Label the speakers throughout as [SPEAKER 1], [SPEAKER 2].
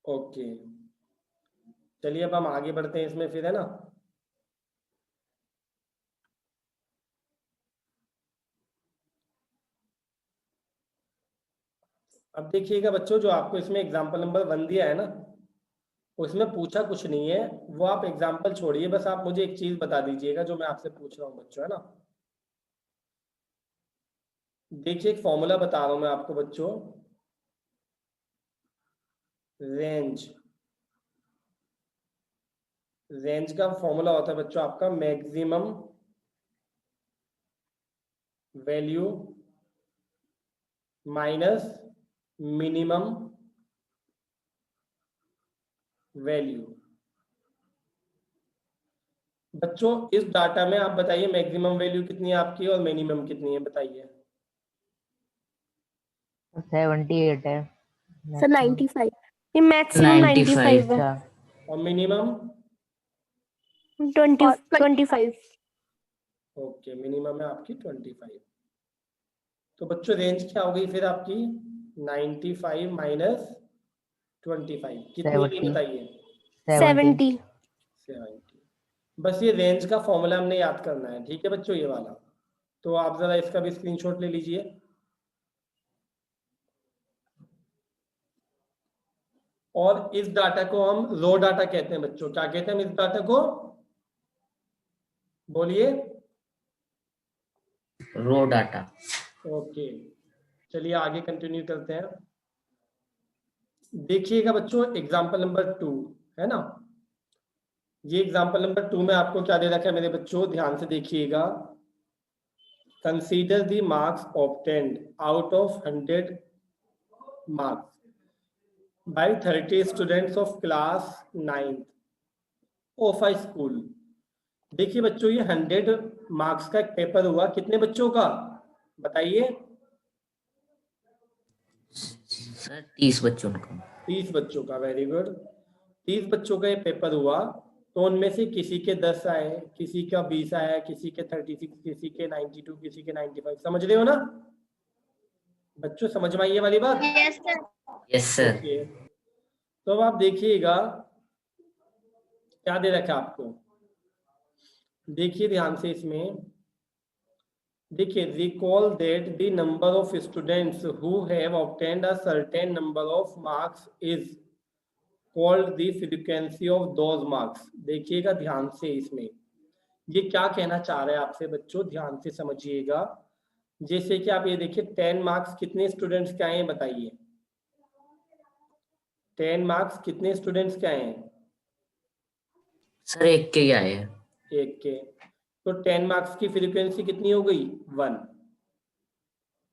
[SPEAKER 1] Okay, चलिए अब हम आगे बढ़ते हैं इसमें फिर, है ना। अब देखिएगा बच्चों, जो आपको इसमें एग्जाम्पल नंबर 1 दिया है ना, उसमें पूछा कुछ नहीं है, वो आप एग्जाम्पल छोड़िए, बस आप मुझे एक चीज बता दीजिएगा जो मैं आपसे पूछ रहा हूँ बच्चों, है ना। देखिए एक फॉर्मूला बता रहा हूं मैं आपको बच्चों, रेंज। रेंज का फॉर्मूला होता है बच्चों आपका maximum value minus minimum value. बच्चों इस डाटा में आप बताइए मैक्सिमम वैल्यू कितनी है आपकी और मिनिमम कितनी है, बताइए।
[SPEAKER 2] 78 है
[SPEAKER 3] सर 95, ये मैक्सिमम 95 है
[SPEAKER 1] और मिनिमम
[SPEAKER 3] 25।
[SPEAKER 1] ओके, मिनिमम है आपकी 25। तो बच्चों रेंज क्या हो गई फिर आपकी 95 माइनस 25 कितनी है, बताइए।
[SPEAKER 3] 70।
[SPEAKER 1] 70। बस ये रेंज का फॉर्मूला हमने याद करना है, ठीक है बच्चों, ये वाला। तो आप जरा इसका भी स्क्रीनशॉट ले लीजिए। और इस डाटा को हम रो डाटा कहते हैं बच्चों। क्या कहते हैं हम इस डाटा को, बोलिए।
[SPEAKER 2] रो डाटा।
[SPEAKER 1] ओके, चलिए आगे कंटिन्यू करते हैं। देखिएगा बच्चों एग्जाम्पल नंबर 2, है ना। ये एग्जाम्पल नंबर 2 में आपको क्या दे रखा है मेरे बच्चों, ध्यान से देखिएगा। Consider the marks obtained out of 100 marks bye 30 students of class 9th of a school. देखिए बच्चों ये 100 मार्क्स का एक पेपर हुआ, कितने बच्चों का बताइए।
[SPEAKER 2] सर 30 बच्चों का।
[SPEAKER 1] 30 बच्चों का, वेरी गुड। 30 बच्चों का ये पेपर हुआ, तो उनमें से किसी के 10 आए, किसी का 20 आया, किसी के 36, किसी के 92, किसी के 95। समझ रहे हो ना बच्चों, समझ में आई ये वाली बात।
[SPEAKER 2] Yes sir.
[SPEAKER 1] ओके, तो अब आप देखिएगा क्या दे रखा है आपको, देखिए ध्यान से इसमें। देखिए recall that the number of students who have obtained a certain number of marks is called the frequency of those marks. देखिएगा ध्यान से इसमें, ये क्या कहना चाह रहे हैं आपसे बच्चों, ध्यान से समझिएगा। जैसे कि आप ये देखिए 10 मार्क्स कितने स्टूडेंट्स के आए हैं बताइए। 10 मार्क्स कितने स्टूडेंट्स के आए हैं
[SPEAKER 2] सर एक के ही आए हैं।
[SPEAKER 1] एक के। तो 10 मार्क्स की फ्रीक्वेंसी कितनी हो गई 1।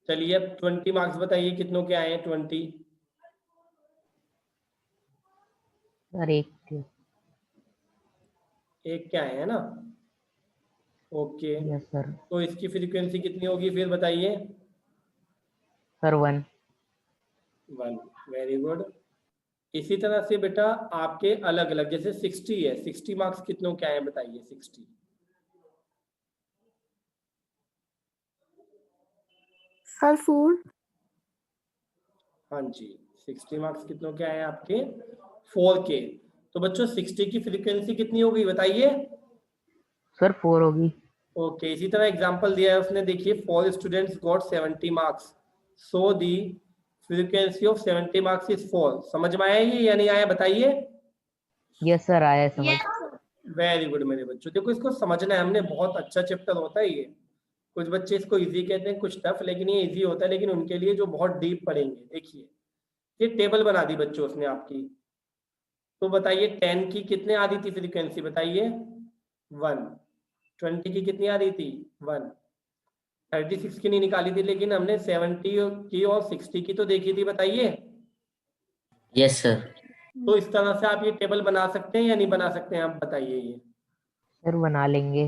[SPEAKER 1] चलिए अब 20 मार्क्स बताइए कितनों के आए हैं 20।
[SPEAKER 2] सर एक
[SPEAKER 1] के आए हैं ना। Okay,
[SPEAKER 2] yes sir.
[SPEAKER 1] तो इसकी फ्रीक्वेंसी कितनी होगी फिर बताइए।
[SPEAKER 2] सर 1।
[SPEAKER 1] 1, very good. इसी तरह से बेटा आपके अलग अलग, जैसे 60 है, 60 मार्क्स कितनों के आए हैं बताइए 60।
[SPEAKER 3] सर 4।
[SPEAKER 1] हाँ जी, 60 मार्क्स कितनों के आए हैं आपके 4 के। तो बच्चों 60 की फ्रीक्वेंसी कितनी होगी बताइए।
[SPEAKER 2] सर 4 होगी।
[SPEAKER 1] ओके, इसी तरह एग्जांपल दिया है उसने, देखिए 4 students got 70 marks, so the frequency of 70 marks is 4। समझ में आया ये या नहीं आया बताइए।
[SPEAKER 2] यस सर आया समझ।
[SPEAKER 1] वेरी गुड मेरे बच्चों, देखो इसको समझना है हमने, बहुत अच्छा चैप्टर होता है ये। कुछ बच्चे इसको इजी कहते हैं, कुछ टफ, लेकिन ये इजी होता है, लेकिन उनके लिए जो बहुत डीप पढ़ेंगे। देखिए ये टेबल बना दी बच्चों उसने आपकी, तो बताइए 10 की कितने आ रही थी फ्रीक्वेंसी बताइए 1। 20 की कितनी आ रही थी 1। 36 की नहीं निकाली थी, लेकिन हमने 70 की और 60 की तो देखी थी, बताइए।
[SPEAKER 2] Yes sir.
[SPEAKER 1] तो इस तरह से आप ये टेबल बना सकते हैं या नहीं बना सकते हैं, आप बताइए। ये
[SPEAKER 2] सर बना लेंगे।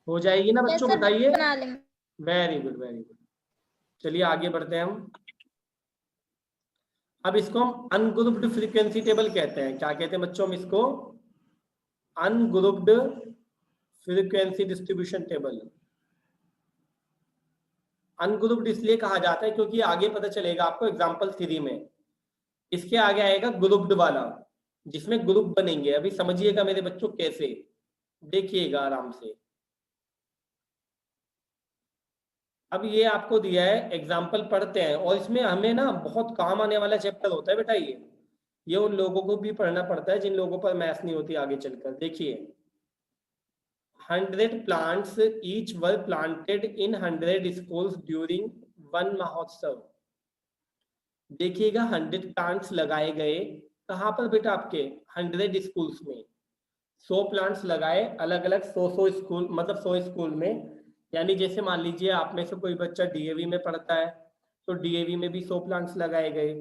[SPEAKER 1] हो जाएगी ना बच्चों,
[SPEAKER 3] सर,
[SPEAKER 1] बताइए।
[SPEAKER 3] बना लेंगे।
[SPEAKER 1] Very good, very good. चलिए आगे बढ़ते हैं हम। अब इसको हम अनग्रुप्ड फ्रीक्वेंसी टेबल कहते हैं। क्या कहते हैं बच्चों हम इसको, ungrouped frequency distribution table. Ungrouped इसलिए कहा जाता है क्योंकि आगे पता चलेगा आपको एग्जांपल 3 में, इसके आगे आएगा ग्रुप्ड वाला। जिसमें ग्रुप बनेंगे। अभी समझिएगा मेरे बच्चों कैसे, देखिएगा आराम से। अब ये आपको दिया है, एग्जाम्पल पढ़ते हैं, और इसमें हमें ना बहुत काम आने वाला चैप्टर होता है बेटा ये उन लोगों को भी पढ़ना पड़ता है जिन लोगों पर मैथ्स नहीं होती आगे चलकर। देखिए 100 plants each were planted in 100 schools during one महोत्सव। देखिएगा 100 प्लांट्स लगाए गए कहाँ पर बेटा, आपके 100 स्कूल्स में। 100 प्लांट्स लगाए अलग अलग 100 स्कूल, मतलब 100 स्कूल में। यानी जैसे मान लीजिए आप में से कोई बच्चा डीएवी में पढ़ता है तो डीएवी में भी 100 प्लांट्स लगाए गए,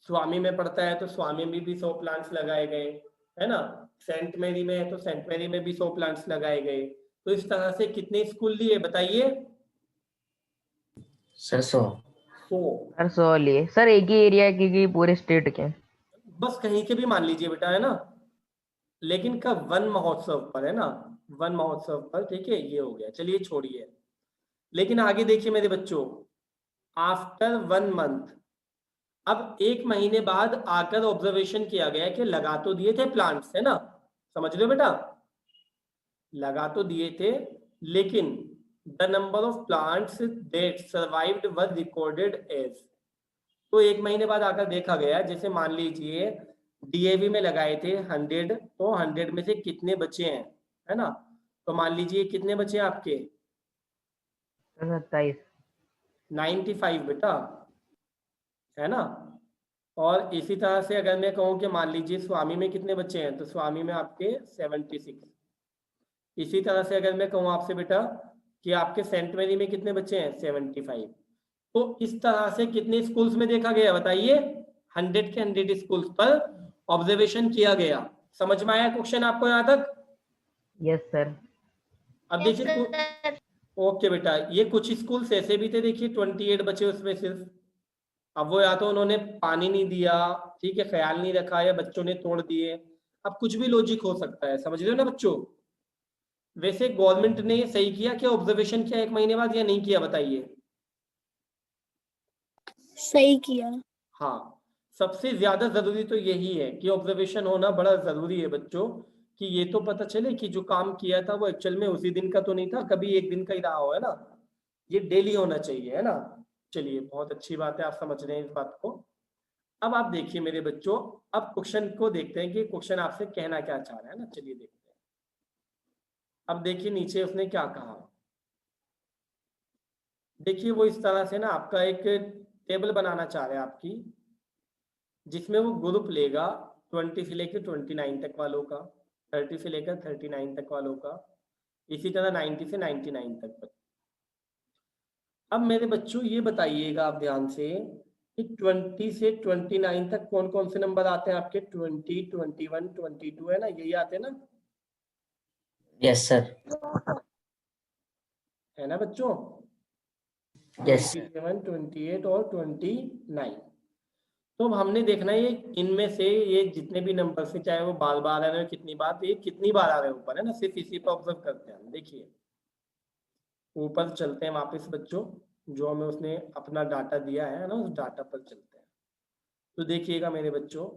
[SPEAKER 1] स्वामी में पढ़ता है तो स्वामी में भी 100 प्लांट्स लगाए गए, है ना। सेंट मैरी में है तो सेंट मैरी में भी 100 प्लांट्स लगाए गए। तो इस तरह से कितने स्कूल लिए बताइए?
[SPEAKER 2] सर 100।
[SPEAKER 1] 100।
[SPEAKER 2] सर 100 लिए सर, एक ही एरिया की पूरे स्टेट के?
[SPEAKER 1] बस कहीं के भी मान लीजिए बेटा, है ना, लेकिन कब? वन महोत्सव पर, है ना, वन महोत्सव पर। ठीक है, ये हो गया, चलिए छोड़िए। लेकिन आगे देखिए मेरे बच्चों, आफ्टर 1 मंथ, अब 1 महीने बाद आकर ऑब्जर्वेशन किया गया कि लगा तो दिए थे प्लांट्स, है ना, समझ रहे हो बेटा, लगा तो दिए थे, लेकिन the number of plants that survived was recorded as. तो 1 महीने बाद आकर देखा गया, जैसे मान लीजिए डीएवी में लगाए थे 100, तो 100 में से कितने बचे हैं, है ना। तो मान लीजिए कितने बचे हैं आपके?
[SPEAKER 2] 27।
[SPEAKER 1] 95 बेटा, है ना। और इसी तरह से अगर मैं कहूँ कि मान लीजिए स्वामी में कितने बचे हैं, तो स्वामी में आपके 76। इसी तरह से अगर मैं कहूँ आपसे बेटा कि आपके सेंट मैरी में कितने बचे हैं, 75। तो इस तरह से कितने स्कूल्स में देखा गया बताइए? 100 के 100 स्कूल्स पर ऑब्जर्वेशन किया गया। समझ में आया क्वेश्चन आपको यहाँ तक?
[SPEAKER 2] Yes sir.
[SPEAKER 1] अब देखिए ओके बेटा, ये कुछ स्कूल्स ऐसे भी थे, देखिए 28 बचे उसमें सिर्फ। अब वो या तो उन्होंने पानी नहीं दिया, ठीक है, ख्याल नहीं रखा, या बच्चों ने तोड़ दिए। अब कुछ भी लॉजिक हो सकता है, समझ रहे हो ना बच्चों। वैसे गवर्नमेंट ने सही किया क्या, ऑब्जर्वेशन किया 1 महीने बाद, या नहीं किया बताइए?
[SPEAKER 3] सही किया।
[SPEAKER 1] हाँ, सबसे ज्यादा जरूरी तो यही है कि ऑब्जर्वेशन होना बड़ा जरूरी है बच्चों, कि ये तो पता चले कि जो काम किया था वो एक्चुअल में उसी दिन का तो नहीं था, कभी एक दिन का ही रहा हो, है ना। ये डेली होना चाहिए, है ना। चलिए, बहुत अच्छी बात है, आप समझ रहे हैं इस बात को। अब आप देखिए मेरे बच्चों, अब क्वेश्चन को देखते हैं कि क्वेश्चन आपसे कहना क्या चाह रहा है ना। चलिए देखते हैं। अब देखिए नीचे उसने क्या कहा। देखिए वो इस तरह से ना आपका एक टेबल बनाना चाह रहे हैं आपकी, जिसमें वो ग्रुप लेगा 20 से लेकर 29 तक वालों का, 30 से लेकर 39 तक वालों का, इसी तरह 90 से 99 तक। अब मेरे बच्चों ये बताइएगा आप ध्यान से कि 20 से 29 तक कौन कौन से नंबर आते हैं आपके? 20, 21, 22, है ना, यही आते हैं ना?
[SPEAKER 2] Yes sir.
[SPEAKER 1] है ना बच्चों?
[SPEAKER 2] यस।
[SPEAKER 1] 27, 28 और 29। तो अब हमने देखना है ये इनमें से ये जितने भी नंबर से, चाहे वो बार बार आ रहे हो कितनी बार, ये कितनी बार आ रहे हैं ऊपर, है ना, सिर्फ इसी पर ऑब्जर्व करते हैं हम। देखिए ऊपर चलते हैं वापस बच्चों, जो हमें उसने अपना डाटा दिया है ना, उस डाटा पर चलते हैं। तो देखिएगा मेरे बच्चों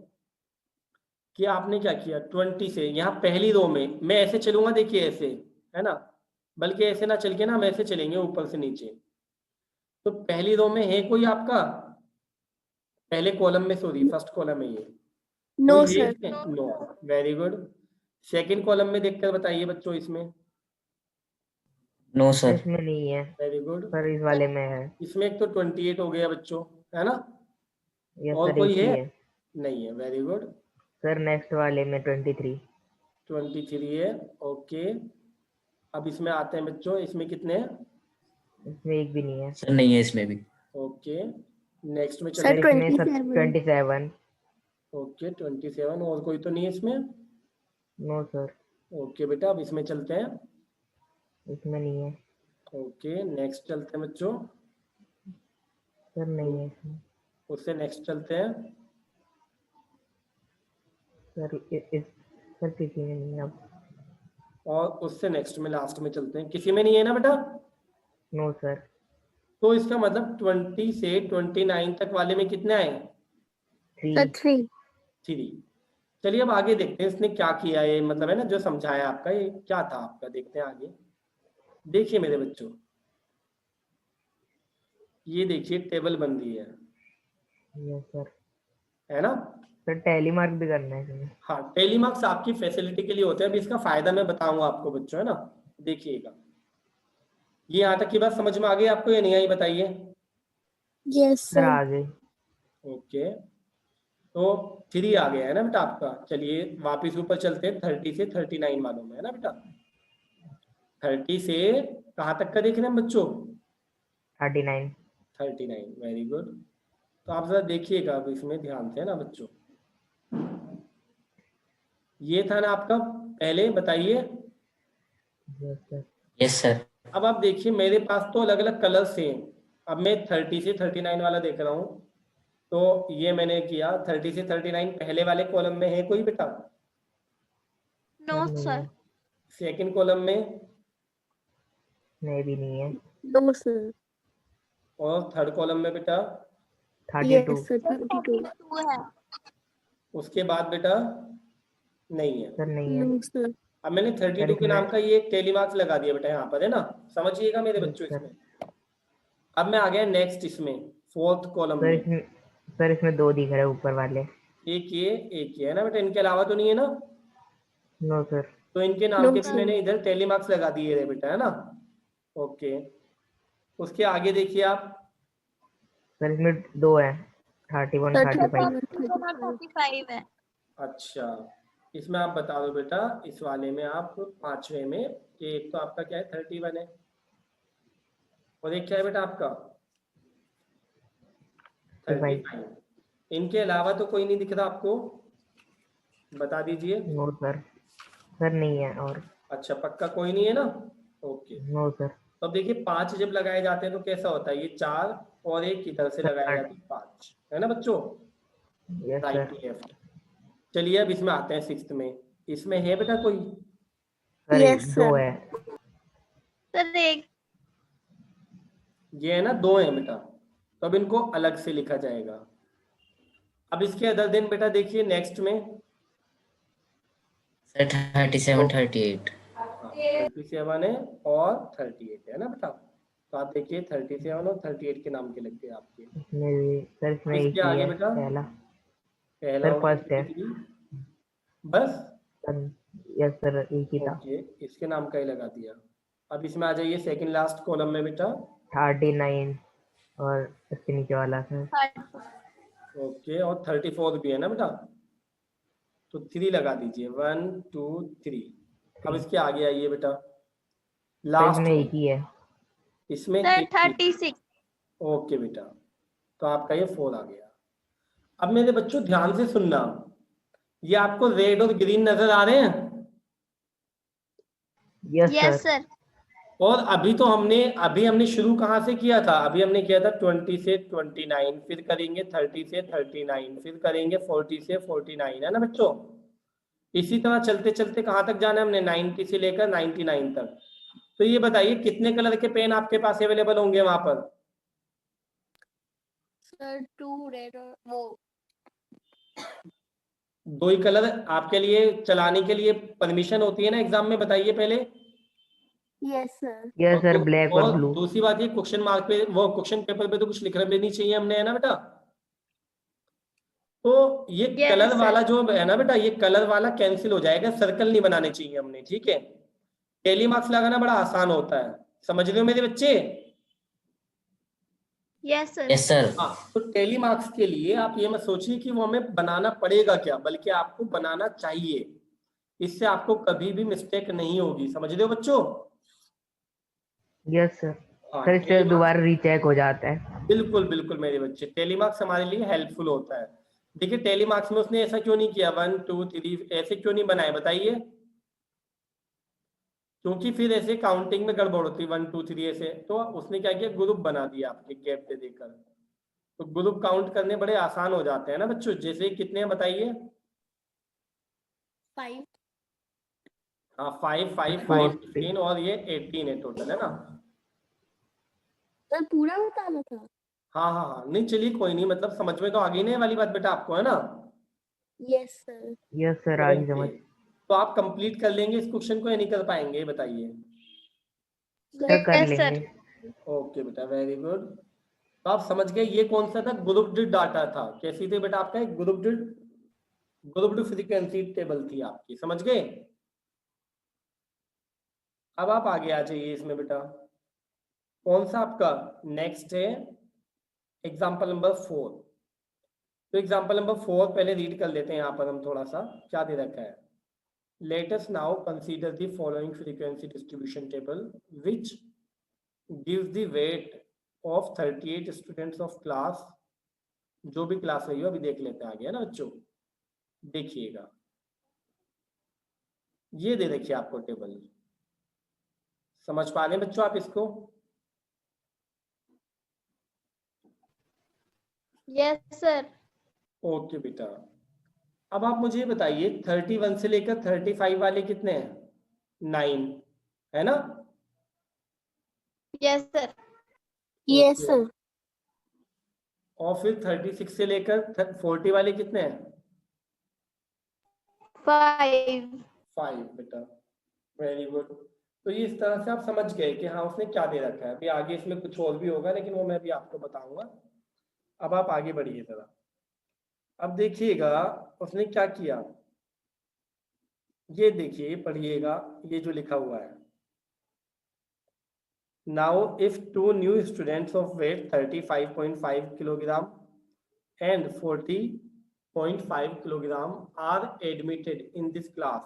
[SPEAKER 1] कि आपने क्या किया, 20 से यहाँ पहली रो में मैं ऐसे चलूंगा, देखिए ऐसे, है ना, बल्कि ऐसे ना चल के ना हम ऐसे चलेंगे ऊपर से नीचे। तो पहली रो में है कोई आपका, पहले कॉलम में, सॉरी फर्स्ट कॉलम में ये
[SPEAKER 3] नो
[SPEAKER 1] कोई है
[SPEAKER 3] सर।
[SPEAKER 1] इसमें? No, very good. Second column में देखकर बताइए बच्चों, इसमें?
[SPEAKER 2] नो सर, इसमें नहीं है।
[SPEAKER 1] Very good.
[SPEAKER 2] सर इस वाले में है।
[SPEAKER 1] इसमें एक तो 28 हो गया बच्चों, है ना,
[SPEAKER 2] यस
[SPEAKER 1] और
[SPEAKER 2] सर,
[SPEAKER 1] कोई
[SPEAKER 2] एक ही
[SPEAKER 1] है?
[SPEAKER 2] है।
[SPEAKER 1] नहीं है, वेरी गुड।
[SPEAKER 2] सर नेक्स्ट वाले में 23।
[SPEAKER 1] 23 है, ओके। अब इसमें आते हैं बच्चों, इसमें कितने हैं?
[SPEAKER 2] इसमें एक भी नहीं है सर। नहीं है इसमें भी।
[SPEAKER 1] ओके, नेक्स्ट में
[SPEAKER 3] सर
[SPEAKER 1] चलते हैं।
[SPEAKER 2] इसमें 27।
[SPEAKER 1] ओके 27, और कोई तो नहीं है इसमें?
[SPEAKER 2] No sir.
[SPEAKER 1] ओके बेटा, अब इसमें चलते हैं।
[SPEAKER 2] इसमें नहीं है।
[SPEAKER 1] ओके, नेक्स्ट चलते हैं बच्चों।
[SPEAKER 2] सर नहीं है इसमें।
[SPEAKER 1] उससे नेक्स्ट चलते हैं।
[SPEAKER 2] सर सर किसी में नहीं है अब।
[SPEAKER 1] और उससे नेक्स्ट में लास्ट में चलते हैं, किसी में नहीं है ना बेटा?
[SPEAKER 2] No sir.
[SPEAKER 1] तो इसका मतलब 20 से 29 तक वाले में कितने आए?
[SPEAKER 3] सर 3।
[SPEAKER 1] 3। चलिए अब आगे देखते हैं इसने क्या किया, ये मतलब है ना जो समझाया आपका, ये क्या था आपका, देखते हैं आगे। देखिए मेरे बच्चों, ये देखिए टेबल बन रही है
[SPEAKER 2] यस सर।
[SPEAKER 1] है ना।
[SPEAKER 2] सर टैली मार्क भी करना है इसमें।
[SPEAKER 1] हाँ, टेली मार्क्स आपकी फैसिलिटी के लिए होते हैं, अभी इसका फायदा मैं बताऊंगा आपको बच्चों, है ना। देखिएगा, ये यहाँ तक की बात समझ में आ गई आपको या नहीं आई, बताइए।
[SPEAKER 3] Yes
[SPEAKER 2] sir
[SPEAKER 3] sir.
[SPEAKER 2] आ गई।
[SPEAKER 1] ओके, तो 3 आ गया है ना बेटा आपका। चलिए वापिस ऊपर चलते हैं, 30 से 39 मालूम है ना बेटा। 30 से कहाँ तक का देख रहे हैं बच्चों?
[SPEAKER 2] 39।
[SPEAKER 1] 39, वेरी गुड। तो आप जरा देखिएगा अब इसमें ध्यान से, है ना बच्चों। ये था ना आपका पहले, बताइए।
[SPEAKER 2] Yes sir.
[SPEAKER 4] Yes sir.
[SPEAKER 1] अब आप देखिए मेरे पास तो अलग अलग कलर से हैं। अब मैं 30 से 39 वाला देख रहा हूँ, तो ये मैंने किया 30 से 39 पहले वाले कॉलम में है कोई बेटा?
[SPEAKER 3] नो
[SPEAKER 2] नहीं
[SPEAKER 3] सर।
[SPEAKER 2] है।
[SPEAKER 1] सेकंड कॉलम में?
[SPEAKER 2] नहीं भी नहीं है।
[SPEAKER 3] No sir.
[SPEAKER 1] और थर्ड कॉलम में बेटा?
[SPEAKER 2] 32।
[SPEAKER 3] यस सर 32 है।
[SPEAKER 1] उसके बाद बेटा नहीं है।
[SPEAKER 2] सर नहीं है।
[SPEAKER 3] No sir.
[SPEAKER 1] अब मैंने
[SPEAKER 2] सर
[SPEAKER 1] 32 के
[SPEAKER 2] इसमें।
[SPEAKER 1] नाम का ये एक टेली मार्क्स लगा दिया बेटा यहाँ पर, है ना। समझिएगा मेरे
[SPEAKER 2] यस
[SPEAKER 1] बच्चों
[SPEAKER 2] सर।
[SPEAKER 1] इसमें। अब मैं आ गया नेक्स्ट, इसमें फोर्थ कॉलम
[SPEAKER 2] सर
[SPEAKER 1] में।
[SPEAKER 2] इसमें, सर इसमें 2 दिख रहे हैं ऊपर वाले।
[SPEAKER 1] एक ये है ना बेटा, इनके अलावा तो नहीं है ना।
[SPEAKER 2] No sir.
[SPEAKER 1] तो इनके नाम
[SPEAKER 3] नो
[SPEAKER 1] के भी
[SPEAKER 3] सर।
[SPEAKER 1] मैंने इधर टेली मार्क्स लगा दिए रे बेटा, है ना। ओके, उसके आगे देखिए आप।
[SPEAKER 2] सर इसमें 2 है, 31 35।
[SPEAKER 3] 35 है।
[SPEAKER 1] अच्छा, इसमें आप बता दो बेटा, इस वाले में आप पांचवे में, कि एक तो आपका क्या है 31 है, और एक क्या है बेटा आपका
[SPEAKER 2] 35।
[SPEAKER 1] 35। इनके अलावा तो कोई नहीं दिख रहा आपको, बता दीजिए।
[SPEAKER 2] No sir. सर नहीं है और।
[SPEAKER 1] अच्छा, पक्का कोई नहीं है ना। Okay,
[SPEAKER 2] no sir.
[SPEAKER 1] तो अब देखिए 5 जब लगाए जाते हैं तो कैसा होता है, ये 4 और एक इधर से लगाया
[SPEAKER 2] सर।
[SPEAKER 1] जाता है 5, है ना बच्चों,
[SPEAKER 2] यस
[SPEAKER 1] राइट
[SPEAKER 2] सर।
[SPEAKER 1] लेफ्ट। चलिए अब इसमें आते हैं सिक्स्थ में। इसमें है बेटा कोई?
[SPEAKER 2] Sir
[SPEAKER 3] yes
[SPEAKER 2] 2
[SPEAKER 3] sir.
[SPEAKER 2] है।
[SPEAKER 3] सर एक।
[SPEAKER 1] ये है ना, 2 है बेटा, तो अब इनको अलग से लिखा जाएगा। अब इसके अदर दिन बेटा देखिए नेक्स्ट में।
[SPEAKER 4] सर 37 38।
[SPEAKER 1] हाँ, 37 है और 38 है ना बेटा। तो आप देखिए 37 और 38 के नाम के लग गए आपके।
[SPEAKER 2] इसमें भी सर,
[SPEAKER 1] अब
[SPEAKER 2] इसमें एक
[SPEAKER 1] इसके
[SPEAKER 2] ही
[SPEAKER 1] आगे
[SPEAKER 2] है
[SPEAKER 1] बेटा
[SPEAKER 2] पहला।
[SPEAKER 1] पहला
[SPEAKER 2] सर
[SPEAKER 1] और
[SPEAKER 2] फर्स्ट है।
[SPEAKER 1] 23, बस।
[SPEAKER 2] सर यस सर एक ही था।
[SPEAKER 1] ओके, इसके नाम का ही लगा दिया। अब इसमें आ जाइए सेकंड लास्ट कॉलम में बेटा।
[SPEAKER 2] 39 और इसके नीचे वाला सर।
[SPEAKER 1] ओके, और 34 भी है ना बेटा, तो 3 लगा दीजिए, 1 2 3। अब
[SPEAKER 2] 3।
[SPEAKER 1] इसके आगे आइए बेटा,
[SPEAKER 2] सर
[SPEAKER 1] लास्ट
[SPEAKER 2] इसमें
[SPEAKER 1] में।
[SPEAKER 2] एक ही है।
[SPEAKER 1] इसमें
[SPEAKER 3] सर
[SPEAKER 1] एक ही।
[SPEAKER 3] 36।
[SPEAKER 1] ओके बेटा, तो आपका ये 4 आ गया। अब मेरे बच्चों ध्यान से सुनना, ये आपको रेड और ग्रीन नजर आ रहे हैं?
[SPEAKER 2] Yes
[SPEAKER 3] yes
[SPEAKER 2] sir.
[SPEAKER 3] सर।
[SPEAKER 1] और अभी हमने शुरू कहाँ से किया था? अभी हमने किया था 20 से 29, फिर करेंगे 30 से 39, फिर करेंगे 40 से 49, है ना बच्चों। इसी तरह चलते चलते कहाँ तक जाना है हमने, 90 से लेकर 99 तक। तो ये बताइए कितने कलर के पेन आपके पास अवेलेबल होंगे वहां पर?
[SPEAKER 3] सर 2 रेड और वो
[SPEAKER 1] 2 ही कलर आपके लिए चलाने के लिए परमिशन होती है ना एग्जाम में, बताइए पहले।
[SPEAKER 3] Yes sir.
[SPEAKER 2] यस
[SPEAKER 1] और
[SPEAKER 2] सर ब्लैक और ब्लू।
[SPEAKER 1] दूसरी बात, ये क्वेश्चन मार्क पे, वो क्वेश्चन पेपर पे तो कुछ लिखना भी नहीं चाहिए हमने, है ना बेटा। तो ये
[SPEAKER 3] Yes,
[SPEAKER 1] कलर
[SPEAKER 3] sir.
[SPEAKER 1] वाला जो है ना बेटा, ये कलर वाला कैंसिल हो जाएगा, सर्कल नहीं बनाने चाहिए हमने, ठीक है। टेली मार्क्स लगाना बड़ा आसान होता है, समझ रहे हो मेरे बच्चे।
[SPEAKER 3] Yes sir.
[SPEAKER 4] Yes sir.
[SPEAKER 1] हाँ, तो टेली मार्क्स के लिए आप ये मत सोचिए कि वो हमें बनाना पड़ेगा क्या, बल्कि आपको बनाना चाहिए। इससे आपको कभी भी मिस्टेक नहीं होगी, समझ रहे हो बच्चों।
[SPEAKER 2] Yes sir.
[SPEAKER 1] हाँ,
[SPEAKER 2] सर इससे दोबारा रीचेक हो जाता है।
[SPEAKER 1] बिल्कुल बिल्कुल मेरे बच्चे, टेलीमार्क्स हमारे लिए हेल्पफुल होता है। देखिए टेलीमार्क्स में उसने ऐसा क्यों नहीं किया 1 2 3 ऐसे क्यों नहीं बनाए, बताइए। क्योंकि फिर ऐसे काउंटिंग में गड़बड़ होती 1 2 3 ऐसे, तो उसने क्या किया, ग्रुप बना दिया आपके गैप दे देकर। तो ग्रुप काउंट करने बड़े आसान हो जाते हैं ना बच्चों। जैसे कितने हैं बताइए।
[SPEAKER 3] 5।
[SPEAKER 1] हाँ, 5 5 5
[SPEAKER 2] 40।
[SPEAKER 1] 15 और ये 18 है टोटल, है ना।
[SPEAKER 3] सर पूरा बताना था।
[SPEAKER 1] हाँ हाँ हाँ, नहीं चलिए कोई नहीं, मतलब समझ में तो आ गई ना ये वाली बात बेटा आपको, है ना।
[SPEAKER 3] Yes, sir.
[SPEAKER 2] यस सर, आ गई समझ।
[SPEAKER 1] तो आप कंप्लीट कर लेंगे इस क्वेश्चन को या नहीं कर पाएंगे, ये बताइए।
[SPEAKER 2] सर कर
[SPEAKER 3] Yes, sir.
[SPEAKER 2] लेंगे।
[SPEAKER 1] ओके बेटा, वेरी गुड। तो आप समझ गए ये कौन सा था, ग्रुप्ड डाटा था। कैसी थी बेटा आपका, एक ग्रुप्ड फ्रीक्वेंसी टेबल थी आपकी, समझ गए। अब आप आगे आ जाइए इसमें बेटा, कौन सा आपका नेक्स्ट है, एग्जाम्पल नंबर 4। तो एग्जाम्पल नंबर 4 पहले रीड कर लेते हैं, यहाँ पर हम थोड़ा सा क्या दे रखा है। Let us now consider the following frequency distribution table, which gives the weight of 38 students of class, जो भी क्लास रही हो अभी देख लेते हैं आगे, है ना बच्चों। देखिएगा, ये दे रखिए आपको टेबल, समझ पा रहे हैं बच्चों आप इसको।
[SPEAKER 3] Yes, sir.
[SPEAKER 1] ओके बेटा, अब आप मुझे बताइए 31 से लेकर 35 वाले कितने हैं, 9 है ना।
[SPEAKER 3] Yes, sir. Yes,
[SPEAKER 1] Okay.
[SPEAKER 3] sir.
[SPEAKER 1] और फिर 36 से लेकर 40 वाले कितने हैं,
[SPEAKER 3] 5.
[SPEAKER 1] 5 बेटा, वेरी गुड। तो ये इस तरह से आप समझ गए कि हाँ उसने क्या दे रखा है। अभी आगे इसमें कुछ और भी होगा, लेकिन वो मैं अभी आपको बताऊंगा। अब आप आगे बढ़िए जरा। अब देखिएगा उसने क्या किया, ये देखिए पढ़िएगा, ये जो लिखा हुआ है। Now if 2 new students of weight 35.5 kilogram and 40.5 kilogram are admitted in this class,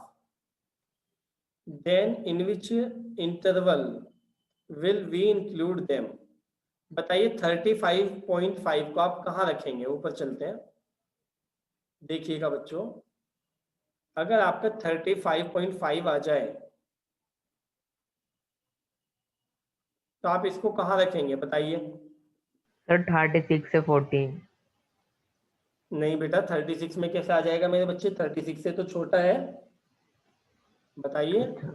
[SPEAKER 1] then in which interval will we include them? बताइए 35.5 को आप कहाँ रखेंगे, ऊपर चलते हैं। देखिएगा बच्चों, अगर आपका 35.5 आ जाए तो आप इसको कहाँ रखेंगे बताइए।
[SPEAKER 2] सर 36 से 14।
[SPEAKER 1] नहीं बेटा, 36 में कैसे आ जाएगा मेरे बच्चे, 36 से तो छोटा है, बताइए।
[SPEAKER 2] अच्छा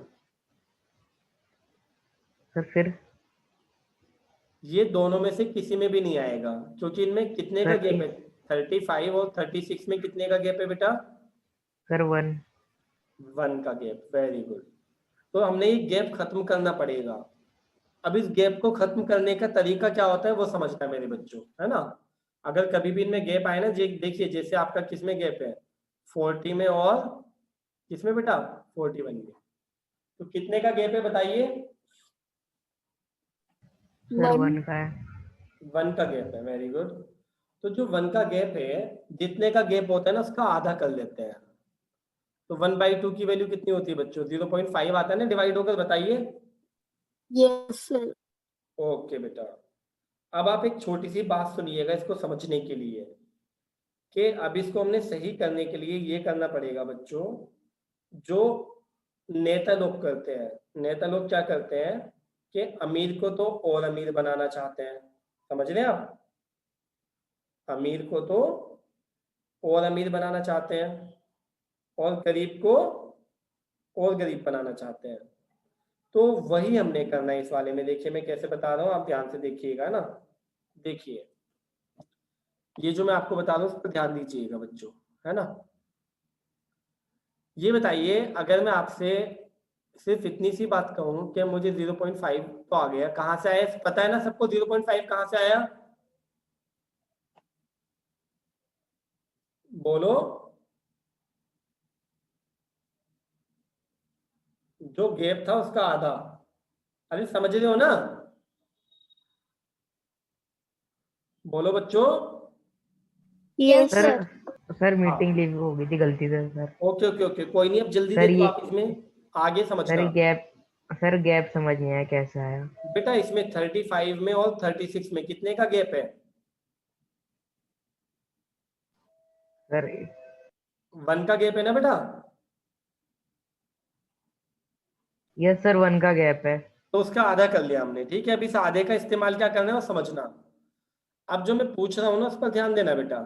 [SPEAKER 2] सर, फिर
[SPEAKER 1] ये दोनों में से किसी में भी नहीं आएगा, क्योंकि इनमें कितने का
[SPEAKER 2] सर
[SPEAKER 1] गैप है, 35 और 36 में कितने का गैप है बेटा,
[SPEAKER 2] सर 1।
[SPEAKER 1] 1 का गैप, वेरी गुड। तो हमने ये गैप खत्म करना पड़ेगा। अब इस गैप को खत्म करने का तरीका क्या होता है वो समझना है मेरे बच्चों, है ना। अगर कभी भी इनमें गैप आए ना, देखिए जैसे आपका किसमें गैप है, 40 में और किसमें बेटा, 41 में। तो कितने का गैप है बताइए,
[SPEAKER 2] सर
[SPEAKER 3] 1.
[SPEAKER 2] 1 का है।
[SPEAKER 1] 1 का गैप है, वेरी गुड। तो जो 1 का गैप है, जितने का गैप होता है ना उसका आधा कर लेते हैं। तो 1/2 की वैल्यू कितनी होती है बच्चों, 0.5 आता है ना डिवाइड होकर, बताइए।
[SPEAKER 3] Yes, sir.
[SPEAKER 1] ओके बेटा, अब आप एक छोटी सी बात सुनिएगा इसको समझने के लिए, कि अब इसको हमने सही करने के लिए ये करना पड़ेगा बच्चों, जो नेता लोग करते हैं। नेता लोग क्या करते हैं कि अमीर को तो और अमीर बनाना चाहते हैं, समझ रहे हैं आप। अमीर को तो और अमीर बनाना चाहते हैं और गरीब को और गरीब बनाना चाहते हैं। तो वही हमने करना है इस वाले में। देखिए मैं कैसे बता रहा हूँ, आप ध्यान से देखिएगा ना। देखिए ये जो मैं आपको बता रहा हूँ उस पर ध्यान दीजिएगा बच्चों, है ना। ये बताइए, अगर मैं आपसे सिर्फ इतनी सी बात कहूँ कि मुझे 0.5 तो आ गया, कहाँ से आया पता है ना सबको, 0.5 कहाँ से आया, बोलो। जो गैप था उसका आधा, अरे समझ रहे हो ना, बोलो बच्चों।
[SPEAKER 3] Yes,
[SPEAKER 2] sir
[SPEAKER 3] sir.
[SPEAKER 2] सर
[SPEAKER 1] हाँ
[SPEAKER 2] मीटिंग लीव हो गई थी गलती से सर।
[SPEAKER 1] ओके ओके ओके, कोई नहीं, अब जल्दी
[SPEAKER 2] सर
[SPEAKER 1] देखो
[SPEAKER 2] ये
[SPEAKER 1] आप इसमें आगे
[SPEAKER 2] सर
[SPEAKER 1] समझना।
[SPEAKER 2] गैप समझ नहीं आया कैसे आया।
[SPEAKER 1] बेटा इसमें 35 में और 36 में कितने का गैप है,
[SPEAKER 2] सर
[SPEAKER 1] 1 का गैप है ना बेटा।
[SPEAKER 2] यस सर 1 का गैप है।
[SPEAKER 1] तो उसका आधा कर लिया हमने, ठीक है। अब इस आधे का इस्तेमाल क्या करना है वो समझना। अब जो मैं पूछ रहा हूँ ना उस पर ध्यान देना बेटा।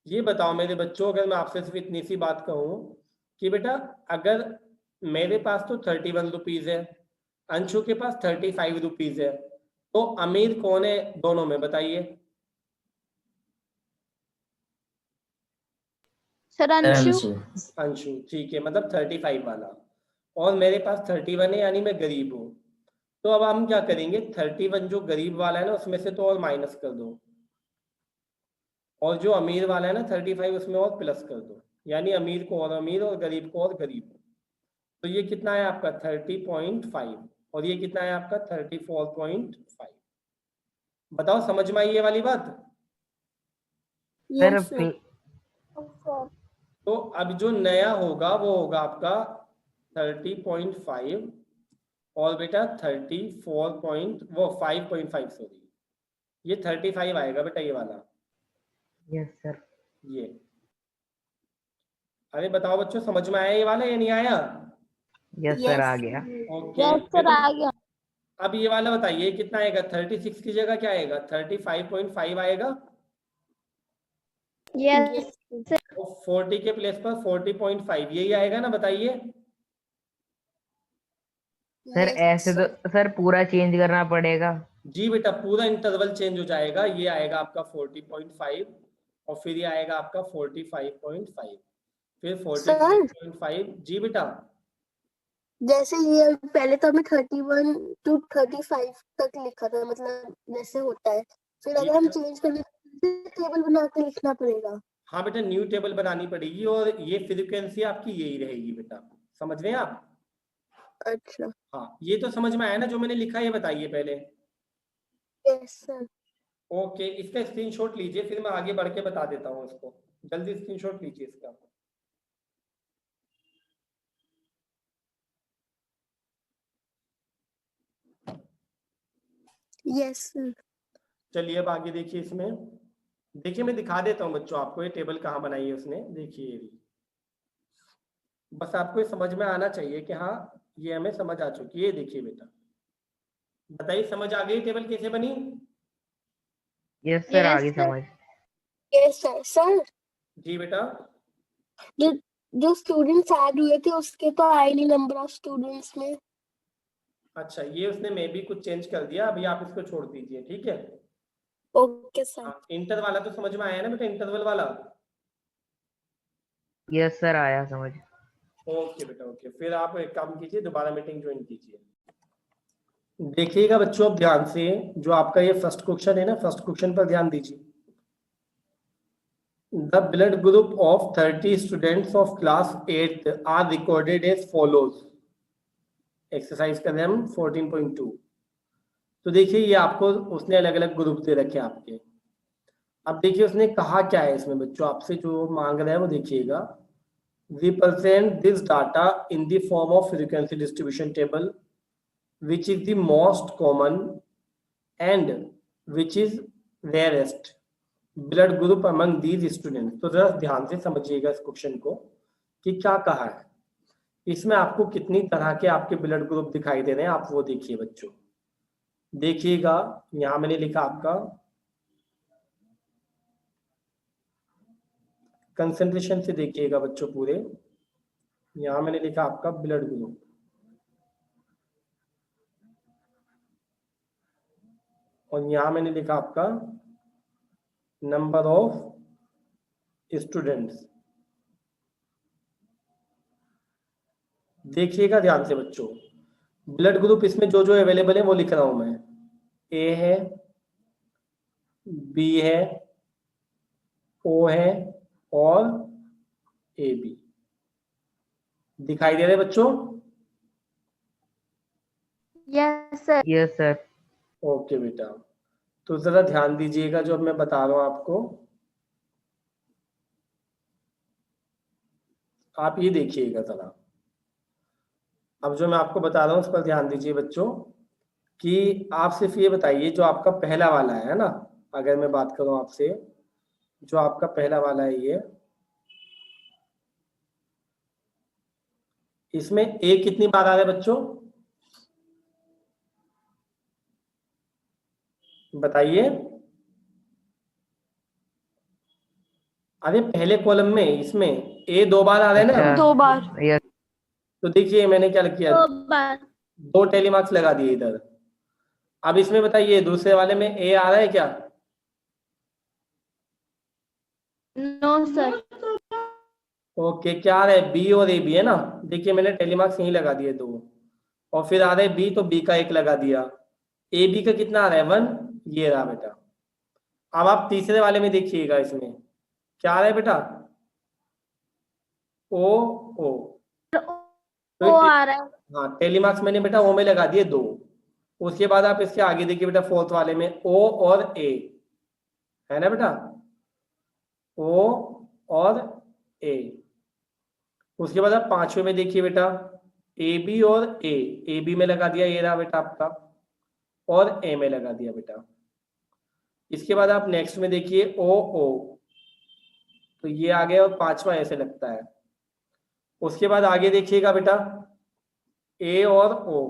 [SPEAKER 1] ये बताओ मेरे बच्चों, अगर मैं आपसे सिर्फ इतनी सी बात कहूँ कि बेटा अगर मेरे पास तो 31 रुपीज है, अंशु के पास 35 रुपीज है, तो अमीर कौन है दोनों में बताइए।
[SPEAKER 3] सर अंशु।
[SPEAKER 4] अंशु।
[SPEAKER 1] अंशु, ठीक है, मतलब 35 वाला। और मेरे पास 31 है, यानी मैं गरीब हूँ। तो अब हम क्या करेंगे, 31 जो गरीब वाला है ना उसमें से तो और माइनस कर दो, और जो अमीर वाला है ना 35 उसमें और प्लस कर दो, यानी अमीर को और अमीर और गरीब को और गरीब। तो ये कितना है आपका 30.5, और ये कितना है आपका 34.5। बताओ समझ में आई ये वाली बात?
[SPEAKER 2] Sir
[SPEAKER 3] yes sir.
[SPEAKER 1] तो अब जो नया होगा वो होगा आपका 30.5, और बेटा 5.5 सॉरी, ये 35 आएगा बेटा ये वाला।
[SPEAKER 2] Yes sir.
[SPEAKER 1] ये अरे बताओ बच्चों, समझ में आया ये वाला या नहीं आया?
[SPEAKER 2] यस सर, आ गया।
[SPEAKER 1] ओके,
[SPEAKER 3] यस सर आ गया।
[SPEAKER 1] अब ये वाला बताइए कितना आएगा, 36 की जगह क्या आएगा, 35.5 आएगा।
[SPEAKER 3] यस
[SPEAKER 1] और 40 के प्लेस पर 40.5 यही आएगा ना, बताइए।
[SPEAKER 2] सर ऐसे तो सर पूरा चेंज करना पड़ेगा।
[SPEAKER 1] जी बेटा, पूरा इंटरवल चेंज हो जाएगा, ये आएगा आपका 40.5, और फिर ये आएगा आपका 45.5, फिर 46.5। जी बेटा,
[SPEAKER 3] जैसे ये पहले तो हमें 31 to 35 तक लिखा था, मतलब जैसे होता है, फिर
[SPEAKER 1] जी
[SPEAKER 3] अगर हम
[SPEAKER 1] बेटा।
[SPEAKER 3] चेंज करने टेबल बना के लिखना पड़ेगा।
[SPEAKER 1] हाँ बेटा, न्यू टेबल बनानी पड़ेगी, और ये फ्रीक्वेंसी आपकी यही रहेगी बेटा, समझ रहे हैं आप?
[SPEAKER 3] अच्छा।
[SPEAKER 1] हाँ, ये तो समझ में आया ना जो मैंने लिखा, ये बताइए पहले।
[SPEAKER 3] Yes sir.
[SPEAKER 1] ओके, इसका स्क्रीनशॉट लीजिए, फिर मैं आगे बढ़ के बता देता हूँ इसको। जल्दी स्क्रीनशॉट लीजिए इसका।
[SPEAKER 3] Yes sir.
[SPEAKER 1] चलिए अब आगे देखिए इसमें। देखिए मैं दिखा देता हूँ बच्चों आपको, ये टेबल कहाँ बनाई है उसने, देखिए ये रही। बस आपको ये समझ में आना चाहिए कि हाँ ये हमें समझ आ चुकी है। देखिए बेटा, बताइए समझ आ गई टेबल कैसे बनी?
[SPEAKER 2] यस सर, आ गई समझ।
[SPEAKER 3] Yes sir. सर
[SPEAKER 1] जी बेटा।
[SPEAKER 3] जो जो स्टूडेंट्स ऐड हुए थे उसके तो आए नहीं नंबर ऑफ स्टूडेंट्स में।
[SPEAKER 1] अच्छा, ये उसने मे भी कुछ चेंज कर दिया, अभी आप इसको छोड़ दीजिए, ठीक है।
[SPEAKER 3] Okay sir.
[SPEAKER 1] हाँ, इंटर वाला तो समझ में आया ना बेटा, इंटरवल वाला।
[SPEAKER 2] यस सर, आया समझ।
[SPEAKER 1] ओके बेटा, ओके, फिर आप एक काम कीजिए, दोबारा मीटिंग ज्वाइन कीजिए। देखिएगा बच्चों अब ध्यान से, जो आपका ये फर्स्ट क्वेश्चन है ना, फर्स्ट क्वेश्चन पर ध्यान दीजिए। The blood group of 30 students of class 8 are recorded as follows. Exercise कर रहे हैं हम 14.2। तो देखिए ये आपको उसने अलग अलग ग्रुप दे रखे हैं आपके। अब देखिए उसने कहा क्या है इसमें बच्चों, आपसे जो मांग रहा है वो देखिएगा। Represent this data in the form of frequency distribution table, which is the most common and which is rarest blood group among these student. तो जरा ध्यान से समझिएगा इस क्वेश्चन को कि क्या कहा है इसमें। आपको कितनी तरह के आपके ब्लड ग्रुप दिखाई दे रहे हैं, आप वो देखिए बच्चों। देखिएगा यहां मैंने लिखा आपका कंसंट्रेशन से, देखिएगा बच्चों पूरे, यहां मैंने लिखा आपका ब्लड ग्रुप, और यहां मैंने लिखा आपका नंबर ऑफ स्टूडेंट्स। देखिएगा ध्यान से बच्चों, ब्लड ग्रुप इसमें जो जो अवेलेबल है वो लिख रहा हूं मैं। ए है, बी है, ओ है, और ए बी। दिखाई दे रहे बच्चों?
[SPEAKER 3] Yes sir.
[SPEAKER 2] Yes sir.
[SPEAKER 1] Okay बेटा, तो जरा ध्यान दीजिएगा जो अब मैं बता रहा हूं आपको, आप ये देखिएगा जरा। अब जो मैं आपको बता रहा हूं उस पर ध्यान दीजिए बच्चों, कि आप सिर्फ ये बताइए जो आपका पहला वाला है ना, अगर मैं बात करूं आपसे, जो आपका पहला वाला है ये, इसमें ए कितनी बार आ रहा है बच्चों, बताइए। अरे पहले कॉलम में इसमें ए 2 बार आ रहा है ना।
[SPEAKER 2] अच्छा।
[SPEAKER 3] 2 बार।
[SPEAKER 2] यस।
[SPEAKER 1] तो देखिए मैंने क्या किया,
[SPEAKER 3] 2 बार।
[SPEAKER 1] 2 टेली मार्क्स लगा दिए इधर। अब इसमें बताइए दूसरे वाले में ए आ रहा है क्या?
[SPEAKER 3] No sir.
[SPEAKER 1] ओके, क्या आ रहा है, बी और ए बी है ना। देखिए मैंने टेलीमार्क्स यहीं लगा दिए 2, और फिर आ रहा है बी, तो बी का 1 लगा दिया। ए बी का कितना आ रहा है, 1, ये रहा बेटा। अब आप तीसरे वाले में देखिएगा, इसमें क्या आ रहा है बेटा, ओ ओ। तो
[SPEAKER 3] ओ आ रहा है।
[SPEAKER 1] हाँ, टेलीमार्क्स मैंने बेटा ओ में लगा दिए 2। उसके बाद आप इसके आगे देखिए बेटा, फोर्थ वाले में ओ और ए है ना बेटा, ओ और ए। उसके बाद आप पांचवे में देखिए बेटा, ए बी और ए बी में लगा दिया, ये रहा बेटा आपका, और ए में लगा दिया बेटा। इसके बाद आप नेक्स्ट में देखिए ओ ओ, तो ये आ गया, और पांचवा ऐसे लगता है। उसके बाद आगे देखिएगा बेटा, ए और ओ,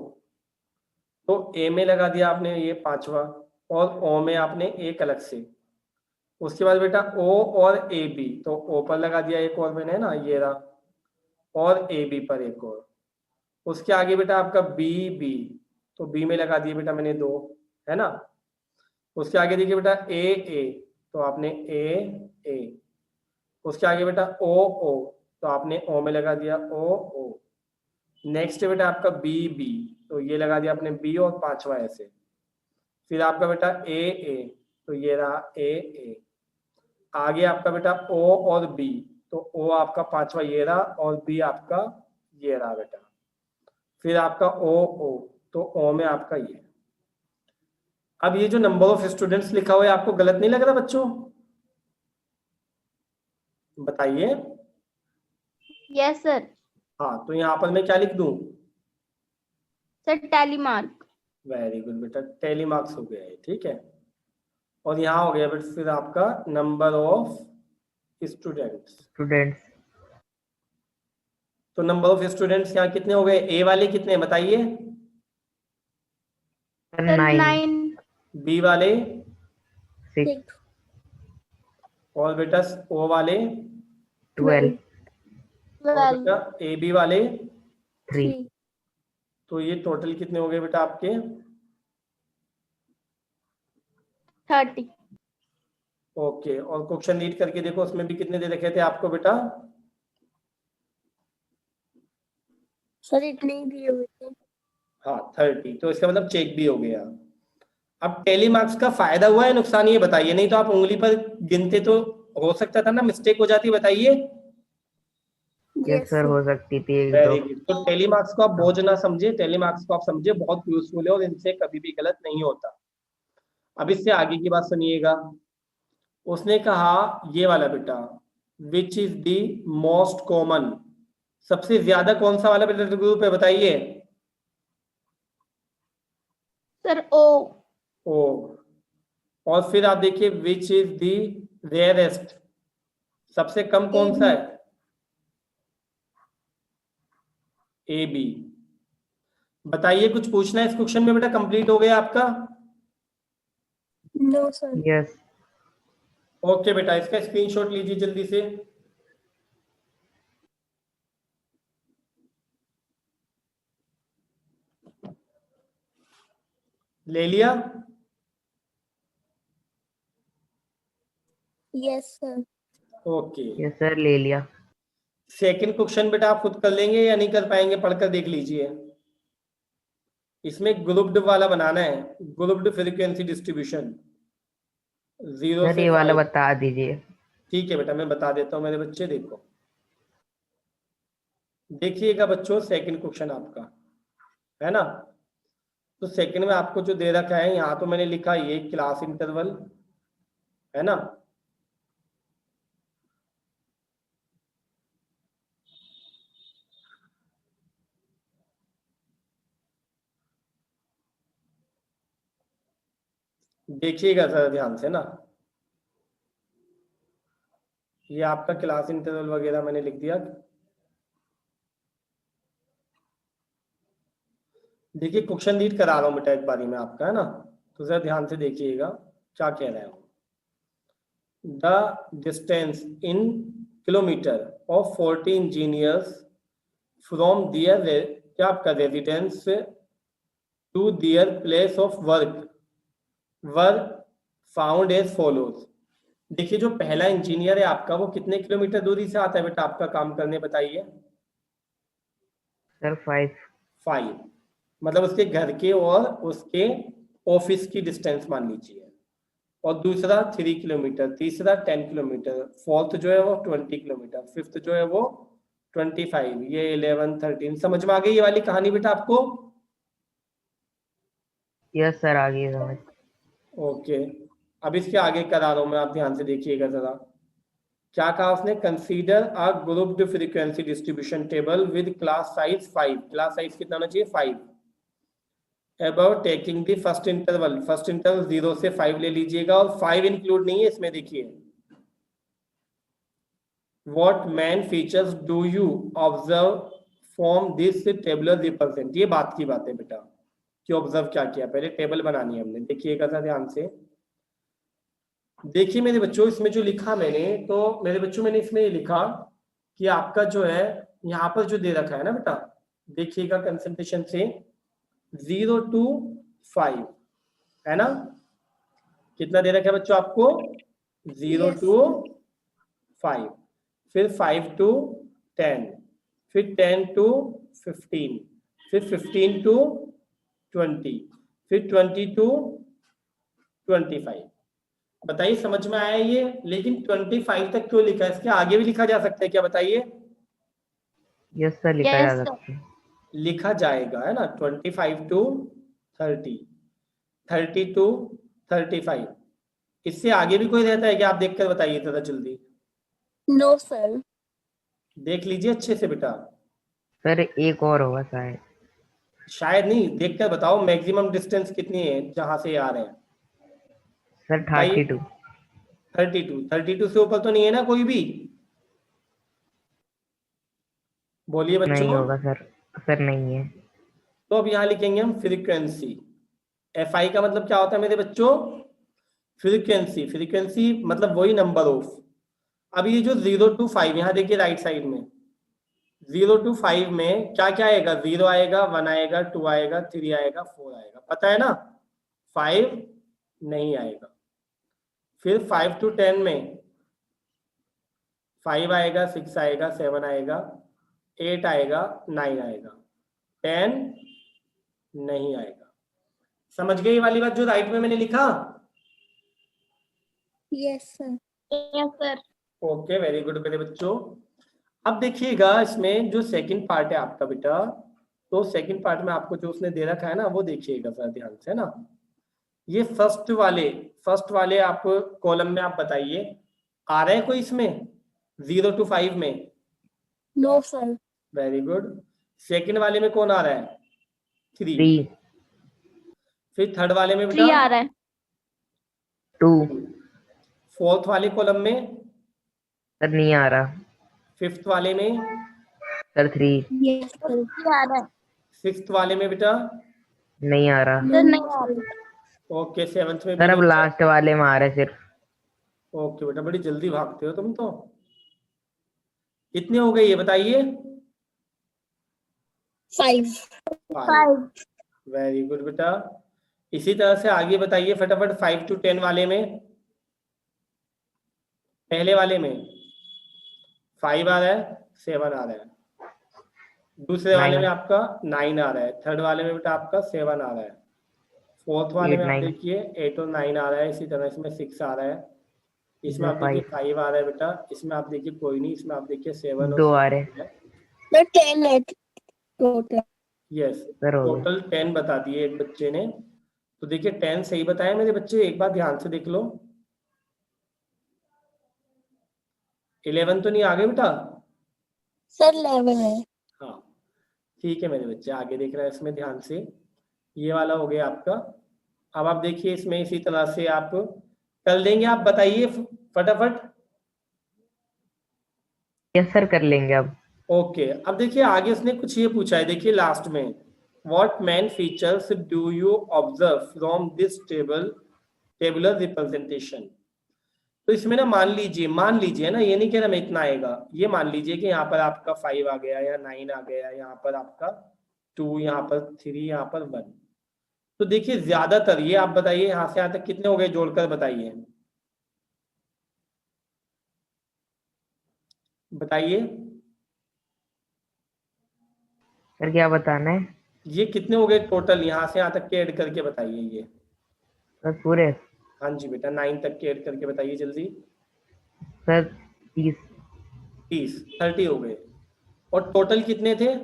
[SPEAKER 1] तो ए में लगा दिया आपने ये पांचवा, और ओ में आपने एक अलग से। उसके बाद बेटा ओ और ए बी, तो ओ पर लगा दिया एक और मैंने, है ना, ये रहा, और ए बी पर एक और। उसके आगे बेटा आपका बी बी, तो बी में लगा दिए बेटा मैंने 2, है ना। उसके आगे देखिए बेटा ए, तो आपने ए। उसके आगे बेटा ओ, तो आपने ओ में लगा दिया ओ। नेक्स्ट बेटा आपका बी, तो ये लगा दिया आपने बी और पांचवा ऐसे। फिर आपका बेटा ए, तो ये रहा ए। आगे आपका बेटा ओ और बी, तो ओ आपका पांचवा ये रहा, और बी आपका ये रहा बेटा। फिर आपका ओ, तो ओ में आपका ये। अब ये जो नंबर ऑफ स्टूडेंट्स लिखा हुआ है, आपको गलत नहीं लग रहा बच्चों, बताइए।
[SPEAKER 5] Yes sir.
[SPEAKER 1] हाँ, तो यहाँ पर मैं क्या लिख दूं,
[SPEAKER 5] sir tally mark.
[SPEAKER 1] Very good बेटा, टेली मार्क्स हो गया है, ठीक है। और यहाँ हो गया बेटा फिर आपका नंबर ऑफ स्टूडेंट्स। तो नंबर ऑफ स्टूडेंट्स यहाँ कितने हो गए, ए वाले कितने बताइए,
[SPEAKER 5] सर 9।
[SPEAKER 1] बी वाले
[SPEAKER 2] 6,
[SPEAKER 1] और बेटा ओ वाले
[SPEAKER 2] 12,
[SPEAKER 1] और बेटा ए बी वाले
[SPEAKER 2] 3,
[SPEAKER 1] तो ये टोटल कितने हो गए बेटा आपके
[SPEAKER 5] 30।
[SPEAKER 1] ओके। और क्वेश्चन रीड करके देखो, उसमें भी कितने दे रखे थे आपको बेटा,
[SPEAKER 3] सर इतने ही दिए हुए थे।
[SPEAKER 1] हाँ 30, तो इसका मतलब चेक भी हो गया। अब टेली मार्क्स का फायदा हुआ है नुकसान ये बताइए, नहीं तो आप उंगली पर गिनते तो हो सकता था ना, मिस्टेक हो जाती, बताइए।
[SPEAKER 2] यस सर, हो सकती थी एक
[SPEAKER 1] वेरी
[SPEAKER 2] दो।
[SPEAKER 1] गुड। तो टेली मार्क्स को आप बोझ ना समझे, टेली मार्क्स को आप समझे बहुत यूजफुल है, और इनसे कभी भी गलत नहीं होता। अब इससे आगे की बात सुनिएगा, उसने कहा ये वाला बेटा, which is the most common, सबसे ज्यादा कौन सा वाला बेटा ग्रुप है बताइए,
[SPEAKER 5] सर ओ।
[SPEAKER 1] और फिर आप देखिए विच इज द रेयरेस्ट, सबसे कम कौन सा है, ए बी। बताइए, कुछ पूछना है इस क्वेश्चन में बेटा, कंप्लीट हो गया आपका।
[SPEAKER 3] No sir.
[SPEAKER 2] यस
[SPEAKER 1] ओके बेटा, इसका स्क्रीनशॉट लीजिए जल्दी से। ले लिया,
[SPEAKER 3] yes sir.
[SPEAKER 1] Okay.
[SPEAKER 2] Yes sir, ले लिया।
[SPEAKER 1] सेकंड क्वेश्चन बेटा आप खुद कर लेंगे या नहीं कर पाएंगे, पढ़कर देख लीजिए। इसमें ग्रुप्ड वाला बनाना है, ग्रुप्ड फ्रीक्वेंसी डिस्ट्रीब्यूशन 0
[SPEAKER 2] सर
[SPEAKER 1] से
[SPEAKER 2] ये वाला
[SPEAKER 1] 5।
[SPEAKER 2] बता दीजिए।
[SPEAKER 1] ठीक है बेटा, मैं बता देता हूँ मेरे बच्चे, देखो देखिएगा बच्चों, सेकंड क्वेश्चन आपका है ना। तो सेकंड में आपको जो दे रखा है, यहाँ तो मैंने लिखा ये क्लास इंटरवल है ना, देखिएगा जरा ध्यान से ना, ये आपका क्लास इंटरवल वगैरह मैंने लिख दिया। देखिए क्वेश्चन रीड करा रहा हूं बेटा एक बारी में आपका, है ना, तो जरा ध्यान से देखिएगा क्या कह रहा है। The distance in kilometre of 14 engineers from their क्या आपका residence to their place of work were found as follows. देखिए जो पहला इंजीनियर है आपका वो कितने किलोमीटर दूरी से आता है बेटा आपका काम करने, बताइए।
[SPEAKER 2] सर 5।
[SPEAKER 1] 5, मतलब उसके घर के और उसके ऑफिस की डिस्टेंस मान लीजिए। और दूसरा 3 किलोमीटर, तीसरा 10 किलोमीटर, फोर्थ जो है वो 20 किलोमीटर, फिफ्थ जो है वो 25, ये 11, 13। समझ में आ गई ये वाली कहानी बेटा आपको?
[SPEAKER 2] यस सर, आगे समझ।
[SPEAKER 1] ओके, अब इसके आगे करा रहा हूं मैं, आप ध्यान से देखिएगा जरा। क्या कहा उसने? Consider a grouped frequency distribution table with class size 5। Class size कितना होना चाहिए? 5। About taking the first interval 0 से 5 ले लीजिएगा, और 5 इंक्लूड नहीं है इसमें। देखिए what main features do you observe from this tabular represent. ये बात की बात है बेटा कि ऑब्जर्व क्या किया। पहले टेबल बनानी है हमने, देखिएगा जरा ध्यान से। देखिए मेरे बच्चों, इसमें जो लिखा मैंने, तो मेरे बच्चों मैंने इसमें ये लिखा कि आपका जो है यहाँ पर जो दे रखा है ना बेटा, देखिएगा कंसंट्रेशन से 0 to 5 है ना। कितना दे रखा है बच्चों आपको? 0
[SPEAKER 3] Yes.
[SPEAKER 1] to 5, फिर 5 to 10, फिर 10 to 15, फिर 15 to 20, फिर 20 to 25। बताइए समझ में आया ये? लेकिन 25 तक क्यों लिखा है? इसके आगे भी लिखा जा सकता है क्या, बताइए?
[SPEAKER 2] यस सर, लिखा
[SPEAKER 5] Yes,
[SPEAKER 2] जा
[SPEAKER 5] sir.
[SPEAKER 2] सकता है।
[SPEAKER 1] लिखा जाएगा है ना, 25 to 30, 30 to 35। इससे आगे भी कोई रहता है क्या? आप देखकर बताइए जरा जल्दी,
[SPEAKER 3] No, sir.
[SPEAKER 1] देख लीजिए अच्छे से बेटा।
[SPEAKER 2] सर एक और होगा शायद।
[SPEAKER 1] शायद नहीं, देखकर बताओ मैक्सिमम डिस्टेंस कितनी है जहां से आ रहे हैं।
[SPEAKER 2] सर
[SPEAKER 1] बताइए।
[SPEAKER 2] 32।
[SPEAKER 1] 32 से ऊपर तो नहीं है ना कोई भी? बोलिए
[SPEAKER 2] नहीं
[SPEAKER 1] बच्चों।
[SPEAKER 2] होगा सर। सर नहीं है।
[SPEAKER 1] तो अब यहाँ लिखेंगे हम फ्रीक्वेंसी। FI का मतलब क्या होता है मेरे बच्चों? फ्रीक्वेंसी। फ्रीक्वेंसी मतलब वही नंबर ऑफ। अब ये जो 0 to 5, यहाँ देखिए राइट साइड में 0 to 5 में क्या क्या आएगा? 0 आएगा, 1 आएगा, 2 आएगा, 3 आएगा, 4 आएगा, पता है ना। 5 नहीं आएगा। फिर 5 to 10 में 5 आएगा, 6 आएगा, 7 आएगा, 8 आएगा, 9 आएगा, 10 नहीं आएगा। समझ गए ये वाली बात जो राइट में मैंने लिखा?
[SPEAKER 3] Yes, sir.
[SPEAKER 5] Yes, sir.
[SPEAKER 1] Okay, very good मेरे बच्चों। अब देखिएगा इसमें जो सेकंड पार्ट है आपका बेटा, तो सेकंड पार्ट में आपको जो उसने दे रखा है ना, वो देखिएगा जरा ध्यान से ना। ये फर्स्ट वाले आप कॉलम में आप बताइए, आ रहा है कोई इसमें 0 to 5 में?
[SPEAKER 3] No, sir.
[SPEAKER 1] Very good. Second वाले में कौन आ रहा है? 3।
[SPEAKER 2] 3,
[SPEAKER 1] फिर थर्ड वाले में
[SPEAKER 5] 3
[SPEAKER 1] बेटा
[SPEAKER 5] आ रहा है.
[SPEAKER 2] 2।
[SPEAKER 1] फोर्थ वाले कॉलम में,
[SPEAKER 2] सर नहीं आ रहा।
[SPEAKER 1] फिफ्थ वाले में,
[SPEAKER 2] सर 3।
[SPEAKER 3] Yes, sir.
[SPEAKER 5] 3 आ रहा है.
[SPEAKER 1] सिक्स्थ वाले में बेटा,
[SPEAKER 2] नहीं आ रहा।
[SPEAKER 5] सर नहीं आ रहा है.
[SPEAKER 1] ओके, सेवंथ में भी
[SPEAKER 2] सर अब
[SPEAKER 1] नहीं।
[SPEAKER 2] लास्ट वाले में आ रहा है सिर्फ।
[SPEAKER 1] ओके बेटा, बड़ी जल्दी भागते हो तुम तो। कितने हो गए ये बताइए?
[SPEAKER 3] 5.
[SPEAKER 1] 5। वेरी गुड बेटा। इसी तरह से आगे बताइए फटाफट। 5 to 10 वाले में, पहले वाले में 5 आ रहा है, 7 आ रहा है। दूसरे वाले
[SPEAKER 2] 9।
[SPEAKER 1] में आपका 9 आ रहा है। थर्ड वाले में बेटा आपका 7 आ रहा है। फोर्थ वाले
[SPEAKER 2] 8,
[SPEAKER 1] में आप
[SPEAKER 2] 9।
[SPEAKER 1] देखिए 8 और 9 आ रहा है। इसी तरह इसमें 6 आ रहा है। इसमें आप देखिए
[SPEAKER 2] 5।
[SPEAKER 1] 5 आ रहा है बेटा। इसमें आप देखिए कोई नहीं। इसमें आप देखिए 7 और
[SPEAKER 2] 2 आ
[SPEAKER 1] 6
[SPEAKER 2] रहे।
[SPEAKER 1] है।
[SPEAKER 3] No, 10 at total.
[SPEAKER 1] Yes,
[SPEAKER 2] sir हो गया।
[SPEAKER 1] टोटल 10 बता दिए एक बच्चे ने। तो देखिए 10 सही बताया मेरे बच्चे। एक बार ध्यान से देख लो। 11 तो नहीं आ गए बेटा?
[SPEAKER 3] Sir, 11 है.
[SPEAKER 1] हाँ ठीक है मेरे बच्चे, आगे देख रहे हैं इसमें ध्यान से। ये वाला हो गया आपका। अब आप देखिए इसमें इसी तरह से आप कर देंगे। आप बताइए फटाफट।
[SPEAKER 2] यस सर, कर लेंगे अब।
[SPEAKER 1] ओके, अब देखिए आगे उसने कुछ ये पूछा है। देखिए लास्ट में, what main features do you observe from this tabular representation. तो इसमें ना मान लीजिए ना, ये नहीं कह रहा मैं इतना आएगा। ये मान लीजिए कि यहाँ पर आपका 5 आ गया या 9 आ गया, यहाँ पर आपका 2, यहाँ पर 3, यहाँ पर 1। तो देखिए ज्यादातर ये आप बताइए यहाँ से यहाँ तक कितने हो गए जोड़कर बताइए। बताइए
[SPEAKER 2] सर क्या बताना है?
[SPEAKER 1] ये कितने हो गए टोटल, यहाँ से यहाँ तक के ऐड करके बताइए ये।
[SPEAKER 2] सर पूरे?
[SPEAKER 1] हाँ जी बेटा, 9 तक के ऐड करके बताइए जल्दी।
[SPEAKER 2] सर 30।
[SPEAKER 1] 30 हो गए। और टोटल कितने थे?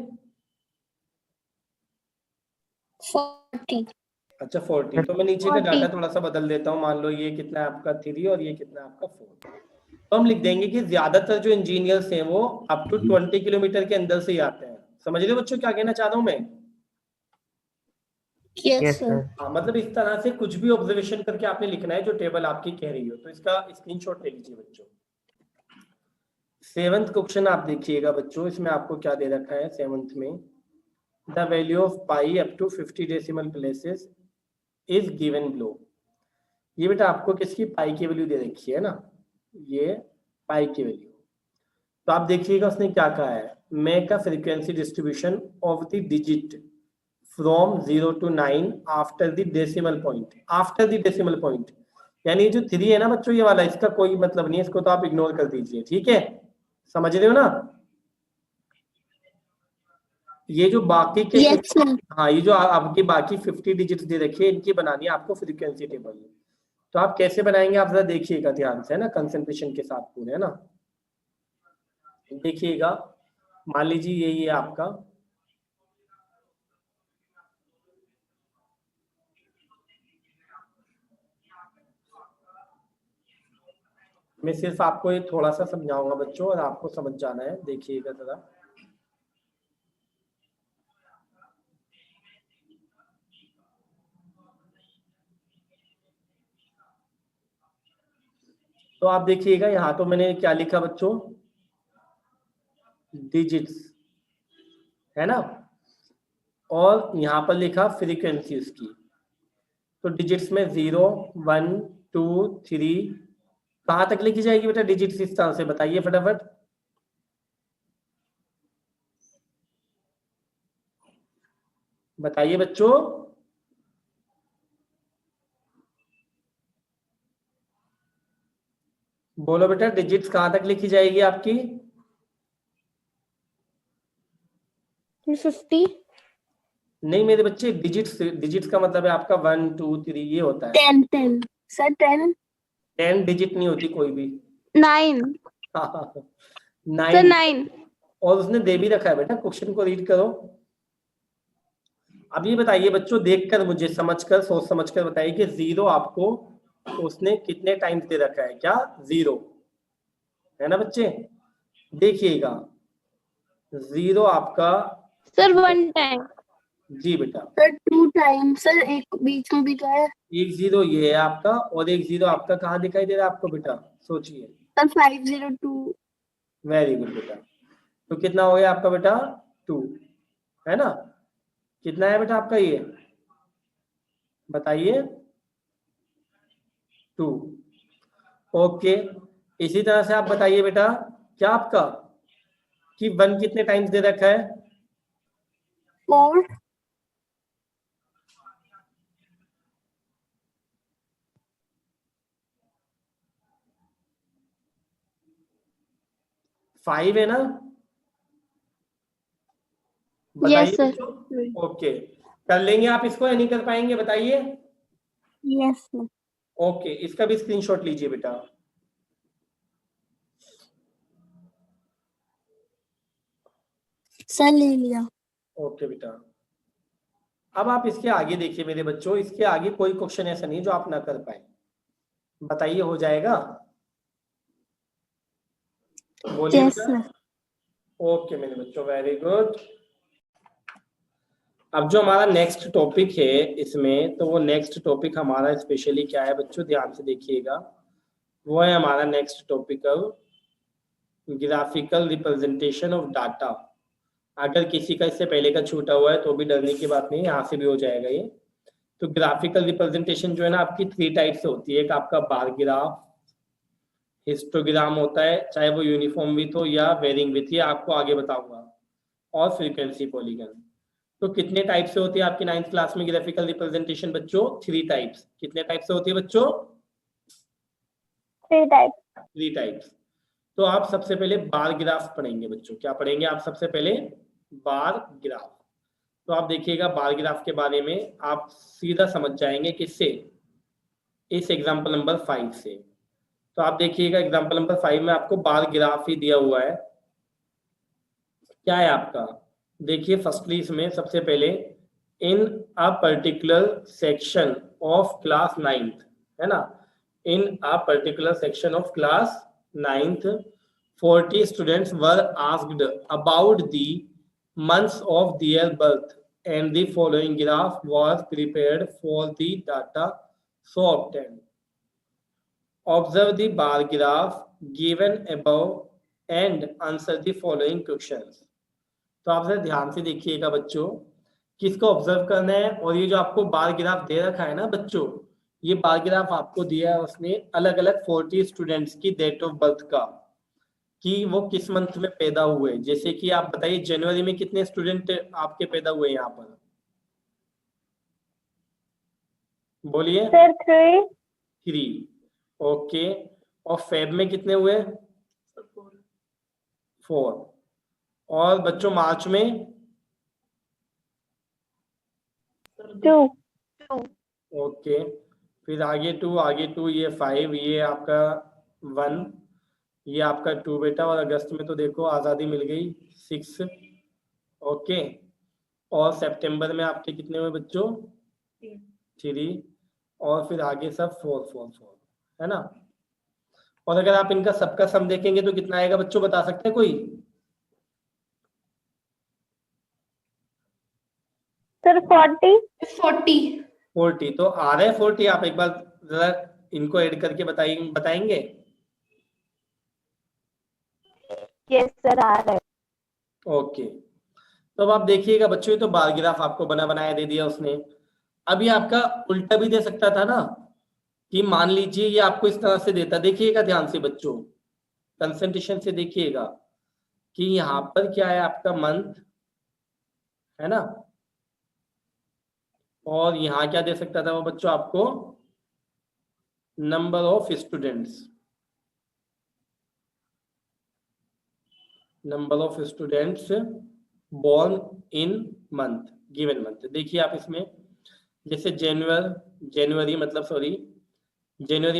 [SPEAKER 3] 40।
[SPEAKER 1] अच्छा 40। तो मैं नीचे का
[SPEAKER 5] 40।
[SPEAKER 1] डाटा थोड़ा सा बदल देता हूँ। मान लो ये कितना है आपका 3 और ये कितना है आपका 4। तो हम लिख देंगे कि ज्यादातर जो इंजीनियर्स हैं वो अप टू 20 किलोमीटर के अंदर से ही आते हैं। समझ रहे हो बच्चों क्या कहना चाह रहा हूँ मैं?
[SPEAKER 3] Yes
[SPEAKER 2] yes
[SPEAKER 3] sir.
[SPEAKER 2] सर।
[SPEAKER 1] हाँ, मतलब इस तरह से कुछ भी ऑब्जर्वेशन करके आपने लिखना है जो टेबल आपकी कह रही हो। तो इसका स्क्रीनशॉट ले लीजिए बच्चों। 7th क्वेश्चन आप देखिएगा बच्चों, इसमें आपको क्या दे रखा है 7th में। The value of pi up to 50 decimal places is given below. ये बेटा आपको किसकी पाई की वैल्यू दे रखी है ना, ये पाई की वैल्यू। तो आप देखिएगा उसने क्या कहा है, make a frequency distribution of the digit from 0 to 9 after the decimal point. After the decimal point यानी जो 3 है ना बच्चों ये वाला, इसका कोई मतलब नहीं है, इसको तो आप इग्नोर कर दीजिए, ठीक है? समझ रहे हो ना? ये जो बाकी के
[SPEAKER 3] यस सर।
[SPEAKER 1] हाँ, ये जो आपकी बाकी 50 डिजिट्स दे रखी है इनकी बनानी है आपको फ्रीक्वेंसी टेबल। तो आप कैसे बनाएंगे आप जरा देखिएगा ध्यान से, है ना, कंसंट्रेशन के साथ पूरे, है ना। देखिएगा, मान लीजिए ये आपका मैं सिर्फ आपको ये थोड़ा सा समझाऊंगा बच्चों और आपको समझ जाना है। देखिएगा जरा, तो आप देखिएगा यहाँ तो मैंने क्या लिखा बच्चों, डिजिट्स, है ना, और यहाँ पर लिखा फ्रीक्वेंसी उसकी। तो डिजिट्स में 0 1 2 3 कहाँ तक लिखी जाएगी बेटा डिजिट्स इस तरह से, बताइए फटाफट। बताइए बच्चों, बोलो बेटा, डिजिट्स कहाँ तक लिखी जाएगी आपकी?
[SPEAKER 3] 50।
[SPEAKER 1] नहीं मेरे बच्चे, डिजिट्स, डिजिट्स का मतलब है आपका 1 2 3 ये होता है।
[SPEAKER 3] 10 सर 10।
[SPEAKER 1] 10 डिजिट नहीं होती कोई भी।
[SPEAKER 5] 9 सर
[SPEAKER 1] 9।
[SPEAKER 5] 9।
[SPEAKER 1] और उसने दे भी रखा है बेटा, क्वेश्चन को रीड करो। अब ये बताइए बच्चों, देखकर मुझे समझकर सोच समझकर बताइए कि 0 आपको उसने कितने टाइम्स दे रखा है, क्या 0 है ना बच्चे? देखिएगा 0 आपका
[SPEAKER 5] सर 1 टाइम।
[SPEAKER 1] जी बेटा,
[SPEAKER 3] सर 2 टाइम सर, एक बीच में भी तो है।
[SPEAKER 1] एक 0 ये है आपका और एक 0 आपका कहाँ दिखाई दे रहा है आपको बेटा, सोचिए।
[SPEAKER 3] सर 502।
[SPEAKER 1] वेरी गुड बेटा। तो कितना हो गया आपका बेटा 2, है ना? कितना है बेटा आपका ये, बताइए 2। ओके, इसी तरह से आप बताइए बेटा, क्या आपका कि 1 कितने टाइम्स दे रखा है?
[SPEAKER 3] 4।
[SPEAKER 1] 5 है ना? बताइए
[SPEAKER 5] Yes, sir.
[SPEAKER 1] बच्चों। ओके, कर लेंगे आप इसको या नहीं कर पाएंगे बताइए?
[SPEAKER 3] Yes sir.
[SPEAKER 1] ओके, इसका भी स्क्रीनशॉट लीजिए बेटा।
[SPEAKER 3] सर ले लिया।
[SPEAKER 1] ओके बेटा, अब आप इसके आगे देखिए मेरे बच्चों, इसके आगे कोई क्वेश्चन ऐसा नहीं जो आप ना कर पाए, बताइए हो जाएगा? बोलिए
[SPEAKER 3] यस
[SPEAKER 1] बेटा।
[SPEAKER 3] सर।
[SPEAKER 1] ओके मेरे बच्चों, वेरी गुड। अब जो हमारा नेक्स्ट टॉपिक है इसमें, तो वो नेक्स्ट टॉपिक हमारा स्पेशली क्या है बच्चों, ध्यान से देखिएगा। वो है हमारा next topic graphical representation of data. अगर किसी का इससे पहले का छूटा हुआ है तो भी डरने की बात नहीं, यहाँ से भी हो जाएगा ये। तो ग्राफिकल रिप्रेजेंटेशन जो है ना आपकी 3 टाइप से होती है। एक आपका बार ग्राफ, हिस्टोग्राम होता है, चाहे वो यूनिफॉर्म विथ हो या वेरिंग विथ, ये आपको आगे बताऊंगा, और फ्रीक्वेंसी पॉलीगन। तो कितने टाइप से होती है आपकी 9th क्लास में ग्राफिकल रिप्रेजेंटेशन बच्चों? 3 टाइप्स। कितने टाइप से होती है बच्चों?
[SPEAKER 3] 3 टाइप।
[SPEAKER 1] 3 टाइप्स। तो आप सबसे पहले बार ग्राफ पढ़ेंगे बच्चों। क्या पढ़ेंगे आप सबसे पहले? Bar graph. तो आप देखिएगा बार ग्राफ के बारे में आप सीधा समझ जाएंगे किससे? इस एग्जाम्पल नंबर 5 से। तो आप देखिएगा एग्जाम्पल नंबर 5 में आपको बार ग्राफ ही दिया हुआ है। क्या है आपका? देखिए फर्स्टली इसमें सबसे पहले in a particular section of class 9th, है ना, in a particular section of class 9th 40 students were asked about the months of their birth and the following graph was prepared for the data so obtained. Observe the bar graph given above and answer the following questions. तो आप जरा ध्यान से देखिएगा बच्चों, किसको observe करना है। और ये जो आपको बार ग्राफ दे रखा है ना बच्चों, ये बार ग्राफ आपको दिया है उसने अलग अलग 40 स्टूडेंट्स की डेट ऑफ बर्थ का, कि वो किस मंथ में पैदा हुए। जैसे कि आप बताइए जनवरी में कितने स्टूडेंट आपके पैदा हुए यहाँ पर? बोलिए।
[SPEAKER 5] Sir, 3.
[SPEAKER 1] 3। ओके। और फेब में कितने हुए? 4। और बच्चों मार्च में?
[SPEAKER 5] 2.
[SPEAKER 1] ओके। फिर आगे 2, आगे 2, ये 5, ये आपका 1, ये आपका 2 बेटा। और अगस्त में तो देखो आज़ादी मिल गई 6। ओके। और सितंबर में आपके कितने हुए बच्चों? 3। और फिर आगे सब 4 4 4, है ना। और अगर आप इनका सबका सम देखेंगे तो कितना आएगा बच्चों, बता सकते हैं कोई?
[SPEAKER 5] Sir, 40.
[SPEAKER 1] 40। तो आ रहे हैं 40? आप एक बार जरा इनको ऐड करके बताएंगे?
[SPEAKER 5] Yes, sir, आ रहा है।
[SPEAKER 1] ओके। तो अब आप देखिएगा बच्चों, ये तो बार ग्राफ आपको बना बनाया दे दिया उसने। अब ये आपका उल्टा भी दे सकता था ना, कि मान लीजिए ये आपको इस तरह से देता। देखिएगा ध्यान से बच्चों, कंसंट्रेशन से देखिएगा कि यहाँ पर क्या है आपका मंथ, है ना, और यहाँ क्या दे सकता था वो बच्चों आपको? Number of students, number of students born in month, given month। देखिए आप इसमें जैसे जनवरी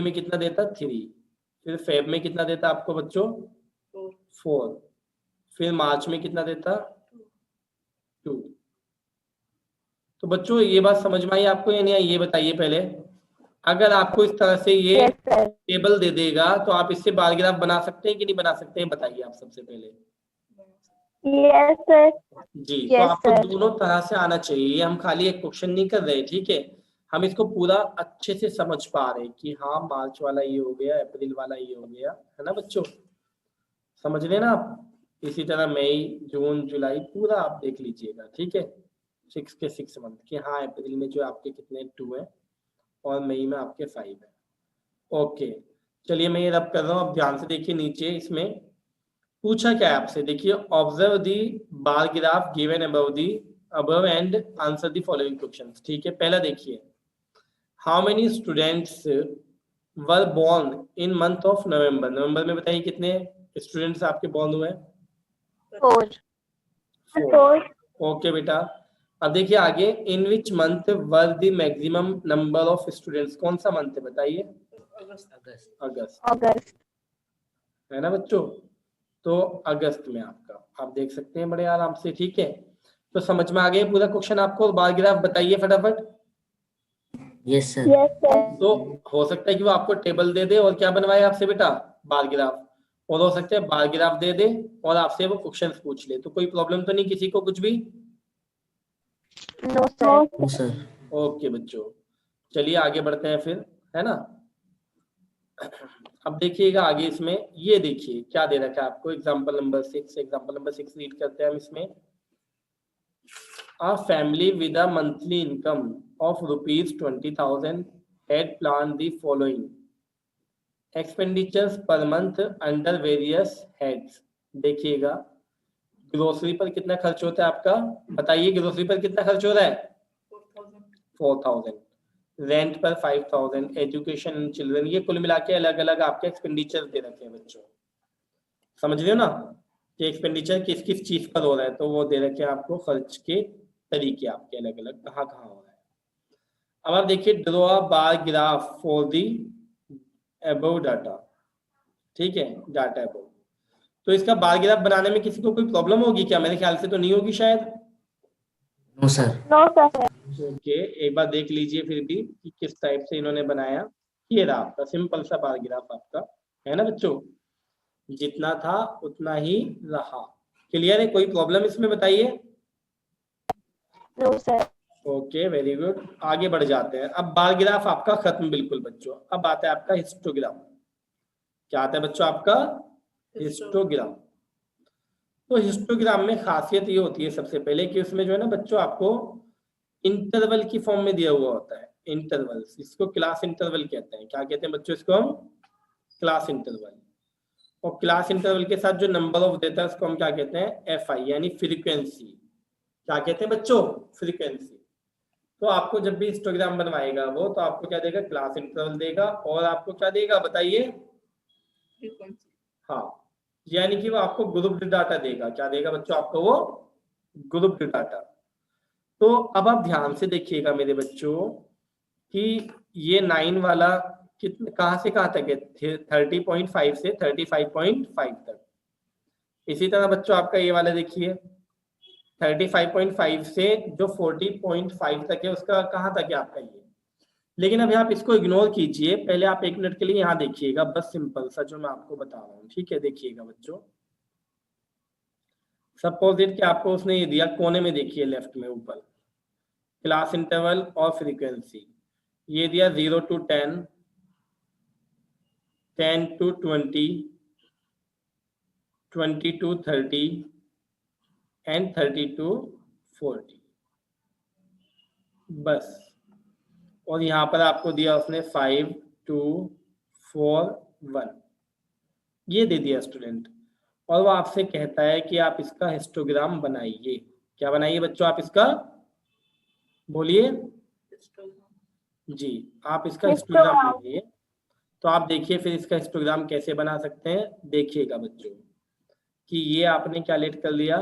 [SPEAKER 1] में कितना देता? 3। फिर फेब में कितना देता आपको बच्चों? 4। फिर मार्च में कितना देता? 2। तो बच्चों ये बात समझ में आई आपको या नहीं आई, ये बताइए पहले। अगर आपको इस तरह से ये
[SPEAKER 5] Yes, sir.
[SPEAKER 1] टेबल दे देगा तो आप इससे बार ग्राफ बना सकते हैं कि नहीं बना सकते हैं, बताइए आप सबसे पहले।
[SPEAKER 5] Yes, sir.
[SPEAKER 1] जी। तो
[SPEAKER 5] Yes,
[SPEAKER 1] आपको
[SPEAKER 5] sir.
[SPEAKER 1] दोनों तरह से आना चाहिए। हम खाली एक क्वेश्चन नहीं कर रहे, ठीक है, हम इसको पूरा अच्छे से समझ पा रहे हैं कि हाँ मार्च वाला ये हो गया, अप्रैल वाला ये हो गया, है ना बच्चों, समझ लेना आप। इसी तरह मई, जून, जुलाई पूरा आप देख लीजिएगा, ठीक है। 6 के 6 मंथ के, हाँ अप्रैल में जो आपके कितने 2 है और मई में आपके 5 है। ओके, चलिए मैं ये रब कर रहा हूँ। अब ध्यान से देखिए नीचे इसमें पूछा क्या है आपसे। देखिए observe the bar graph given above and answer the following questions. ठीक है, पहला देखिए, how many students were born in month of November. नवंबर में बताइए कितने स्टूडेंट्स आपके बोर्न हुए?
[SPEAKER 5] 4.
[SPEAKER 1] 4। ओके बेटा। अब देखिए आगे, in which month were the maximum number of students. कौन सा मंथ है बताइए? अगस्त, है ना बच्चों। तो अगस्त में आपका, आप देख सकते हैं बड़े आराम से, ठीक है। तो समझ में आ गया पूरा क्वेश्चन आपको? बार ग्राफ बताइए फटाफट।
[SPEAKER 4] Yes sir.
[SPEAKER 5] Yes, sir.
[SPEAKER 1] तो हो सकता है कि वो आपको टेबल दे दे और क्या बनवाए आपसे बेटा? Bar graph. और हो सकता है बार ग्राफ दे दे और आपसे वो क्वेश्चंस पूछ ले। तो कोई प्रॉब्लम तो नहीं किसी को कुछ भी?
[SPEAKER 5] No, sir.
[SPEAKER 4] No sir.
[SPEAKER 1] Okay बच्चों, चलिए आगे बढ़ते हैं फिर, है ना। अब देखिएगा आगे इसमें, ये देखिए क्या दे रखा है आपको। एग्जांपल नंबर 6 रीड करते हैं हम इसमें। A family with a monthly income of rupees 20,000 had planned the following expenditures per month under various heads। देखिएगा ग्रोसरी पर कितना खर्च होता है आपका, बताइए ग्रोसरी पर कितना खर्च हो रहा है? 4,000। रेंट पर 5,000, एजुकेशन चिल्ड्रन, ये कुल मिला के अलग अलग आपके एक्सपेंडिचर दे रखे हैं बच्चों। समझ रहे हो ना कि एक्सपेंडिचर किस किस चीज पर हो रहा है, तो वो दे रखे हैं आपको खर्च के तरीके आपके अलग अलग कहाँ कहाँ हो रहा है। अब आप देखिए draw a bar graph for the above data, ठीक है, डाटा अबव। तो इसका बार ग्राफ बनाने में किसी को कोई प्रॉब्लम होगी क्या? मेरे ख्याल से तो नहीं होगी शायद।
[SPEAKER 4] No sir.
[SPEAKER 5] No sir.
[SPEAKER 1] Okay, एक बार देख लीजिए फिर भी कि किस टाइप से इन्होंने बनाया। ये रहा आपका सिंपल सा बार ग्राफ आपका, है ना बच्चों, जितना था उतना ही रहा। क्लियर है? कोई प्रॉब्लम इसमें बताइए।
[SPEAKER 5] No sir.
[SPEAKER 1] Okay, very good. आगे बढ़ जाते हैं। अब बार ग्राफ आपका खत्म बिल्कुल बच्चों। अब आता है आपका हिस्टोग्राम। क्या आता है बच्चों आपका? हिस्टोग्राम। तो हिस्टोग्राम में खासियत ये होती है सबसे पहले कि उसमें जो है ना बच्चों आपको इंटरवल की फॉर्म में दिया हुआ होता है। इंटरवल्स, इसको क्लास इंटरवल कहते हैं। क्या कहते हैं बच्चों इसको? हम क्लास इंटरवल। और क्लास इंटरवल के साथ जो नंबर ऑफ देता है उसको हम क्या कहते हैं? एफ आई, यानी फ्रीक्वेंसी। क्या कहते हैं बच्चों? फ्रीक्वेंसी। तो आपको जब भी हिस्टोग्राम बनवाएगा वो, तो आपको क्या देगा? क्लास इंटरवल देगा। और आपको क्या देगा बताइए? हाँ, यानी कि वो आपको ग्रुप्ड डाटा देगा। क्या देगा बच्चों आपको? वो ग्रुप्ड डाटा। तो अब आप ध्यान से देखिएगा मेरे बच्चों कि ये 9 वाला कितने कहाँ से कहाँ तक है? 30.5 से 35.5 तक। इसी तरह बच्चों आपका ये वाला देखिए 35.5 से जो 40.5 तक है उसका कहाँ तक है आपका ये। लेकिन अभी आप इसको इग्नोर कीजिए, पहले आप 1 मिनट के लिए यहाँ देखिएगा, बस सिंपल सा जो मैं आपको बता रहा हूँ, ठीक है? देखिएगा बच्चों, सपोज इट कि आपको उसने ये दिया कोने में, देखिए लेफ्ट में ऊपर क्लास इंटरवल और फ्रीक्वेंसी, ये दिया 0 to 10, 10 to 20, 20 to 30 and 30 to 40, बस। और यहाँ पर आपको दिया उसने 5 2 4 1, ये दे दिया स्टूडेंट। और वो आपसे कहता है कि आप इसका हिस्टोग्राम बनाइए। क्या बनाइए बच्चों आप इसका? बोलिए जी। आप इसका हिस्टोग्राम बनाइए। तो आप देखिए फिर इसका हिस्टोग्राम कैसे बना सकते हैं। देखिएगा बच्चों कि ये आपने क्या लेट कर लिया,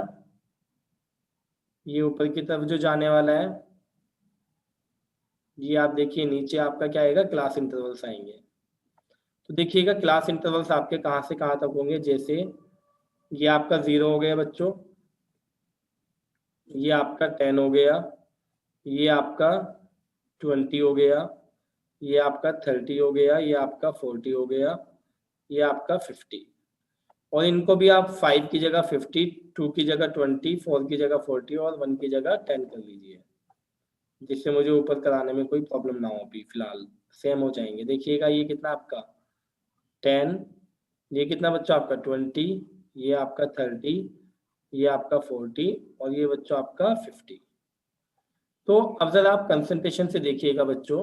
[SPEAKER 1] ये ऊपर की तरफ जो जाने वाला है, ये आप देखिए नीचे आपका क्या आएगा? क्लास इंटरवल्स आएंगे। तो देखिएगा क्लास इंटरवल्स आपके कहाँ से कहाँ तक होंगे। जैसे ये आपका 0 हो गया बच्चों, ये आपका 10 हो गया, ये आपका 20 हो गया, ये आपका 30 हो गया, ये आपका 40 हो गया, ये आपका 50। और इनको भी आप 5 की जगह 50, 2 की जगह 20, 4 की जगह 40 और 1 की जगह 10 कर लीजिए, जिससे मुझे ऊपर कराने में कोई प्रॉब्लम ना हो। अभी फिलहाल सेम हो जाएंगे। देखिएगा ये कितना आपका 10, ये कितना बच्चों आपका 20, ये आपका 30, ये आपका 40 और ये बच्चों आपका 50। तो अब जरा आप कंसंट्रेशन से देखिएगा बच्चों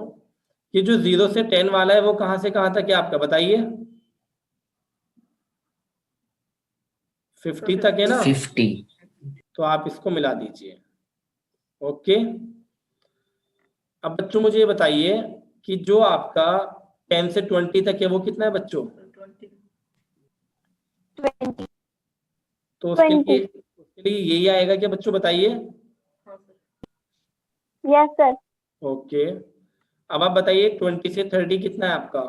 [SPEAKER 1] कि जो 0 से 10 वाला है वो कहाँ से कहाँ तक है आपका? बताइए। 50 तक है ना?
[SPEAKER 4] 50।
[SPEAKER 1] तो आप इसको मिला दीजिए। ओके, अब बच्चों मुझे ये बताइए कि जो आपका 10 से 20 तक है वो कितना है बच्चों?
[SPEAKER 5] 20।
[SPEAKER 1] तो उसके लिए यही आएगा क्या बच्चों? बताइए।
[SPEAKER 5] Yes sir.
[SPEAKER 1] ओके, अब आप बताइए 20 से 30 कितना है आपका?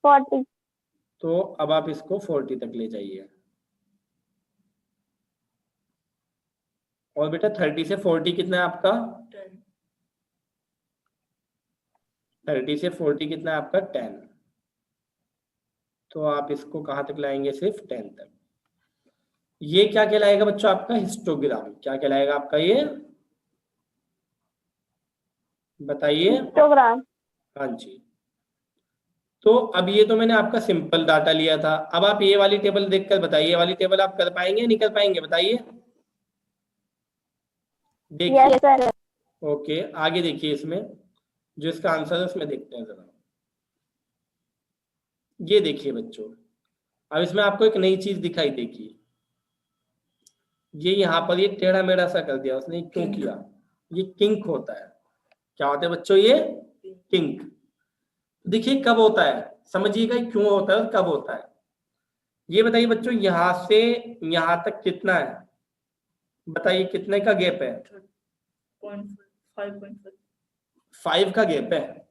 [SPEAKER 5] 40।
[SPEAKER 1] तो अब आप इसको 40 तक ले जाइए। और बेटा 30 से 40 कितना है आपका? 30 से 40 कितना है आपका? 10। तो आप इसको कहाँ तक लाएंगे? सिर्फ 10 तक। ये क्या कहलाएगा बच्चों आपका? हिस्टोग्राम। क्या कहलाएगा आपका ये? बताइए।
[SPEAKER 5] हिस्टोग्राम।
[SPEAKER 1] हाँ जी। तो अब ये तो मैंने आपका सिंपल डाटा लिया था। अब आप ये वाली टेबल देखकर बताइए, ये वाली टेबल आप कर पाएंगे नहीं कर पाएंगे? बताइए। देखिए।
[SPEAKER 5] Yes sir.
[SPEAKER 1] ओके, आगे देखिए, इसमें जो इसका आंसर है उसमें देखते हैं जरा। ये देखिए बच्चों, अब इसमें आपको एक नई चीज दिखाई देगी। ये यहाँ पर ये टेढ़ा मेढ़ा सा कर दिया उसने, क्यों किया? ये किंक होता है। क्या होता है बच्चों? ये किंक। देखिए कब होता है? समझिएगा ये क्यों होता है और कब होता है। ये बताइए बच्चों, यहां से यहां तक कितना है, बताइए कितने का गैप है? 5 का गैप है।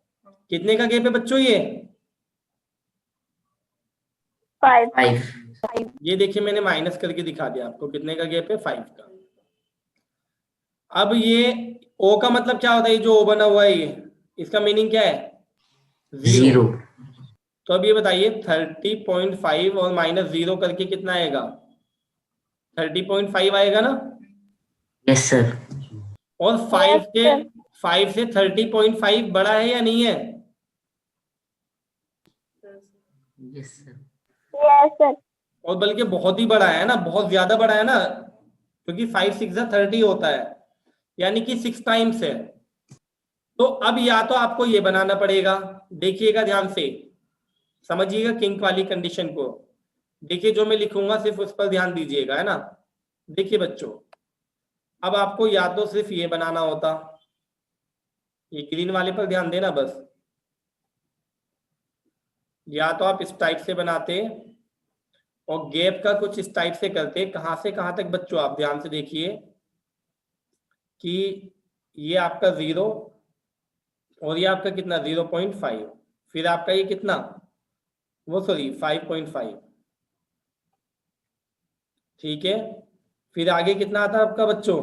[SPEAKER 1] कितने का गैप है बच्चों ये?
[SPEAKER 5] 5.
[SPEAKER 4] 5.
[SPEAKER 1] ये देखिए मैंने माइनस करके दिखा दिया आपको, कितने का गैप है? 5 का। अब ये ओ का मतलब क्या होता है? ये जो ओ बना हुआ है ये, इसका मीनिंग क्या है? 0।
[SPEAKER 4] 0.
[SPEAKER 1] तो अब ये बताइए 30.5 और माइनस 0 करके कितना आएगा? 30.5 आएगा ना।
[SPEAKER 4] Yes sir.
[SPEAKER 1] और 5
[SPEAKER 5] Yes,
[SPEAKER 1] से
[SPEAKER 5] sir.
[SPEAKER 1] 5 से 30.5 बड़ा है या नहीं है?
[SPEAKER 4] Yes sir.
[SPEAKER 5] Yes, sir.
[SPEAKER 1] और बल्कि बहुत ही बड़ा है ना, बहुत ज्यादा बड़ा है ना, क्योंकि 5 6 30 होता है, यानी कि 6 टाइम्स है। तो अब या तो आपको ये बनाना पड़ेगा, देखिएगा ध्यान से, समझिएगा किंक वाली कंडीशन को। देखिए जो मैं लिखूंगा सिर्फ उस पर ध्यान दीजिएगा, है ना। देखिए बच्चों, अब आपको या तो सिर्फ ये बनाना होता, ये ग्रीन वाले पर ध्यान देना बस, या तो आप इस टाइप से बनाते और गैप का कुछ इस टाइप से करते। कहां से कहां तक बच्चों? आप ध्यान से देखिए कि ये आपका 0 और ये आपका कितना 0.5, फिर आपका ये कितना, वो सॉरी 5.5, ठीक है। फिर आगे कितना आता है आपका बच्चों?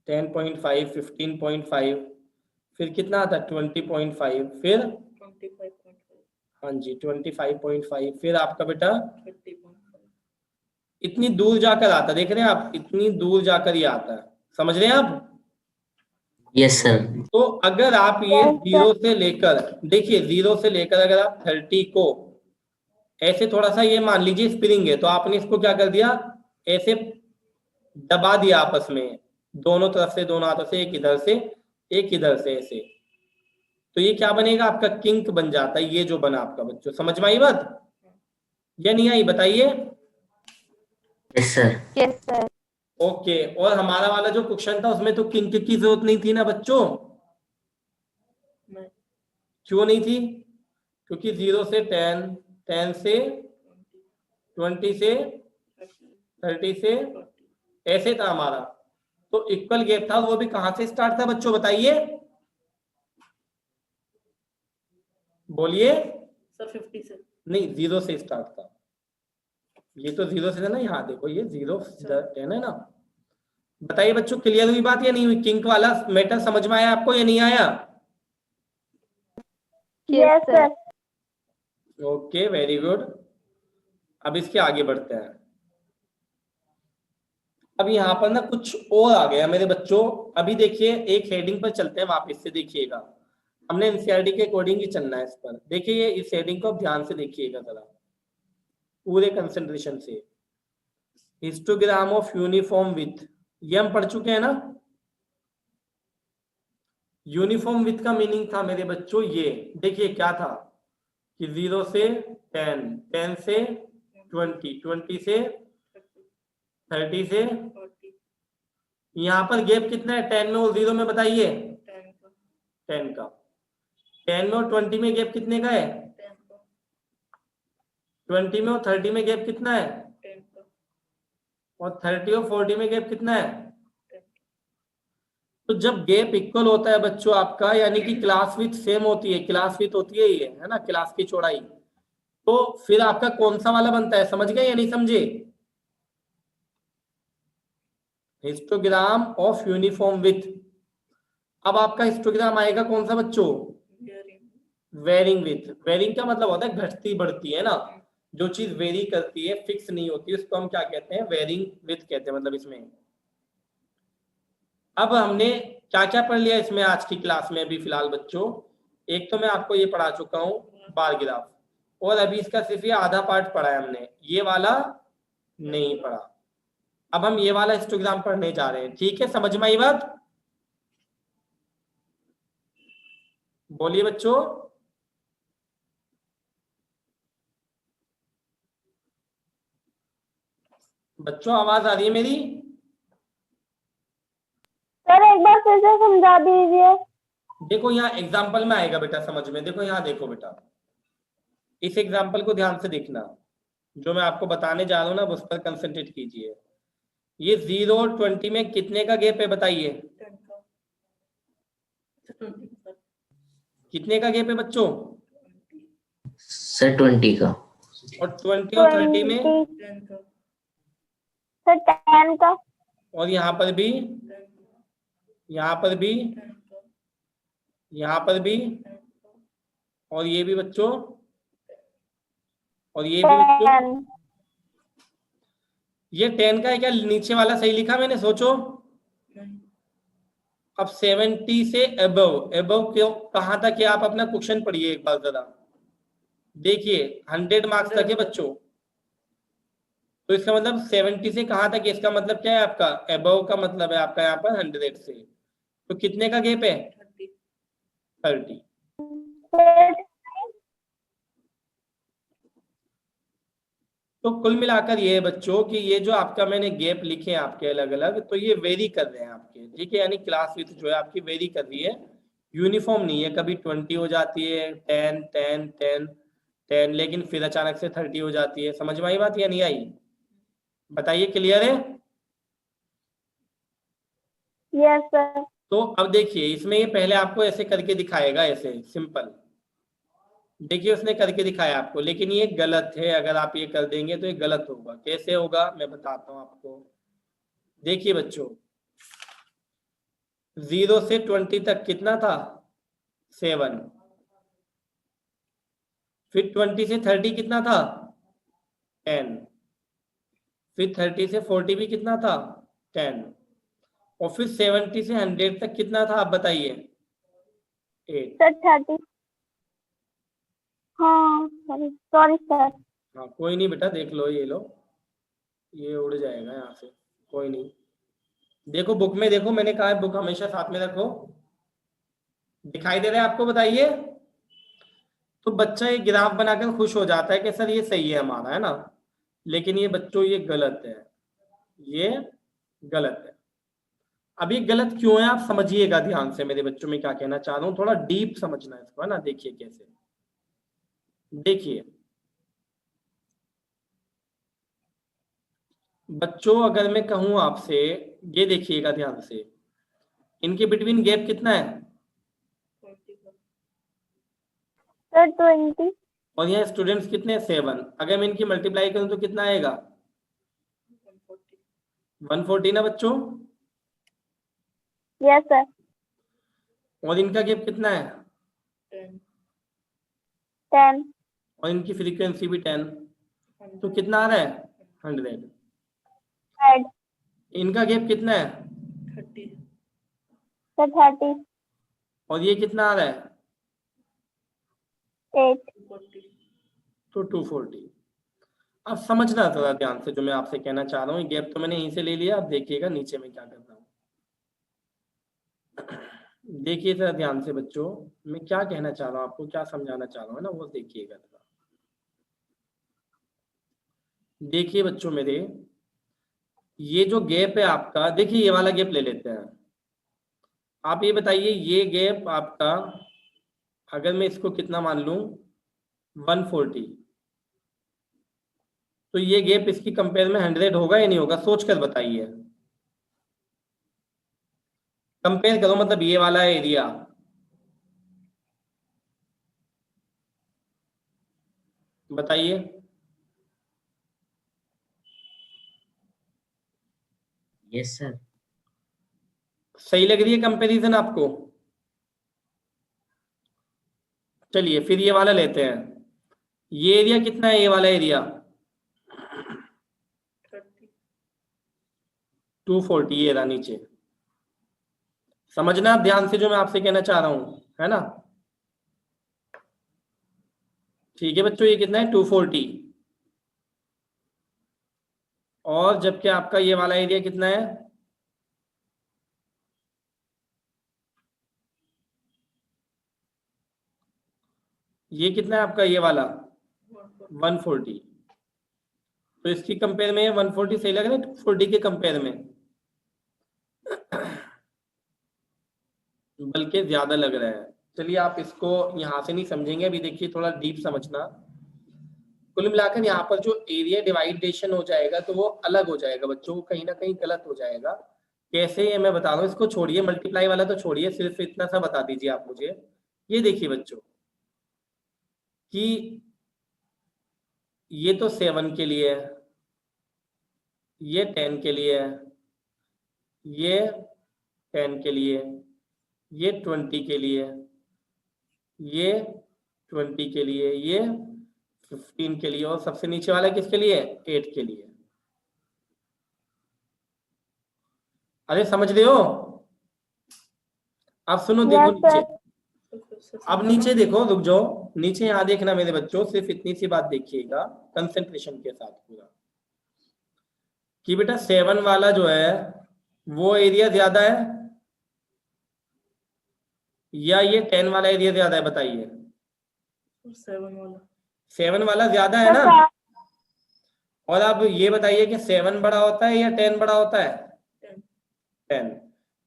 [SPEAKER 1] 10.5, 15.5, फिर कितना आता है 20.5, फिर हाँ जी 25.5, फिर आपका बेटा इतनी दूर जाकर आता है। देख रहे हैं आप, इतनी दूर जाकर ये आता है, समझ रहे हैं आप?
[SPEAKER 4] Yes sir.
[SPEAKER 1] तो अगर आप ये
[SPEAKER 5] Yes, sir.
[SPEAKER 1] 0 से लेकर, देखिए 0 से लेकर अगर आप 30 को ऐसे थोड़ा सा, ये मान लीजिए स्प्रिंग है, तो आपने इसको क्या कर दिया, ऐसे दबा दिया आपस में, दोनों तरफ से, दोनों हाथों से, एक इधर से एक इधर से ऐसे, तो ये क्या बनेगा आपका? किंक बन जाता है। ये जो बना आपका बच्चों, समझ में आई बात या नहीं आई बताइए?
[SPEAKER 4] Yes sir.
[SPEAKER 5] Yes, sir.
[SPEAKER 1] Okay. और हमारा वाला जो क्वेश्चन था उसमें तो किंक की जरूरत नहीं थी ना बच्चों, क्यों नहीं थी? क्योंकि 0 से 10, 10 से 20 से 30 से ऐसे था हमारा, तो इक्वल गैप था। वो भी कहां से स्टार्ट था बच्चों बताइए, बोलिए।
[SPEAKER 6] सर 50 से
[SPEAKER 1] नहीं, 0 से स्टार्ट था। ये तो 0 से था ना, यहाँ देखो ये 0 10 है ना। बताइए बच्चों, क्लियर हुई बात या नहीं हुई? किंक वाला मैटर समझ में आया आपको या नहीं आया?
[SPEAKER 5] Yes, sir.
[SPEAKER 1] Okay, very good. अब इसके आगे बढ़ते हैं। अब यहाँ पर ना कुछ और आ गया मेरे बच्चों। अभी देखिए एक हेडिंग पर चलते हैं, वापस से देखिएगा, हमने एनसीईआरटी के अकॉर्डिंग ही चलना है इस पर। देखिए इस हेडिंग को आप ध्यान से देखिएगा जरा, पूरे कंसंट्रेशन से। हिस्टोग्राम ऑफ यूनिफॉर्म विथ, ये हम पढ़ चुके हैं ना। यूनिफॉर्म विथ का मीनिंग था मेरे बच्चों ये, देखिए क्या था कि 0 से 10, 10 से 20, 20 से 30 से, यहाँ पर गैप कितना है 10 में और 0 में बताइए? 10 का। 10 में और 20 में गैप कितने का है? 20 में और 30 में गैप कितना है? और 30 और 40 में गैप कितना है? तो जब गैप इक्वल होता है बच्चों आपका, यानी कि क्लास विथ सेम होती है, क्लास विथ होती है ये, है ना, क्लास की चौड़ाई, तो फिर आपका कौन सा वाला बनता है? समझ गए या नहीं समझे? Histogram of uniform with. अब आपका हिस्टोग्राम आएगा कौन सा बच्चों? Varying with. वेरिंग का मतलब होता है घटती बढ़ती, है ना, जो चीज वेरी करती है, फिक्स नहीं होती, उसको हम क्या कहते हैं? वेरिंग विथ कहते हैं, मतलब इसमें। अब हमने क्या क्या पढ़ लिया इसमें आज की क्लास में अभी फिलहाल बच्चों? एक तो मैं आपको ये पढ़ा चुका हूँ बार ग्राफ, और अभी इसका सिर्फ ये आधा पार्ट पढ़ा है हमने, ये वाला नहीं पढ़ा। अब हम ये वाला हिस्टोग्राम पढ़ने जा रहे हैं, ठीक है? समझ में आई बात? बोलिए बच्चों। बच्चों आवाज आ रही है मेरी?
[SPEAKER 5] सर एक बार फिर से समझा दीजिए।
[SPEAKER 1] देखो यहाँ एग्जाम्पल में आएगा बेटा समझ में। देखो यहाँ देखो बेटा, इस एग्जाम्पल को ध्यान से देखना, जो मैं आपको बताने जा रहा हूँ ना उस पर कंसंट्रेट कीजिए। ये 0 और 20 में कितने का गैप है बताइए? कितने का गैप है बच्चों?
[SPEAKER 4] सर 20 का।
[SPEAKER 1] और 20 और 30 में?
[SPEAKER 5] 20 सर 10 का।
[SPEAKER 1] और यहाँ पर भी, यहाँ पर भी, यहाँ पर भी, और ये भी बच्चों, और ये भी बच्चों।
[SPEAKER 5] 10
[SPEAKER 1] ये 10 का है क्या? नीचे वाला सही लिखा मैंने? सोचो। अब 70 से अबव क्यों, कहां तक है? आप अपना क्वेश्चन पढ़िए एक बार जरा, देखिए 100 मार्क्स तक है बच्चों। तो इसका मतलब 70 से कहां तक है? इसका मतलब क्या है आपका? अबव का मतलब है आपका यहाँ पर 100 से। तो कितने का गैप है? 30। तो कुल मिलाकर ये है बच्चों कि ये जो आपका मैंने गैप लिखे हैं आपके अलग अलग, तो ये वेरी कर रहे हैं आपके, ठीक है? यानी क्लास विथ जो है आपकी वेरी कर रही है, यूनिफॉर्म नहीं है। कभी 20 हो जाती है, 10 10 10 10, लेकिन फिर अचानक से 30 हो जाती है। समझ में आई बात या नहीं आई? बताइए, क्लियर है?
[SPEAKER 5] Yes sir.
[SPEAKER 1] तो अब देखिए इसमें ये पहले आपको ऐसे करके दिखाएगा, ऐसे सिंपल। देखिए उसने करके दिखाया आपको, लेकिन ये गलत है। अगर आप ये कर देंगे तो ये गलत होगा। कैसे होगा मैं बताता हूं आपको। देखिए बच्चों, 0 से 20 तक कितना था? 7। फिर 20 से 30 कितना था? 10। फिर 30 से 40 भी कितना था? 10। और फिर 70 से 100 तक कितना था आप बताइए? 8।
[SPEAKER 5] सर 30। हाँ सॉरी सर।
[SPEAKER 1] हाँ कोई नहीं बेटा, देख लो, ये लो, ये उड़ जाएगा यहाँ से, कोई नहीं। देखो बुक में, देखो मैंने कहा है बुक हमेशा साथ में रखो। दिखाई दे रहा है आपको? बताइए। तो बच्चा ये ग्राफ बनाकर खुश हो जाता है कि सर ये सही है हमारा, है ना? लेकिन ये बच्चों ये गलत है, ये गलत है। अब ये गलत क्यों है आप समझिएगा ध्यान से मेरे बच्चों। में क्या कहना चाह रहा हूँ, थोड़ा डीप समझना है इसको, है ना? देखिए कैसे, देखिए बच्चों, अगर मैं कहूं आपसे, ये देखिएगा ध्यान से, इनके बिटवीन गैप कितना है?
[SPEAKER 5] सर 20।
[SPEAKER 1] और यहाँ स्टूडेंट्स कितने हैं? 7। अगर मैं इनकी मल्टीप्लाई करूं तो कितना आएगा? 140 ना बच्चों?
[SPEAKER 5] Yes sir.
[SPEAKER 1] और इनका गैप कितना है?
[SPEAKER 5] 10।
[SPEAKER 1] और इनकी फ्रीक्वेंसी भी 10। तो कितना आ रहा है? 100।
[SPEAKER 5] एड।
[SPEAKER 1] इनका गैप कितना है?
[SPEAKER 5] सर 30।
[SPEAKER 1] और ये कितना आ रहा है?
[SPEAKER 5] 8।
[SPEAKER 1] तो 240। अब समझना थोड़ा ध्यान से जो मैं आपसे कहना चाह रहा हूँ। गैप तो मैंने यहीं से ले लिया, अब देखिएगा नीचे में क्या कर रहा हूँ। देखिए थोड़ा ध्यान से बच्चों, मैं क्या कहना चाह रहा हूँ आपको, क्या समझाना चाह रहा हूँ, है ना? वो देखिएगा थोड़ा। देखिए बच्चों मेरे, ये जो गैप है आपका, देखिए ये वाला गैप ले लेते हैं। आप ये बताइए, ये गैप आपका अगर मैं इसको कितना मान लूं? 140। तो ये गैप इसकी कंपेयर में 100 होगा या नहीं होगा? सोच कर बताइए। कंपेयर करो, मतलब ये वाला एरिया, बताइए।
[SPEAKER 4] Yes sir.
[SPEAKER 1] सही लग रही है कंपैरिजन आपको? चलिए फिर ये वाला लेते हैं। ये एरिया कितना है? ये वाला एरिया 240, ये रहा नीचे। समझना आप ध्यान से जो मैं आपसे कहना चाह रहा हूं, है ना? ठीक है बच्चों, ये कितना है? 240। और जबकि आपका ये वाला एरिया कितना है? ये कितना है आपका ये वाला? 140। तो इसकी कंपेयर में 140 सही लग रहा है 240 के कंपेयर में? बल्कि ज्यादा लग रहा है। चलिए आप इसको यहाँ से नहीं समझेंगे, अभी देखिए थोड़ा डीप समझना। कुल मिलाकर यहाँ पर जो एरिया डिवाइडेशन हो जाएगा तो वो अलग हो जाएगा बच्चों, कहीं ना कहीं गलत हो जाएगा। कैसे ये मैं बता रहा हूँ, इसको छोड़िए, मल्टीप्लाई वाला तो छोड़िए, सिर्फ इतना सा बता दीजिए आप मुझे। ये देखिए बच्चों कि ये तो 7 के लिए है, ये 10 के लिए है, ये 10 के लिए, ये 20 के लिए, ये 20 के लिए, ये 15 के लिए, और सबसे नीचे वाला किसके लिए? 8 के लिए। अरे समझ रहे हो? अब सुनो, देखो
[SPEAKER 5] Yes, sir.
[SPEAKER 1] नीचे, अब नीचे देखो, रुक जाओ, नीचे यहाँ देखना मेरे बच्चों, सिर्फ इतनी सी बात देखिएगा कंसंट्रेशन के साथ पूरा, कि बेटा 7 वाला जो है वो एरिया ज्यादा है या ये 10 वाला एरिया ज्यादा है? बताइए। 7 वाला ज्यादा है ना? और अब ये बताइए कि 7 बड़ा होता है या 10 बड़ा होता है? 10।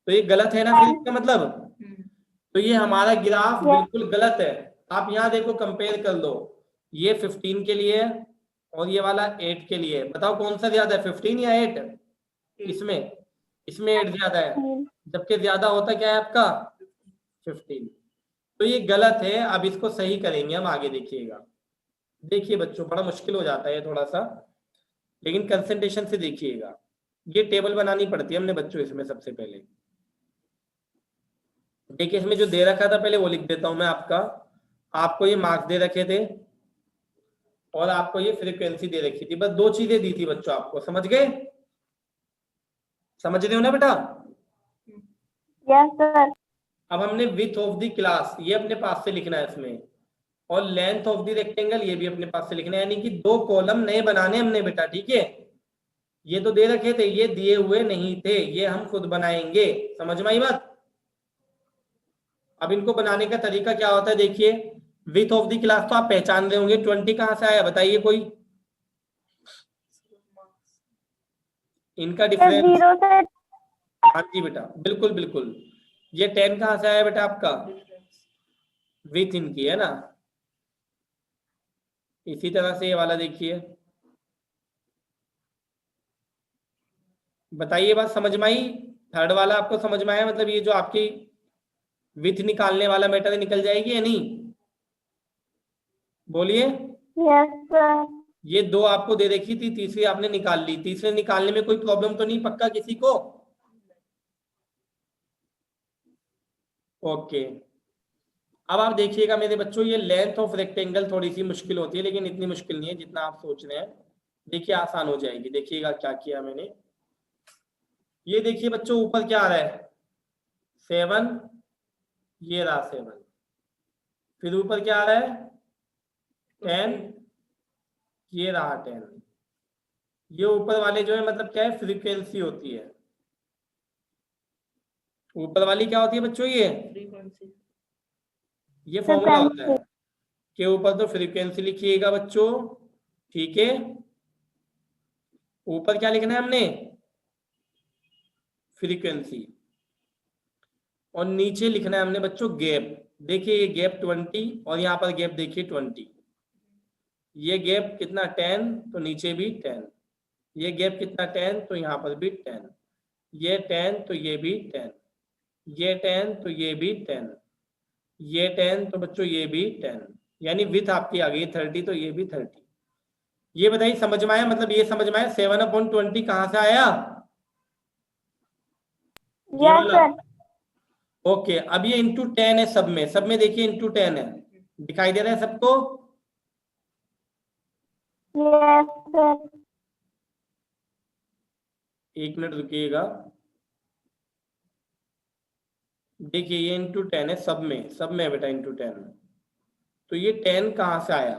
[SPEAKER 1] तो ये गलत है ना फिर इसका मतलब? तो ये हमारा ग्राफ बिल्कुल गलत है। आप यहाँ देखो, कंपेयर कर लो, ये 15 के लिए है और ये वाला 8 के लिए है। बताओ कौन सा ज्यादा है, 15 या 8? इसमें 8 ज्यादा है, जबकि ज्यादा होता क्या है आपका? 15। तो ये गलत है। अब इसको सही करेंगे हम, आगे देखिएगा। देखिए बच्चों, बड़ा मुश्किल हो जाता है थोड़ा सा, लेकिन कंसंट्रेशन से देखिएगा। ये टेबल बनानी पड़ती है हमने बच्चों इसमें। सबसे पहले देखिए, इसमें जो दे रखा था पहले वो लिख देता हूं मैं आपका। आपको ये मार्क्स दे रखे थे और आपको ये फ्रीक्वेंसी दे रखी थी, बस 2 चीजें दी थी बच्चों आपको। समझ गए? समझ रहे हो ना बेटा?
[SPEAKER 5] Yes, sir.
[SPEAKER 1] अब हमने विथ ऑफ द क्लास ये अपने पास से लिखना है इसमें, और लेंथ ऑफ द रेक्टेंगल ये भी अपने पास से लिखना है, यानी कि 2 कॉलम नए बनाने हमने बेटा, ठीक है? ये तो दे रखे थे, ये दिए हुए नहीं थे, ये हम खुद बनाएंगे। समझ में आई बात? अब इनको बनाने का तरीका क्या होता है, देखिए। विथ ऑफ द क्लास तो आप पहचान रहे होंगे, 20 कहां से आया बताइए कोई? इनका
[SPEAKER 5] Sir,
[SPEAKER 1] डिफरेंस।
[SPEAKER 5] 0 से
[SPEAKER 1] हाँ जी बेटा, बिल्कुल बिल्कुल। ये 10 कहां से आया बेटा आपका? विथ इनकी है ना। इसी तरह से ये वाला देखिए, बताइए बात समझ में आई? थर्ड वाला आपको समझ में आया? मतलब ये जो आपकी विथ निकालने वाला मैटर निकल जाएगी या नहीं? बोलिए।
[SPEAKER 5] Yes, sir.
[SPEAKER 1] ये 2 आपको दे रखी थी, तीसरी आपने निकाल ली। तीसरे निकालने में कोई प्रॉब्लम तो नहीं पक्का किसी को? ओके। अब आप देखिएगा मेरे बच्चों, ये लेंथ ऑफ रेक्टेंगल थोड़ी सी मुश्किल होती है, लेकिन इतनी मुश्किल नहीं है जितना आप सोच रहे हैं। देखिए आसान हो जाएगी। देखिएगा क्या किया मैंने। ये देखिए बच्चों, ऊपर क्या आ रहा है? 7। ये रहा 7। फिर ऊपर क्या आ रहा है? 10। ये रहा 10। ये ऊपर वाले जो है मतलब क्या है? फ्रीक्वेंसी होती है। ऊपर वाली क्या होती है बच्चों? ये फॉर्मूला होता है कि ऊपर तो फ्रीक्वेंसी लिखिएगा बच्चों, ठीक है? ऊपर क्या लिखना है हमने? फ्रीक्वेंसी। और नीचे लिखना है हमने बच्चों गैप। देखिए ये गैप 20 और यहाँ पर गैप देखिए 20। ये गैप कितना? 10, तो नीचे भी 10। ये गैप कितना? 10, तो यहाँ पर भी 10। ये 10 तो ये भी 10। ये 10 तो ये भी 10। ये 10 तो बच्चों ये भी 10। यानी विथ आपकी आ गई 30, तो ये भी 30। ये बताइए समझ में आया? मतलब ये समझ में आया 7/20 कहां से आया? ये
[SPEAKER 5] Yes,
[SPEAKER 1] वाला।
[SPEAKER 5] sir.
[SPEAKER 1] ओके। अब ये इंटू 10 है सब में। सब में देखिए इंटू 10 है, दिखाई दे रहा है सबको?
[SPEAKER 5] Yes, sir.
[SPEAKER 1] एक मिनट रुकिएगा। देखिए ये इंटू 10 है सब में, सब में है बेटा इंटू 10। तो ये 10 कहां से आया?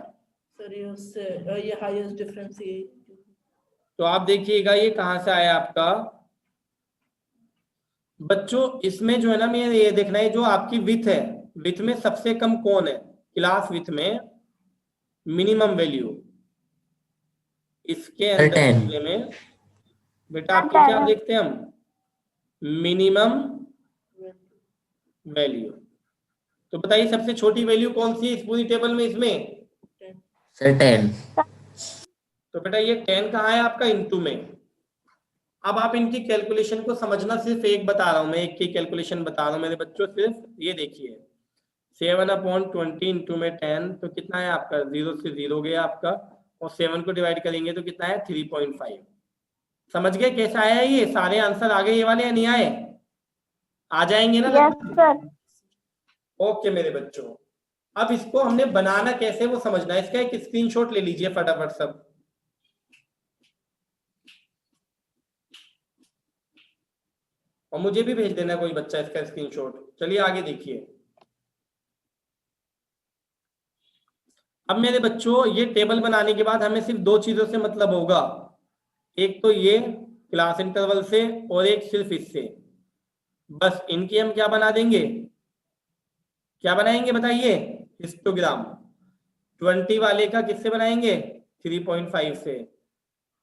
[SPEAKER 6] सर ये उससे ये हाईएस्ट डिफरेंस ये।
[SPEAKER 1] तो आप देखिएगा ये कहां से आया आपका बच्चों? इसमें जो है ना, मैं ये देखना है जो आपकी विथ है, विथ में सबसे कम कौन है? क्लास विथ में मिनिमम वैल्यू इसके अंदर
[SPEAKER 4] 10।
[SPEAKER 1] मामले में बेटा आपके क्या देखते हैं हम? Minimum value. तो बताइए सबसे छोटी वैल्यू कौन सी है इस पूरी टेबल में इसमें?
[SPEAKER 4] सर 10।
[SPEAKER 1] तो बेटा ये 10 कहाँ है आपका? इंटू में। अब आप इनकी कैलकुलेशन को समझना, सिर्फ एक बता रहा हूं मैं, एक की कैलकुलेशन बता रहा हूं मेरे बच्चों, सिर्फ ये देखिए 7/20 इंटू में 10, तो कितना है आपका? 0 से 0 गया आपका, और 7 को डिवाइड करेंगे तो कितना है? 3.5। समझ गए कैसा आया? ये सारे आंसर आ गए ये वाले या नहीं आए? आ जाएंगे ना
[SPEAKER 5] यस
[SPEAKER 1] लगभग?
[SPEAKER 5] सर।
[SPEAKER 1] ओके मेरे बच्चों, अब इसको हमने बनाना कैसे वो समझना है। इसका एक स्क्रीनशॉट ले लीजिए फटाफट सब। और मुझे भी भेज देना कोई बच्चा इसका स्क्रीनशॉट। चलिए आगे देखिए। अब मेरे बच्चों ये टेबल बनाने के बाद हमें सिर्फ दो चीजों से मतलब होगा, एक तो ये क्लास इंटरवल से, और एक सिर्फ इससे। बस इनकी हम क्या बना देंगे? क्या बनाएंगे बताइए? हिस्टोग्राम। 20 वाले का किससे बनाएंगे? 3.5 से।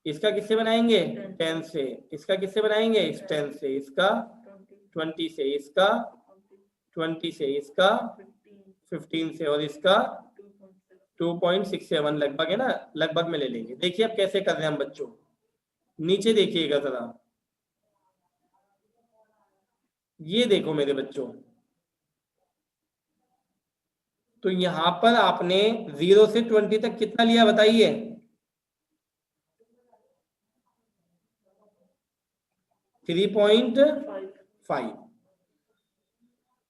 [SPEAKER 1] इसका किससे बनाएंगे? 10 से। इसका किससे बनाएंगे? इस 10 से। इसका 20 से। इसका 20 से। इसका 15 से। और इसका 2.67 लगभग है ना, लगभग में ले लेंगे। देखिए अब कैसे कर रहे हैं हम बच्चों, नीचे देखिएगा जरा। ये देखो मेरे बच्चों, तो यहां पर आपने 0 से 20 तक कितना लिया बताइए? 3.5।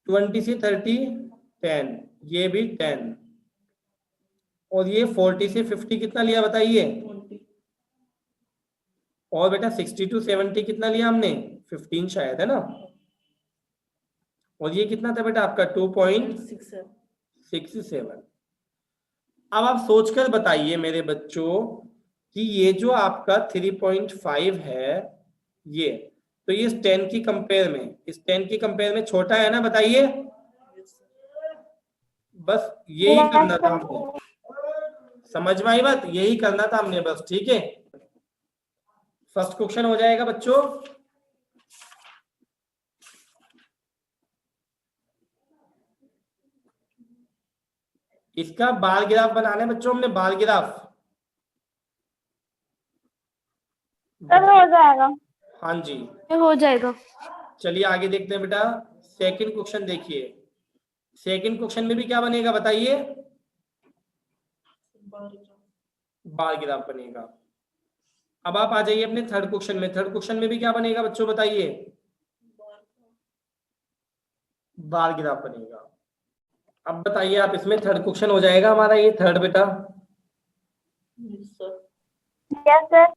[SPEAKER 1] 20 से 30 10, ये भी 10, और ये 40 से 50 कितना लिया बताइए?
[SPEAKER 6] 20।
[SPEAKER 1] और बेटा 60 to 70 कितना लिया हमने? 15 शायद, है ना। और ये कितना था बेटा आपका? 2.67। अब आप सोचकर बताइए मेरे बच्चों कि ये जो आपका 3.5 है, ये तो ये इस 10 की कंपेयर में, इस 10 की कंपेयर में छोटा है ना, बताइए। बस यही करना था हमने, समझ में आई बात? यही करना था हमने बस, ठीक है। फर्स्ट क्वेश्चन हो जाएगा बच्चों। इसका बार ग्राफ बनाना है बच्चों हमने, बार ग्राफ।
[SPEAKER 5] सर हो जाएगा।
[SPEAKER 1] हाँ जी,
[SPEAKER 5] हो जाएगा।
[SPEAKER 1] चलिए आगे देखते हैं बेटा। सेकंड क्वेश्चन देखिए, सेकंड क्वेश्चन में भी क्या बनेगा बताइए? बार ग्राफ बनेगा। अब आप आ जाइए अपने थर्ड क्वेश्चन में। थर्ड क्वेश्चन में भी क्या बनेगा बच्चों बताइए? बार ग्राफ बनेगा। अब बताइए आप, इसमें थर्ड क्वेश्चन हो जाएगा हमारा ये थर्ड बेटा।
[SPEAKER 5] Yes sir.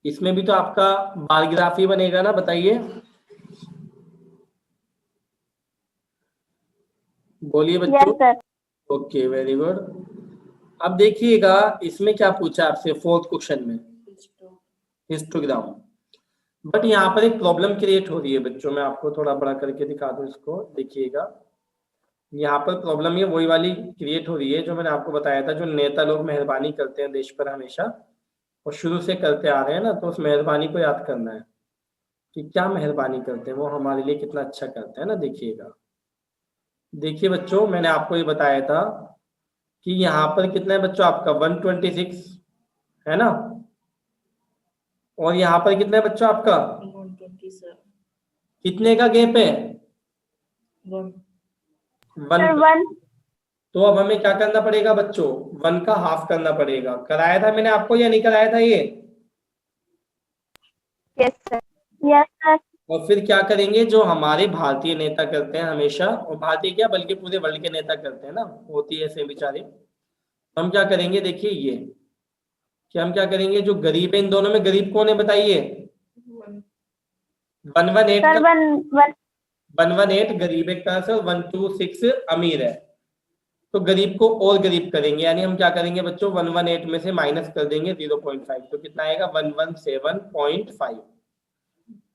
[SPEAKER 1] इसमें भी तो आपका बार ग्राफ ही बनेगा ना, बताइए। बोलिए
[SPEAKER 5] यस
[SPEAKER 1] बच्चों।
[SPEAKER 5] सर।
[SPEAKER 1] Okay very good. अब देखिएगा इसमें क्या पूछा आपसे फोर्थ क्वेश्चन में, हिस्टोग्राम। बट यहाँ पर एक प्रॉब्लम क्रिएट हो रही है बच्चों, मैं आपको थोड़ा बड़ा करके दिखा दूं इसको, देखिएगा। यहाँ पर प्रॉब्लम ये वही वाली क्रिएट हो रही है जो मैंने आपको बताया था, जो नेता लोग मेहरबानी करते हैं देश पर हमेशा, और शुरू से करते आ रहे हैं ना, तो उस मेहरबानी को याद करना है कि क्या मेहरबानी करते हैं वो, हमारे लिए कितना अच्छा करते हैं ना। देखिएगा, देखिए बच्चों, मैंने आपको ये बताया था कि यहाँ पर कितना है बच्चों आपका 126 है ना, और यहाँ पर कितना है बच्चों आपका
[SPEAKER 6] 127।
[SPEAKER 1] कितने का गैप है?
[SPEAKER 6] 1।
[SPEAKER 1] 1। तो अब हमें क्या करना पड़ेगा बच्चों? 1 का हाफ करना पड़ेगा। कराया था मैंने आपको या नहीं कराया था ये?
[SPEAKER 5] Yes sir. Yes sir.
[SPEAKER 1] और फिर क्या करेंगे, जो हमारे भारतीय नेता करते हैं हमेशा, और भारतीय क्या बल्कि पूरे वर्ल्ड के नेता करते हैं ना, होती है ऐसे बेचारे। हम क्या करेंगे देखिए, ये कि हम क्या करेंगे, जो गरीब है, इन दोनों में गरीब कौन है बताइए? 118
[SPEAKER 5] सर
[SPEAKER 1] 118 गरीब एक तरह से, और 126 अमीर है। तो गरीब को और गरीब करेंगे, यानी हम क्या करेंगे बच्चों, 118 में से माइनस कर देंगे 0.5, तो कितना आएगा? 117.5।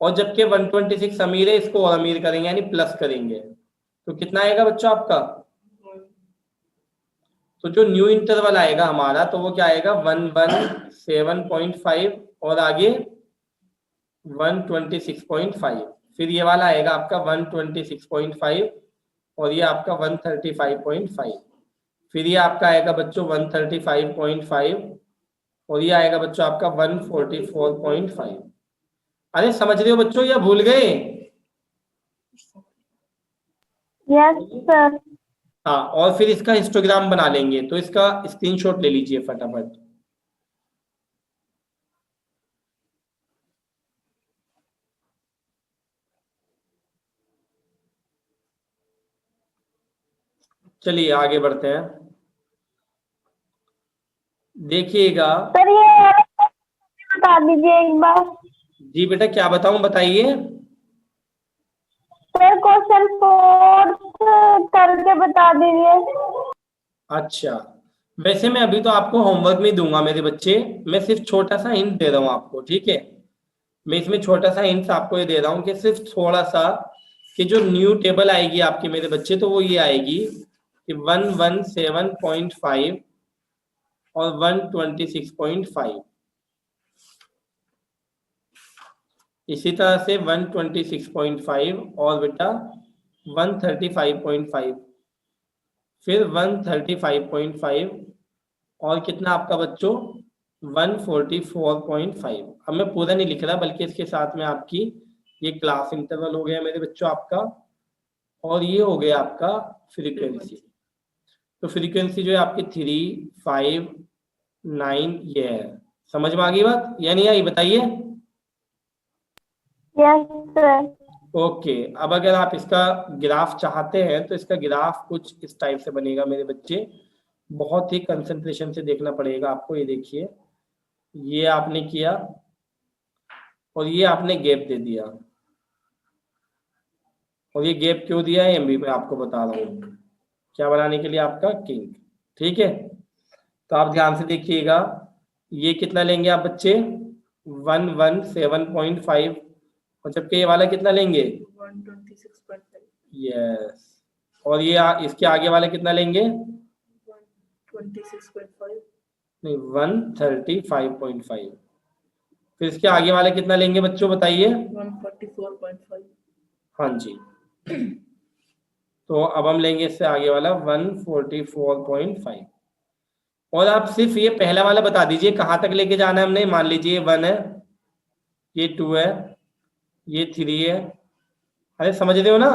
[SPEAKER 1] और जबकि 126 अमीर है, इसको और अमीर करेंगे यानी प्लस करेंगे, तो कितना आएगा बच्चों आपका? तो जो न्यू इंटरवल आएगा हमारा, तो वो क्या आएगा? 117.5 और आगे 126.5। फिर ये वाला आएगा आपका 126.5 और ये आपका 135.5। फिर ये आपका आएगा बच्चों 135.5 और ये आएगा बच्चों आपका 144.5। अरे समझ रहे हो बच्चों या भूल गए?
[SPEAKER 5] Yes sir.
[SPEAKER 1] हाँ, और फिर इसका हिस्टोग्राम बना लेंगे, तो इसका स्क्रीनशॉट ले लीजिए फटाफट। चलिए आगे बढ़ते हैं। देखिएगा।
[SPEAKER 5] सर ये बता दीजिए एक बार।
[SPEAKER 1] जी बेटा क्या बताऊं, बताइए।
[SPEAKER 5] सर क्वेश्चन 4 करके बता दीजिए।
[SPEAKER 1] अच्छा, वैसे मैं अभी तो आपको होमवर्क नहीं दूंगा मेरे बच्चे, मैं सिर्फ छोटा सा हिंट दे रहा हूँ आपको, ठीक है। मैं इसमें छोटा सा हिंट आपको ये दे रहा हूँ कि सिर्फ थोड़ा सा कि जो न्यू टेबल आएगी आपके मेरे बच्चे, तो वो ये आएगी कि 117.5 और 126.5। इसी तरह से 126.5 और बेटा 135.5, फिर 135.5 और कितना आपका बच्चों 144.5। अब मैं पूरा नहीं लिख रहा, बल्कि इसके साथ में आपकी ये क्लास इंटरवल हो गया मेरे बच्चों आपका, और ये हो गया आपका फ्रीक्वेंसी। तो फ्रीक्वेंसी जो है आपकी 3, 5, 9 ये है। समझ में आ गई बात या नहीं आई, बताइए।
[SPEAKER 5] Yes sir.
[SPEAKER 1] ओके, अब अगर आप इसका ग्राफ चाहते हैं तो इसका ग्राफ कुछ इस टाइप से बनेगा मेरे बच्चे, बहुत ही कंसंट्रेशन से देखना पड़ेगा आपको। ये देखिए, ये आपने किया और ये आपने गैप दे दिया, और ये गैप क्यों दिया है मैं आपको बता रहा हूँ, क्या बनाने के लिए, आपका किंग, ठीक है। तो आप ध्यान से देखिएगा, ये कितना लेंगे आप बच्चे 117.5, और जबकि ये वाला कितना लेंगे
[SPEAKER 6] 126.5।
[SPEAKER 1] यस, और ये इसके आगे वाला कितना लेंगे
[SPEAKER 6] 126.5।
[SPEAKER 1] नहीं 135.5। फिर इसके आगे वाले कितना लेंगे बच्चों बताइए।
[SPEAKER 6] 144.5।
[SPEAKER 1] हाँ जी, तो अब हम लेंगे इससे आगे वाला 144.5। और आप सिर्फ ये पहला वाला बता दीजिए कहाँ तक लेके जाना है हमने। मान लीजिए 1 है, ये 2 है, ये 3 है। अरे समझ रहे हो ना।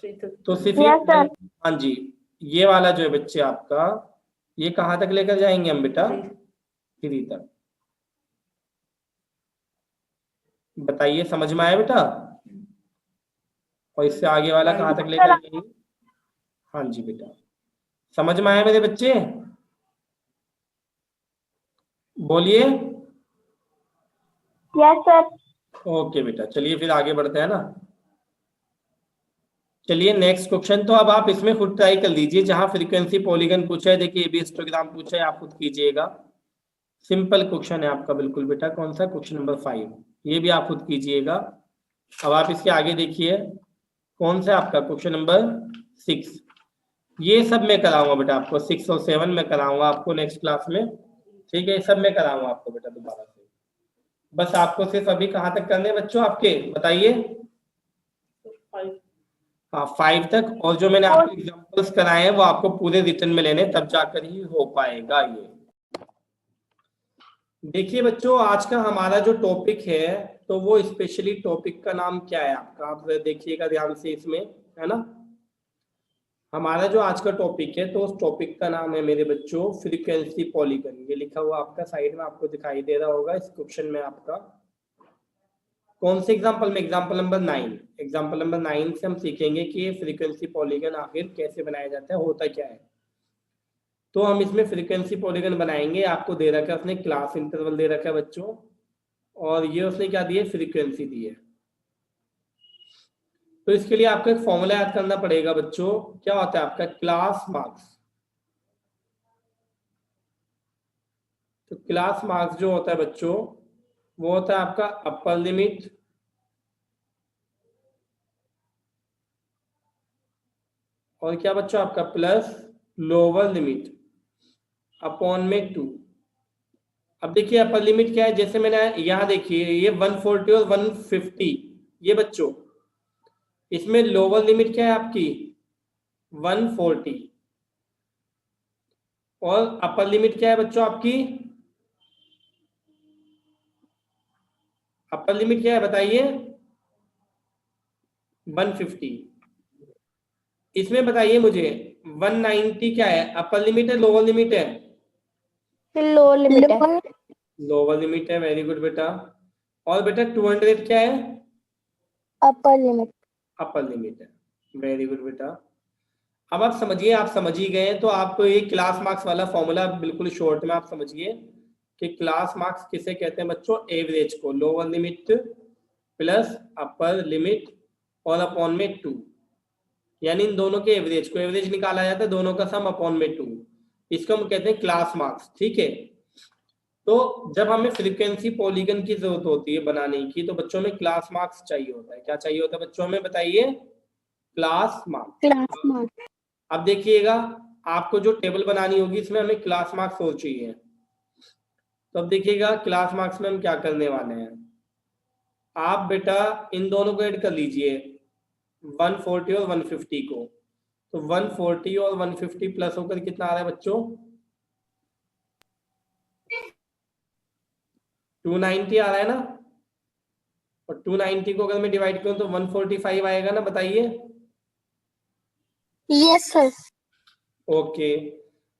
[SPEAKER 6] 3 तक।
[SPEAKER 1] तो सिर्फ
[SPEAKER 5] Yes, sir.
[SPEAKER 1] हाँ जी, ये वाला जो है बच्चे आपका, ये कहाँ तक लेकर जाएंगे हम बेटा 3 तक। बताइए समझ में आया बेटा। और इससे आगे वाला कहाँ तक लेकर जाएंगे। हाँ जी बेटा, समझ में आया मेरे बच्चे, बोलिए।
[SPEAKER 5] Yes sir.
[SPEAKER 1] ओके बेटा, चलिए फिर आगे बढ़ते हैं ना। चलिए नेक्स्ट क्वेश्चन, तो अब आप इसमें खुद ट्राई कर लीजिए। जहां फ्रीक्वेंसी पॉलीगन पूछा है, देखिए ये भी हिस्टोग्राम पूछा है, आप खुद कीजिएगा। सिंपल क्वेश्चन है आपका बिल्कुल बेटा। कौन सा, क्वेश्चन नंबर 5, ये भी आप खुद कीजिएगा। अब आप इसके आगे देखिए, कौन सा आपका क्वेश्चन नंबर 6, ये सब मैं कराऊंगा बेटा आपको। 6 और 7 में कराऊंगा आपको नेक्स्ट क्लास में, ठीक है। ये सब मैं कराऊंगा आपको बेटा दोबारा से। बस आपको सिर्फ अभी कहाँ तक करने बच्चों आपके, बताइए।
[SPEAKER 6] 5।
[SPEAKER 1] हाँ 5 तक, और जो मैंने आपको एग्जांपल्स कराए हैं वो आपको पूरे रिटर्न में लेने, तब जाकर ही हो पाएगा ये। देखिए बच्चों, आज का हमारा जो टॉपिक है, तो वो स्पेशली टॉपिक का नाम क्या है आपका, आप देखिएगा ध्यान से इसमें, है ना। हमारा जो आज का टॉपिक है, तो उस टॉपिक का नाम है मेरे बच्चों फ्रीक्वेंसी पॉलीगन। ये लिखा हुआ आपका साइड में आपको दिखाई दे रहा होगा इस क्वेश्चन में आपका। कौन से एग्जांपल में, एग्जांपल नंबर 9। एग्जांपल नंबर 9 से हम सीखेंगे कि ये फ्रीक्वेंसी पॉलीगन आखिर कैसे बनाया जाता है, होता क्या है। तो हम इसमें फ्रीक्वेंसी पॉलीगन बनाएंगे। आपको दे रखा है उसने क्लास इंटरवल दे रखा है बच्चों, और ये उसने क्या दी है, फ्रीक्वेंसी दी है। तो इसके लिए आपको एक फॉर्मूला याद करना पड़ेगा बच्चों। क्या होता है आपका, क्लास मार्क्स। तो क्लास मार्क्स जो होता है बच्चों, वो होता है आपका अपर लिमिट और क्या बच्चों आपका प्लस लोअर लिमिट अपॉन में 2। अब देखिए अपर लिमिट क्या है, जैसे मैंने यहाँ देखिए ये 140 और 150, ये बच्चों इसमें लोअर लिमिट क्या है आपकी 140 और अपर लिमिट क्या है बच्चों आपकी, अपर लिमिट क्या है बताइए 150। इसमें बताइए मुझे 190 क्या है, अपर लिमिट है लोअर लिमिट है,
[SPEAKER 5] लो लिमिट है।
[SPEAKER 1] लोअर लिमिट है, वेरी गुड बेटा। और बेटा 200 क्या है,
[SPEAKER 5] अपर लिमिट।
[SPEAKER 1] अपर लिमिट है, वेरी गुड बेटा। अब आप समझिए, आप समझ ही गए तो आपको ये क्लास मार्क्स वाला फॉर्मूला बिल्कुल शॉर्ट में आप समझिए कि क्लास मार्क्स किसे कहते हैं बच्चों, एवरेज को, lower limit plus upper limit और अपॉन में 2, यानी इन दोनों के एवरेज को, एवरेज निकाला जाता है दोनों का सम अपॉन में 2, इसको हम कहते हैं क्लास मार्क्स। ठीक है, तो जब हमें फ्रीक्वेंसी पॉलीगन की जरूरत होती है बनाने की तो बच्चों में क्लास मार्क्स चाहिए होता है। क्या चाहिए होता है बच्चों में बताइए, क्लास मार्क्स। अब देखिएगा आपको जो टेबल बनानी होगी इसमें हमें क्लास मार्क्स और चाहिए। तो अब देखिएगा क्लास मार्क्स में हम क्या करने वाले हैं, आप बेटा इन दोनों को ऐड कर लीजिए 140 और 150 को, तो 140 और 150 प्लस होकर कितना आ रहा है बच्चों 290 आ रहा है ना, और 290 को अगर मैं डिवाइड करूं तो 145 आएगा ना, बताइए।
[SPEAKER 3] Yes sir.
[SPEAKER 1] ओके,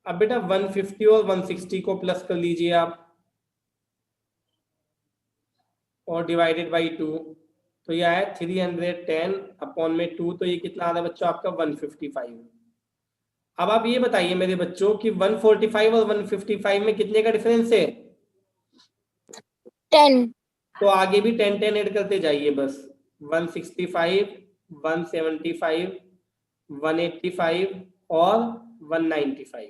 [SPEAKER 1] अब बेटा 150 और 160 को प्लस कर लीजिए आप और डिवाइडेड बाई 2, तो ये आया 310 अपॉन में 2, तो ये कितना आ रहा है बच्चों आपका 155। अब आप ये बताइए मेरे बच्चों कि 145 और 155 में कितने का डिफरेंस है
[SPEAKER 3] 10।
[SPEAKER 1] तो आगे भी 10 10 ऐड करते जाइए बस, 165 175 185 और 195।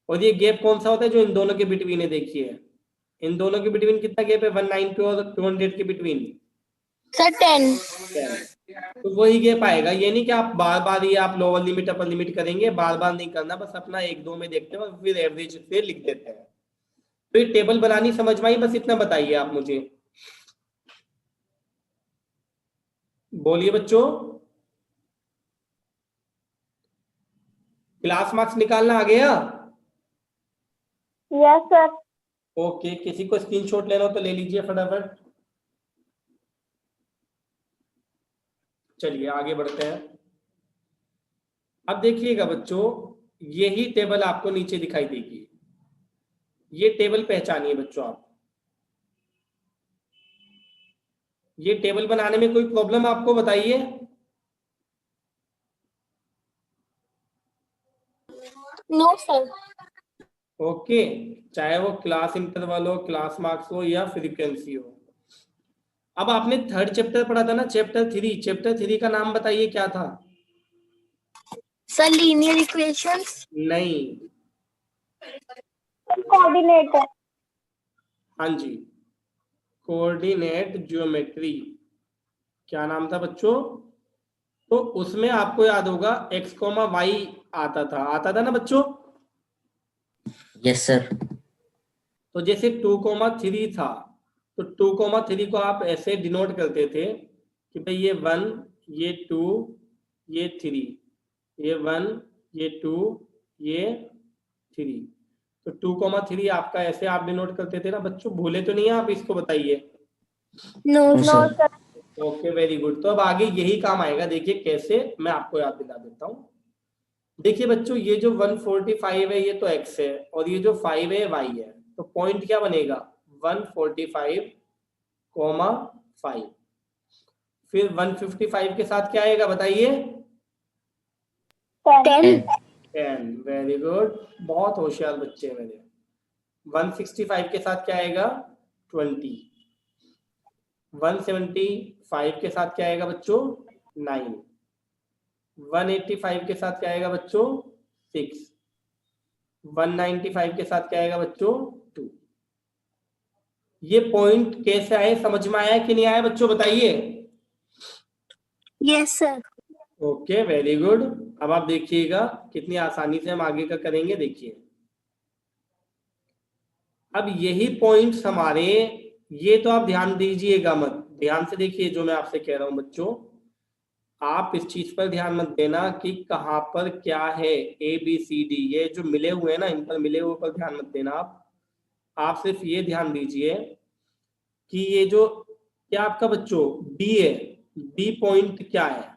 [SPEAKER 1] और ये गैप कौन सा होता है जो इन दोनों के बिटवीन है, देखिए इन दोनों के बिटवीन कितना गैप है 190 और 200 के बिटवीन
[SPEAKER 3] सर 10।
[SPEAKER 1] तो वही गैप आएगा। ये नहीं कि आप बार बार ये आप लोअर लिमिट अपर लिमिट करेंगे, बार बार नहीं करना, बस अपना 1 2 में देखते हैं और फिर एवरेज से लिख देते हैं। तो ये टेबल बनानी समझ में आई, बस इतना बताइए आप मुझे, बोलिए बच्चों। क्लास मार्क्स निकालना आ गया?
[SPEAKER 5] Yes sir.
[SPEAKER 1] ओके, किसी को स्क्रीनशॉट लेना हो तो ले लीजिए फटाफट। चलिए आगे बढ़ते हैं। अब देखिएगा बच्चों, यही टेबल आपको नीचे दिखाई देगी, ये टेबल पहचानिए बच्चों आप। ये टेबल बनाने में कोई प्रॉब्लम आपको बताइए?
[SPEAKER 3] No sir.
[SPEAKER 1] ओके, चाहे वो क्लास इंटरवल हो, क्लास मार्क्स हो या फ्रीक्वेंसी हो। अब आपने थर्ड चैप्टर पढ़ा था ना, चैप्टर 3, चैप्टर 3 का नाम बताइए क्या था?
[SPEAKER 3] Sir linear equations.
[SPEAKER 1] नहीं,
[SPEAKER 5] कोऑर्डिनेट।
[SPEAKER 1] हाँ जी, कोऑर्डिनेट ज्योमेट्री। क्या नाम था बच्चों? तो उसमें आपको याद होगा x, y आता था ना बच्चों?
[SPEAKER 4] Yes sir.
[SPEAKER 1] तो जैसे 2, 3 था, तो 2, 3 को आप ऐसे डिनोट करते थे कि भाई ये 1, ये 2, ये 3, ये 1, ये 2, ये 3। तो 2, 3 आपका ऐसे आप डिनोट करते थे ना बच्चों, भूले तो नहीं है आप? इसको बताइए।
[SPEAKER 3] No
[SPEAKER 4] no sir.
[SPEAKER 1] Okay very good. तो अब आगे यही काम आएगा, देखिए कैसे, मैं आपको याद दिला देता हूँ। देखिए बच्चों, ये जो 145 है ये तो x है और ये जो 5 है y है, तो पॉइंट क्या बनेगा 145, 5। फिर 155 के साथ क्या आएगा बताइए?
[SPEAKER 3] 10।
[SPEAKER 1] 10। वेरी गुड, बहुत होशियार बच्चे हैं मेरे। 165 के साथ क्या आएगा 20। 175 के साथ क्या आएगा बच्चों 9। 185 के साथ क्या आएगा बच्चों 6। 195 के साथ क्या आएगा बच्चों 2। ये पॉइंट कैसे आए, समझ में आया कि नहीं आया बच्चों बताइए?
[SPEAKER 3] Yes sir.
[SPEAKER 1] Okay very good. अब आप देखिएगा कितनी आसानी से हम आगे का करेंगे, देखिए। अब यही पॉइंट्स हमारे, ये तो आप ध्यान दीजिएगा मत, ध्यान से देखिए जो मैं आपसे कह रहा हूं बच्चों। आप इस चीज पर ध्यान मत देना कि कहाँ पर क्या है, ए बी सी डी, ये जो मिले हुए हैं ना, इन पर मिले हुए पर ध्यान मत देना। आप सिर्फ ये ध्यान दीजिए कि ये जो क्या आपका बच्चों बी है, बी पॉइंट क्या है,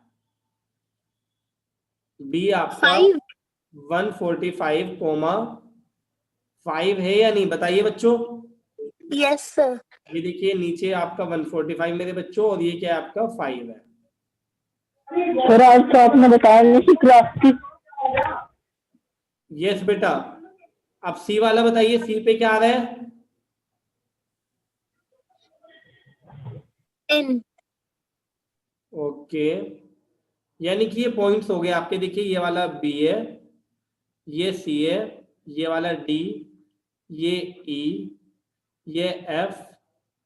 [SPEAKER 1] बी आपका
[SPEAKER 3] 5
[SPEAKER 1] 145,5 है या नहीं, बताइए बच्चों।
[SPEAKER 3] Yes sir.
[SPEAKER 1] ये देखिए नीचे आपका 145 मेरे बच्चों, और ये क्या है आपका 5 है।
[SPEAKER 5] सर आज तो आपने बताया नहीं कि क्लास की।
[SPEAKER 1] यस बेटा, अब सी वाला बताइए, सी पे क्या आ रहा है?
[SPEAKER 3] n।
[SPEAKER 1] ओके, यानी कि ये पॉइंट्स हो गए आपके। देखिए ये वाला बी है, ये सी है, ये वाला डी, ये ई, ये एफ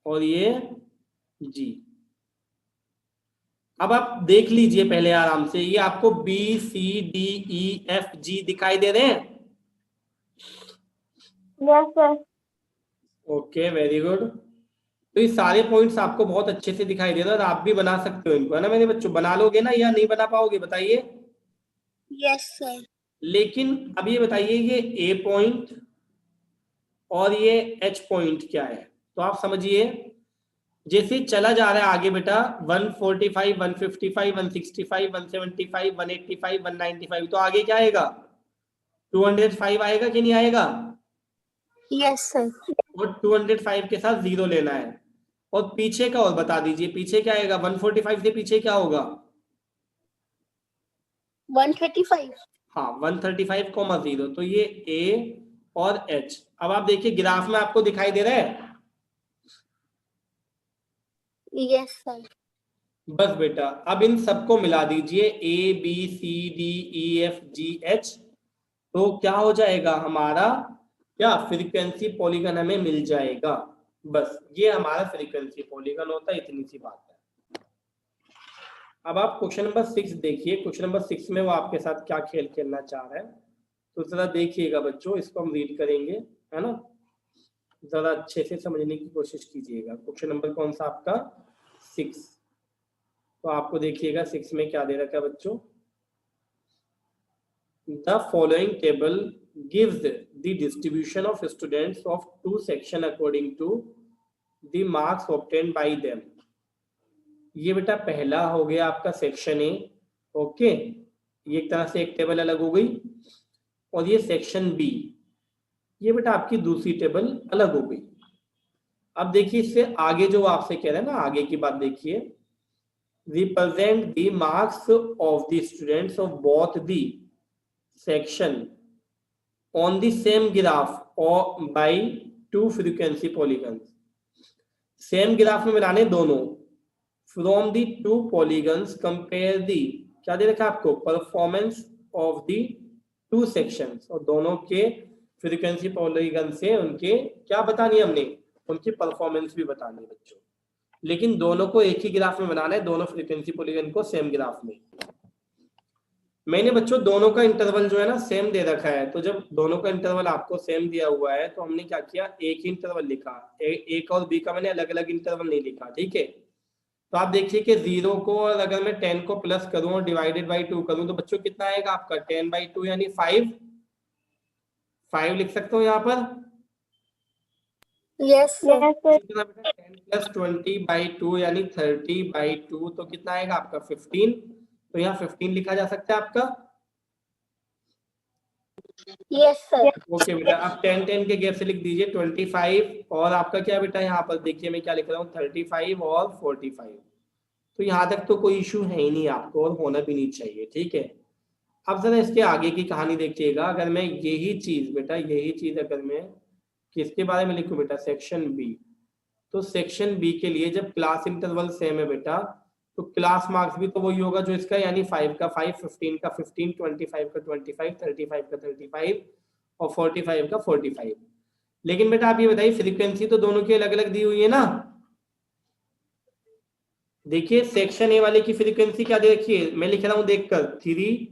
[SPEAKER 1] और ये जी। अब आप देख लीजिए पहले आराम से, ये आपको B C D E F G दिखाई दे रहे हैं?
[SPEAKER 5] Yes sir.
[SPEAKER 1] Okay very good. तो ये सारे पॉइंट्स आपको बहुत अच्छे से दिखाई दे रहे हैं और आप भी बना सकते हो इनको, है ना मेरे बच्चों? बना लोगे ना या नहीं बना पाओगे, बताइए।
[SPEAKER 3] Yes sir.
[SPEAKER 1] लेकिन अब ये बताइए, ये ए पॉइंट और ये एच पॉइंट क्या है? तो आप समझिए, जैसे चला जा रहा है आगे बेटा 145, 155, 165, 175, 185, 195, तो आगे क्या आएगा? 205 आएगा कि नहीं आएगा?
[SPEAKER 3] Yes sir.
[SPEAKER 1] और 205 के साथ 0 लेना है। और पीछे का और बता दीजिए, पीछे क्या आएगा? 145 से पीछे क्या होगा?
[SPEAKER 3] 135।
[SPEAKER 1] हाँ 135,0, तो ये ए और एच। अब आप देखिए ग्राफ में आपको दिखाई दे रहा है?
[SPEAKER 3] Yes sir.
[SPEAKER 1] बस बेटा अब इन सबको मिला दीजिए, A B C D E F G H, तो क्या हो जाएगा हमारा? क्या फ्रीक्वेंसी पॉलीगन हमें मिल जाएगा। बस ये हमारा फ्रीक्वेंसी पॉलीगन होता है, इतनी सी बात है। अब आप क्वेश्चन नंबर 6 देखिए। क्वेश्चन नंबर 6 में वो आपके साथ क्या खेल खेलना चाह रहा है, तो जरा देखिएगा बच्चों, इसको हम रीड करेंगे, है ना? जरा अच्छे से समझने की कोशिश कीजिएगा। क्वेश्चन नंबर कौन सा आपका? 6। तो आपको देखिएगा 6 में क्या दे रखा है बच्चों। The following table gives the distribution of students of two sections according to the marks obtained by them. ये बेटा पहला हो गया आपका सेक्शन ए, ओके, ये एक तरह से एक टेबल अलग हो गई। और ये सेक्शन बी, ये बेटा आपकी दूसरी टेबल अलग हो गई। अब देखिए इससे आगे जो आपसे कह रहे हैं ना, आगे की बात देखिए, represent the marks of the students of both the section on the same graph or by two frequency polygons. Same graph में मिलाने दोनों। From the two polygons compare the, क्या दे रखा है आपको? Performance of the two sections, और दोनों के frequency polygon से उनके क्या बतानी है हमने? उनकी परफॉर्मेंस भी बतानी है बच्चों। लेकिन दोनों को एक ही ग्राफ में बनाना है, दोनों फ्रीक्वेंसी पॉलीगन को सेम ग्राफ में। मैंने बच्चों दोनों का इंटरवल जो है ना सेम दे रखा है, तो जब दोनों का इंटरवल आपको सेम दिया हुआ है तो हमने क्या किया, एक ही इंटरवल लिखा। एक और बी का मैंने अलग अलग इंटरवल नहीं लिखा, ठीक है? तो आप देखिए कि 0 को और अगर मैं 10 को प्लस करूं और डिवाइडेड बाई 2 करूं तो बच्चों कितना आएगा आपका? 10/2 यानी 5 लिख सकते हो यहाँ पर।
[SPEAKER 3] Yes sir.
[SPEAKER 1] 10 + 20/2 यानी 30/2, तो कितना आएगा आपका? 15। तो यहाँ 15 लिखा जा सकता है आपका।
[SPEAKER 3] Yes sir.
[SPEAKER 1] ओके बेटा, अब 10 के गैप से लिख दीजिए 25, और आपका क्या बेटा यहाँ पर देखिए मैं क्या लिख रहा हूँ, 35 और 45। तो यहाँ तक तो कोई इशू है ही नहीं आपको, और होना भी नहीं चाहिए, ठीक है? अब जरा इसके आगे की कहानी देखिएगा। अगर मैं यही चीज बेटा, यही चीज अगर मैं किसके बारे में लिखूं बेटा, सेक्शन बी, तो सेक्शन बी के लिए जब क्लास इंटरवल सेम है बेटा, तो क्लास मार्क्स भी तो वही होगा जो इसका, यानी 5 का 5, 15 का 15, 25 का 25, 35 का 35 और 45 का 45। लेकिन बेटा आप ये बताइए फ्रीक्वेंसी तो दोनों की अलग अलग दी हुई है ना। देखिए सेक्शन ए वाले की फ्रीक्वेंसी क्या दे रखी है, मैं लिख रहा हूं देखकर, 3,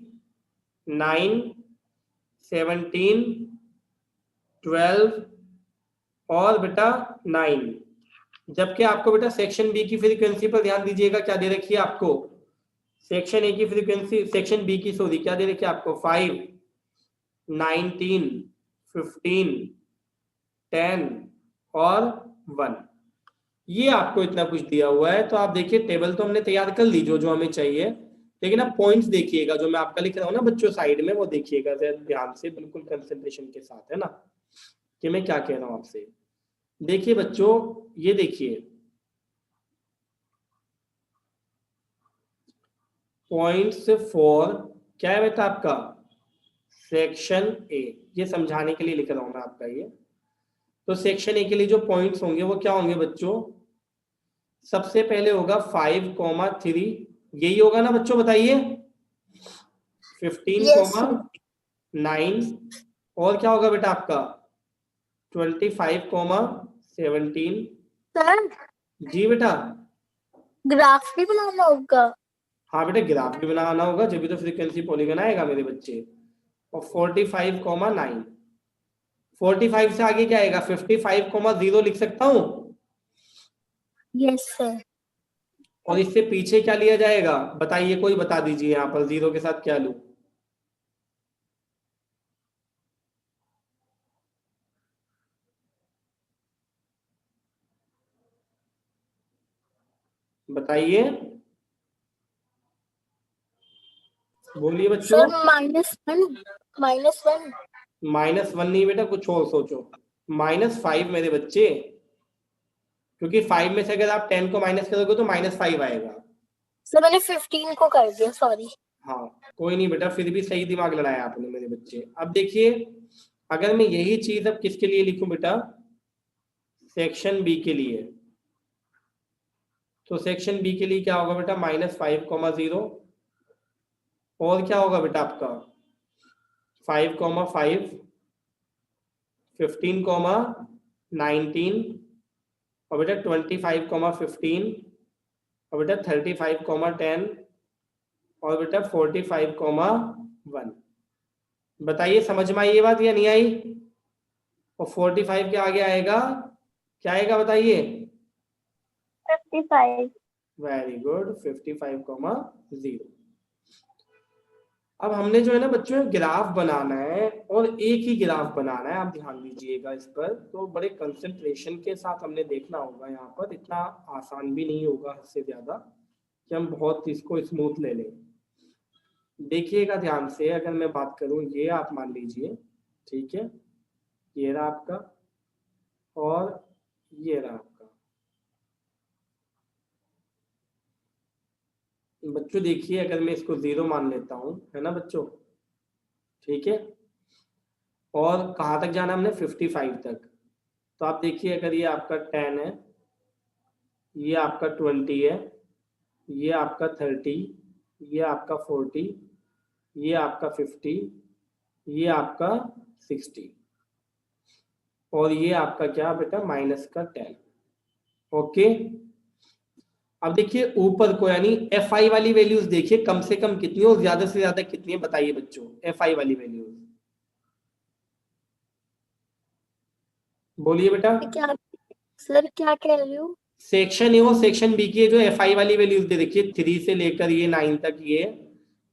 [SPEAKER 1] 9, 17, 12 और बेटा 9। जबकि आपको बेटा सेक्शन बी की फ्रीक्वेंसी पर ध्यान दीजिएगा, क्या दे रखी है आपको? सेक्शन ए की फ्रीक्वेंसी, सेक्शन बी की सॉरी क्या दे रखी है आपको, 5, 19, 15, 10 और 1, ये आपको इतना कुछ दिया हुआ है। तो आप देखिए टेबल तो हमने तैयार कर ली जो जो हमें चाहिए, लेकिन आप पॉइंट्स देखिएगा जो मैं आपका लिख रहा हूँ ना बच्चों साइड में, वो देखिएगा ध्यान से, बिल्कुल कंसंट्रेशन के साथ, है ना, कि मैं क्या कह रहा हूँ आपसे। देखिए बच्चों, ये देखिए पॉइंट्स फॉर क्या है बेटा आपका, सेक्शन ए, ये समझाने के लिए लिख रहा हूं मैं आपका ये। तो सेक्शन ए के लिए जो पॉइंट्स होंगे वो क्या होंगे बच्चों, सबसे पहले होगा 5,3, यही होगा ना बच्चों, बताइए, 15,9 और क्या होगा बेटा आपका 25,17।
[SPEAKER 3] सर
[SPEAKER 1] जी बेटा,
[SPEAKER 3] ग्राफ भी बनाना होगा।
[SPEAKER 1] हाँ बेटा ग्राफ भी बनाना होगा, जब भी तो फ्रीक्वेंसी पॉलीगन आएगा मेरे बच्चे। और 45,9, 45 से आगे क्या आएगा, 55,0 लिख सकता हूँ।
[SPEAKER 3] Yes sir.
[SPEAKER 1] और इससे पीछे क्या लिया जाएगा, बताइए, कोई बता दीजिए यहाँ पर 0 के साथ क्या लूं। बताइए, बोलिए बच्चों।
[SPEAKER 3] सर -1, -1।
[SPEAKER 1] -1 नहीं बेटा, कुछ और सोचो। -5 मेरे बच्चे, क्योंकि 5 में से अगर आप 10 को माइनस करोगे तो -5 आएगा।
[SPEAKER 3] सर मैंने 15 को कर दिया, सॉरी।
[SPEAKER 1] हाँ कोई नहीं बेटा, फिर भी सही दिमाग लड़ाया आपने मेरे बच्चे। अब देखिए, अगर मैं यही चीज अब किसके लिए लिखूं बेटा, सेक्शन बी के लिए, तो सेक्शन बी के लिए क्या होगा बेटा, -5,0 और क्या होगा बेटा आपका 5,5, 15,19 और बेटा 25,15 और बेटा 35,10 और बेटा 45,1। बताइए समझ में आई ये बात या नहीं आई। और 45 के आगे आएगा क्या आएगा, बताइए।
[SPEAKER 5] 55।
[SPEAKER 1] Very good, 55,0। अब हमने जो है ना बच्चों ग्राफ बनाना है, और एक ही ग्राफ बनाना है, आप ध्यान दीजिएगा इस पर। तो बड़े कंसंट्रेशन के साथ हमने देखना होगा यहाँ पर, इतना आसान भी नहीं होगा हद से ज्यादा कि हम बहुत इसको स्मूथ ले लें। देखिएगा ध्यान से, अगर मैं बात करूं, ये आप मान लीजिए, ठीक है, ये रहा आपका और ये रहा आपका। बच्चों देखिए, अगर मैं इसको 0 मान लेता हूं, है ना बच्चों, ठीक है, और कहाँ तक जाना हमने 55 तक। तो आप देखिए, अगर ये आपका 10 है, ये आपका 20 है, ये आपका 30, ये आपका 40, ये आपका 50, ये आपका 60 और ये आपका क्या बेटा -10। ओके, अब देखिए ऊपर को, यानी fi वाली वैल्यूज देखिए कम से कम कितनी और ज्यादा से ज्यादा कितनी है, बताइए बच्चों fi वाली वैल्यूज, बोलिए बेटा।
[SPEAKER 3] क्या सर, क्या कह रहे हो?
[SPEAKER 1] सेक्शन ए और सेक्शन बी की जो fi वाली वैल्यूज दे देखिए, 3 से लेकर ये 9 तक ये,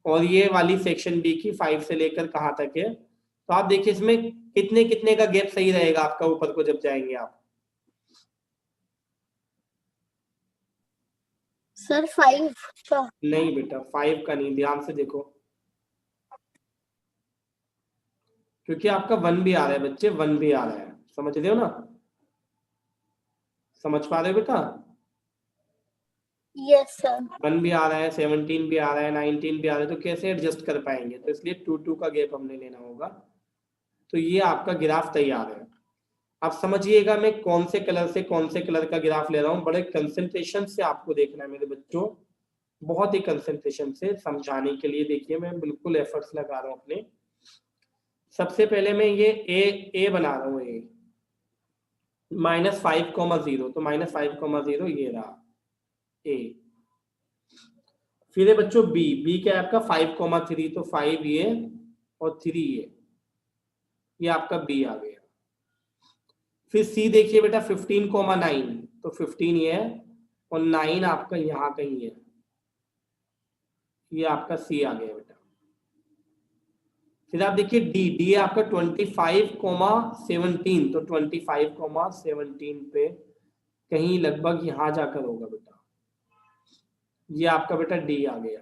[SPEAKER 1] और ये वाली सेक्शन बी की 5 से लेकर कहाँ तक है। तो आप देखिए इसमें कितने कितने का गैप सही रहेगा आपका ऊपर को जब जाएंगे आप।
[SPEAKER 3] सर 5
[SPEAKER 1] नहीं बेटा 5 का नहीं, ध्यान से देखो, क्योंकि आपका 1 भी आ रहा है बच्चे, 1 भी आ रहा है, समझ रहे हो ना, समझ पा रहे हो बेटा।
[SPEAKER 3] Yes sir.
[SPEAKER 1] 1 भी आ रहा है, 17 भी आ रहा है, 19 भी आ रहा है, तो कैसे एडजस्ट कर पाएंगे, तो इसलिए 2 का गैप हमने लेना होगा। तो ये आपका ग्राफ तैयार है। अब समझिएगा मैं कौन से कलर से कौन से कलर का ग्राफ ले रहा हूँ, बड़े कंसंट्रेशन से आपको देखना है मेरे बच्चों, बहुत ही कंसंट्रेशन से समझाने के लिए। देखिए मैं बिल्कुल एफर्ट्स लगा रहा हूँ अपने। सबसे पहले मैं ये ए बना रहा हूँ, ए -5,0, तो -5,0 ये रहा ए। फिर है बच्चों बी क्या है आपका 5,3, तो 5 ये और 3 ये आपका बी आ गया। फिर सी देखिए बेटा 15,9, तो 15 ये है और 9 आपका यहाँ कहीं है, ये आपका सी आ गया बेटा। फिर आप देखिए डी है आपका 25,17, तो 25,17 पे कहीं लगभग यहां जाकर होगा बेटा। ये आपका बेटा डी आ गया।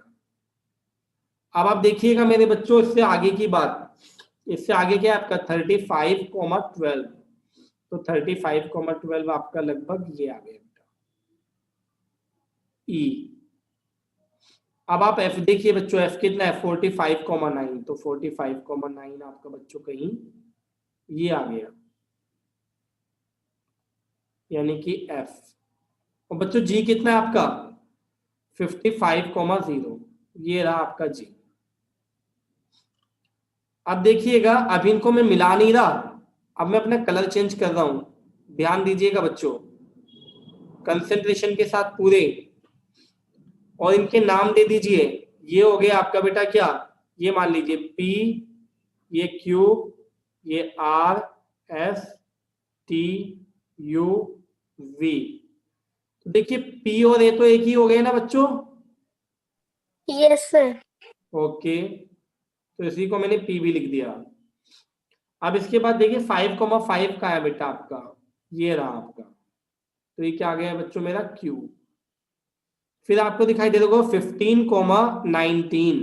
[SPEAKER 1] अब आप देखिएगा मेरे बच्चों, इससे आगे की बात, इससे आगे क्या है आपका 35,12, तो 35,12 आपका लगभग ये आ गया बेटा ई। अब आप एफ देखिए बच्चों, एफ कितना है 45,9, तो 45,9 आपका बच्चों कहीं ये आ गया, यानी कि एफ। और बच्चों जी कितना है आपका 55,0, ये रहा आपका जी। अब देखिएगा, अब इनको मैं मिला नहीं रहा, अब मैं अपना कलर चेंज कर रहा हूं, ध्यान दीजिएगा बच्चों, कंसंट्रेशन के साथ पूरे, और इनके नाम दे दीजिए। ये हो गया आपका बेटा क्या, ये मान लीजिए P, ये Q, ये R, S, T, U, V। तो देखिए P और A तो एक ही हो गए ना बच्चों।
[SPEAKER 3] Yes sir.
[SPEAKER 1] ओके, तो इसी को मैंने P भी लिख दिया। अब इसके बाद देखिए 5,5 का है बेटा आपका, ये रहा आपका, तो ये क्या आ गया बच्चों मेरा Q। फिर आपको दिखाई दे देगा 15,19,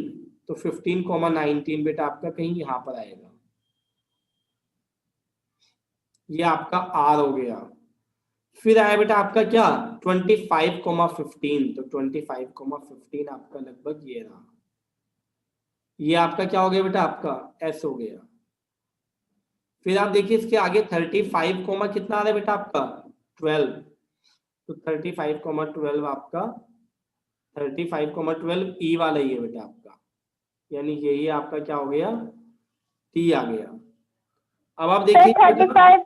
[SPEAKER 1] तो 15,19 बेटा आपका कहीं यहां पर आएगा, ये आपका R हो गया। फिर आया बेटा आपका क्या 25,15, तो 25,15 आपका लगभग ये रहा, ये आपका क्या हो गया बेटा आपका S हो गया। फिर आप देखिए इसके आगे 35, कितना आ रहा है बेटा आपका 12, तो 35,12 आपका 35,12 ई वाला ही है बेटा आपका, यानी यही आपका क्या हो गया टी आ गया। अब आप देखिए
[SPEAKER 5] 35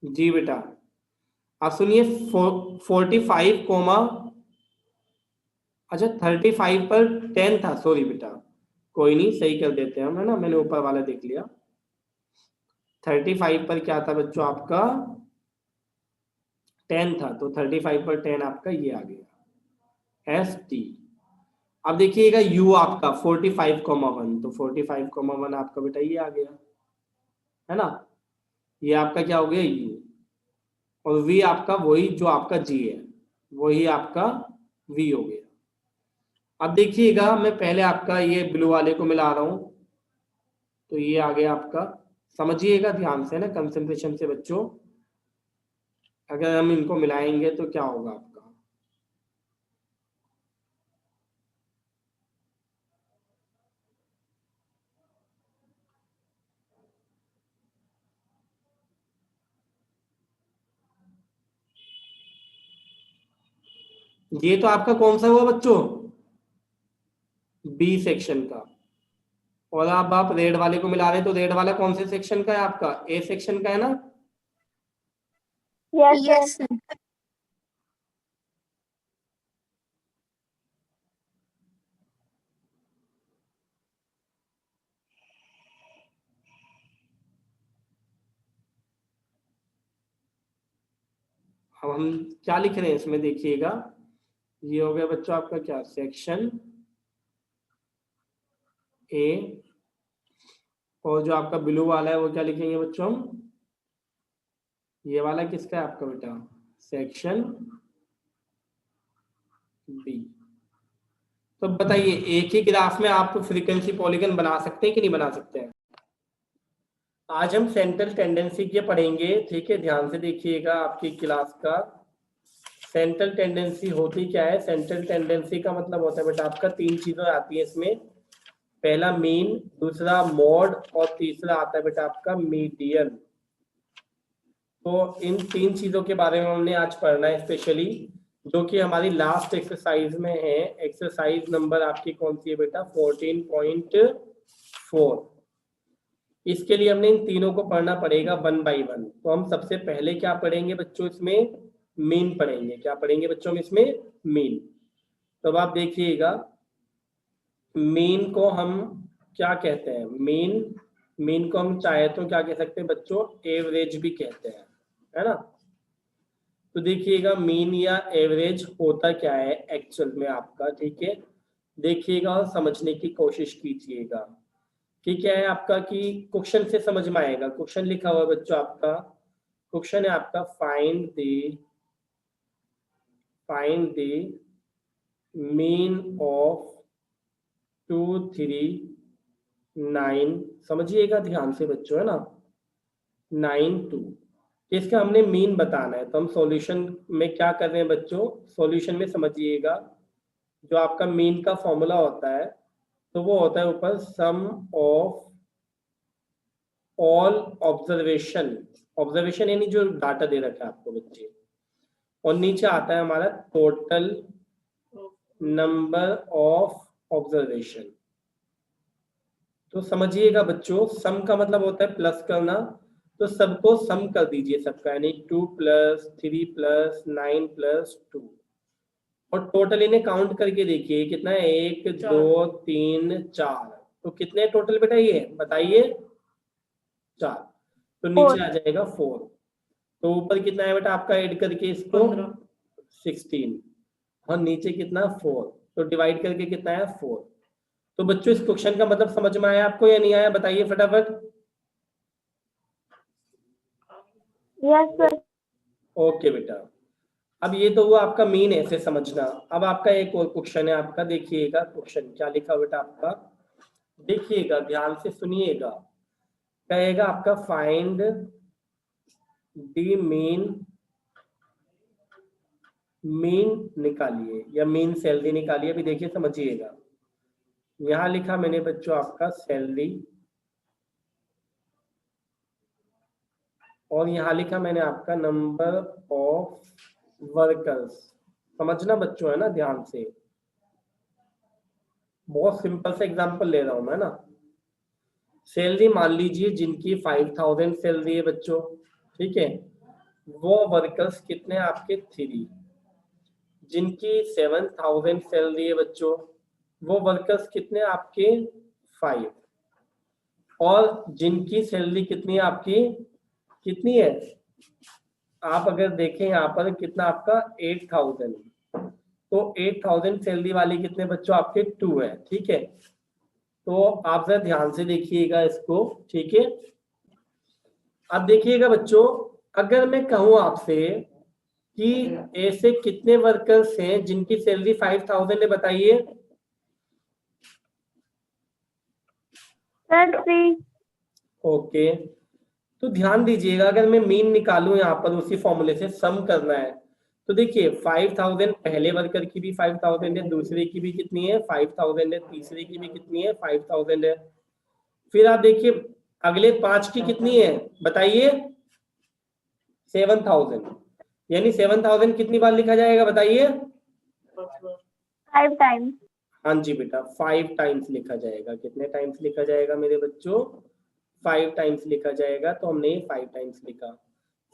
[SPEAKER 1] जी बेटा, आप सुनिए 45, अच्छा 35 पर 10 था, सॉरी बेटा, कोई नहीं सही कर देते हैं हम, है ना, मैंने ऊपर वाला देख लिया। 35 पर क्या था बच्चों आपका 10 था, तो 35 पर 10 आपका ये आ गया एस टी। अब देखिएगा यू आपका 45,1, तो 45,1 आपका बेटा ये आ गया, है ना, ये आपका क्या हो गया यू, और वी आपका वही जो आपका जी है, वही आपका वी हो गया। अब देखिएगा मैं पहले आपका ये ब्लू वाले को मिला रहा हूं, तो ये आ गया आपका, समझिएगा ध्यान से ना, कंसंट्रेशन से बच्चों, अगर हम इनको मिलाएंगे तो क्या होगा आपका, ये तो आपका कौन सा हुआ बच्चों बी सेक्शन का, और अब आप रेड वाले को मिला रहे हैं, तो रेड वाला कौन से सेक्शन का है आपका ए सेक्शन का है ना।
[SPEAKER 5] Yes
[SPEAKER 3] yes
[SPEAKER 5] sir.
[SPEAKER 3] सर।
[SPEAKER 1] अब हम क्या लिख रहे हैं इसमें देखिएगा, ये हो गया बच्चों आपका क्या सेक्शन ए, और जो आपका ब्लू वाला है वो क्या लिखेंगे बच्चों हम, ये वाला किसका है आपका बेटा सेक्शन बी। तो बताइए एक ही ग्राफ में आप फ्रीक्वेंसी पॉलीगन बना सकते हैं कि नहीं बना सकते हैं। आज हम सेंट्रल टेंडेंसी के पढ़ेंगे, ठीक है, ध्यान से देखिएगा आपकी क्लास का। सेंट्रल टेंडेंसी होती क्या है, सेंट्रल टेंडेंसी का मतलब होता है बेटा आपका 3 चीजें आती है इसमें, पहला मीन, दूसरा मॉड, और तीसरा आता है बेटा आपका मीडियन। तो इन 3 चीजों के बारे में हमने आज पढ़ना है स्पेशली, जो कि हमारी लास्ट एक्सरसाइज में है। एक्सरसाइज नंबर आपकी कौन सी है बेटा 14.4। इसके लिए हमने इन तीनों को पढ़ना पड़ेगा 1 बाय 1। तो हम सबसे पहले क्या पढ़ेंगे बच्चों इसमें मीन पढ़ेंगे। क्या पढ़ेंगे बच्चों में इसमें मीन। तो अब आप देखिएगा मीन को हम क्या कहते हैं, मीन को हम चाहे तो क्या कह सकते हैं बच्चों एवरेज भी कहते हैं, है ना। तो देखिएगा मीन या एवरेज होता क्या है एक्चुअल में आपका, ठीक है। देखिएगा और समझने की कोशिश कीजिएगा कि क्या है आपका, कि क्वेश्चन से समझ में आएगा। क्वेश्चन लिखा हुआ है बच्चों आपका, क्वेश्चन है आपका फाइंड द मीन ऑफ 2 3 9, समझिएगा ध्यान से बच्चों, है ना, 9 2। इसका हमने मीन बताना है, तो हम सॉल्यूशन में क्या कर रहे हैं बच्चों, सॉल्यूशन में समझिएगा जो आपका मीन का फॉर्मूला होता है तो वो होता है ऊपर सम ऑफ ऑल ऑब्जर्वेशन यानी जो डाटा दे रखा है आपको बच्चे, और नीचे आता है हमारा टोटल नंबर ऑफ ऑब्जर्वेशन। तो समझिएगा बच्चों, सम का मतलब होता है प्लस करना, तो सबको सम कर दीजिए सबका, यानी 2 + 3 + 9 + 2, और टोटल इन्हें काउंट करके देखिए कितना है, 1 2 3 4, तो कितने टोटल बेटा ये बताइए, 4, तो नीचे आ जाएगा 4। तो ऊपर कितना है बेटा आपका ऐड करके इसको 16, और नीचे कितना 4, तो डिवाइड करके कितना है 4। तो बच्चों इस क्वेश्चन का मतलब समझ में आया आपको या नहीं आया, बताइए फटाफट।
[SPEAKER 5] Yes sir.
[SPEAKER 1] ओके बेटा, अब ये तो हुआ आपका मीन, ऐसे समझना। अब आपका एक और क्वेश्चन है आपका, देखिएगा क्वेश्चन क्या लिखा बेटा आपका, देखिएगा ध्यान से सुनिएगा। कहेगा आपका फाइंड द मीन निकालिए या मीन सैलरी निकालिए। अभी देखिए समझिएगा, यहां लिखा मैंने बच्चों आपका सैलरी, और यहां लिखा मैंने आपका नंबर ऑफ वर्कर्स। समझना बच्चों, है ना, ध्यान से, बहुत सिंपल सा एग्जांपल ले रहा हूं मैं ना। सैलरी मान लीजिए जिनकी 5000 सैलरी है बच्चों, ठीक है, वो वर्कर्स कितने आपके 3। जिनकी 7000 सैलरी है बच्चों, वो वर्कर्स कितने आपके 5। और जिनकी सैलरी कितनी है आपकी, कितनी है, आप अगर देखें यहाँ पर कितना आपका 8000, तो 8000 सैलरी वाली कितने बच्चों आपके 2 है, ठीक है। तो आप जरा ध्यान से देखिएगा इसको, ठीक है। अब देखिएगा बच्चों, अगर मैं कहूं आपसे कि ऐसे कितने वर्कर्स हैं जिनकी सैलरी 5000 है, बताइए।
[SPEAKER 5] सर 3।
[SPEAKER 1] ओके, तो ध्यान दीजिएगा, अगर मैं मीन निकालूं यहाँ पर उसी फॉर्मूले से, सम करना है, तो देखिए 5000 पहले वर्कर की भी 5000 है, दूसरे की भी कितनी है 5000 है, तीसरे की भी कितनी है 5000 है। फिर आप देखिए अगले 5 की कितनी है बताइए, 7000, यानी 7000 कितनी बार लिखा जाएगा बताइए।
[SPEAKER 5] 5 टाइम्स।
[SPEAKER 1] हाँ जी बेटा, 5 टाइम्स लिखा जाएगा। कितने टाइम्स लिखा जाएगा मेरे बच्चों, 5 टाइम्स लिखा जाएगा। तो हमने 5 टाइम्स लिखा।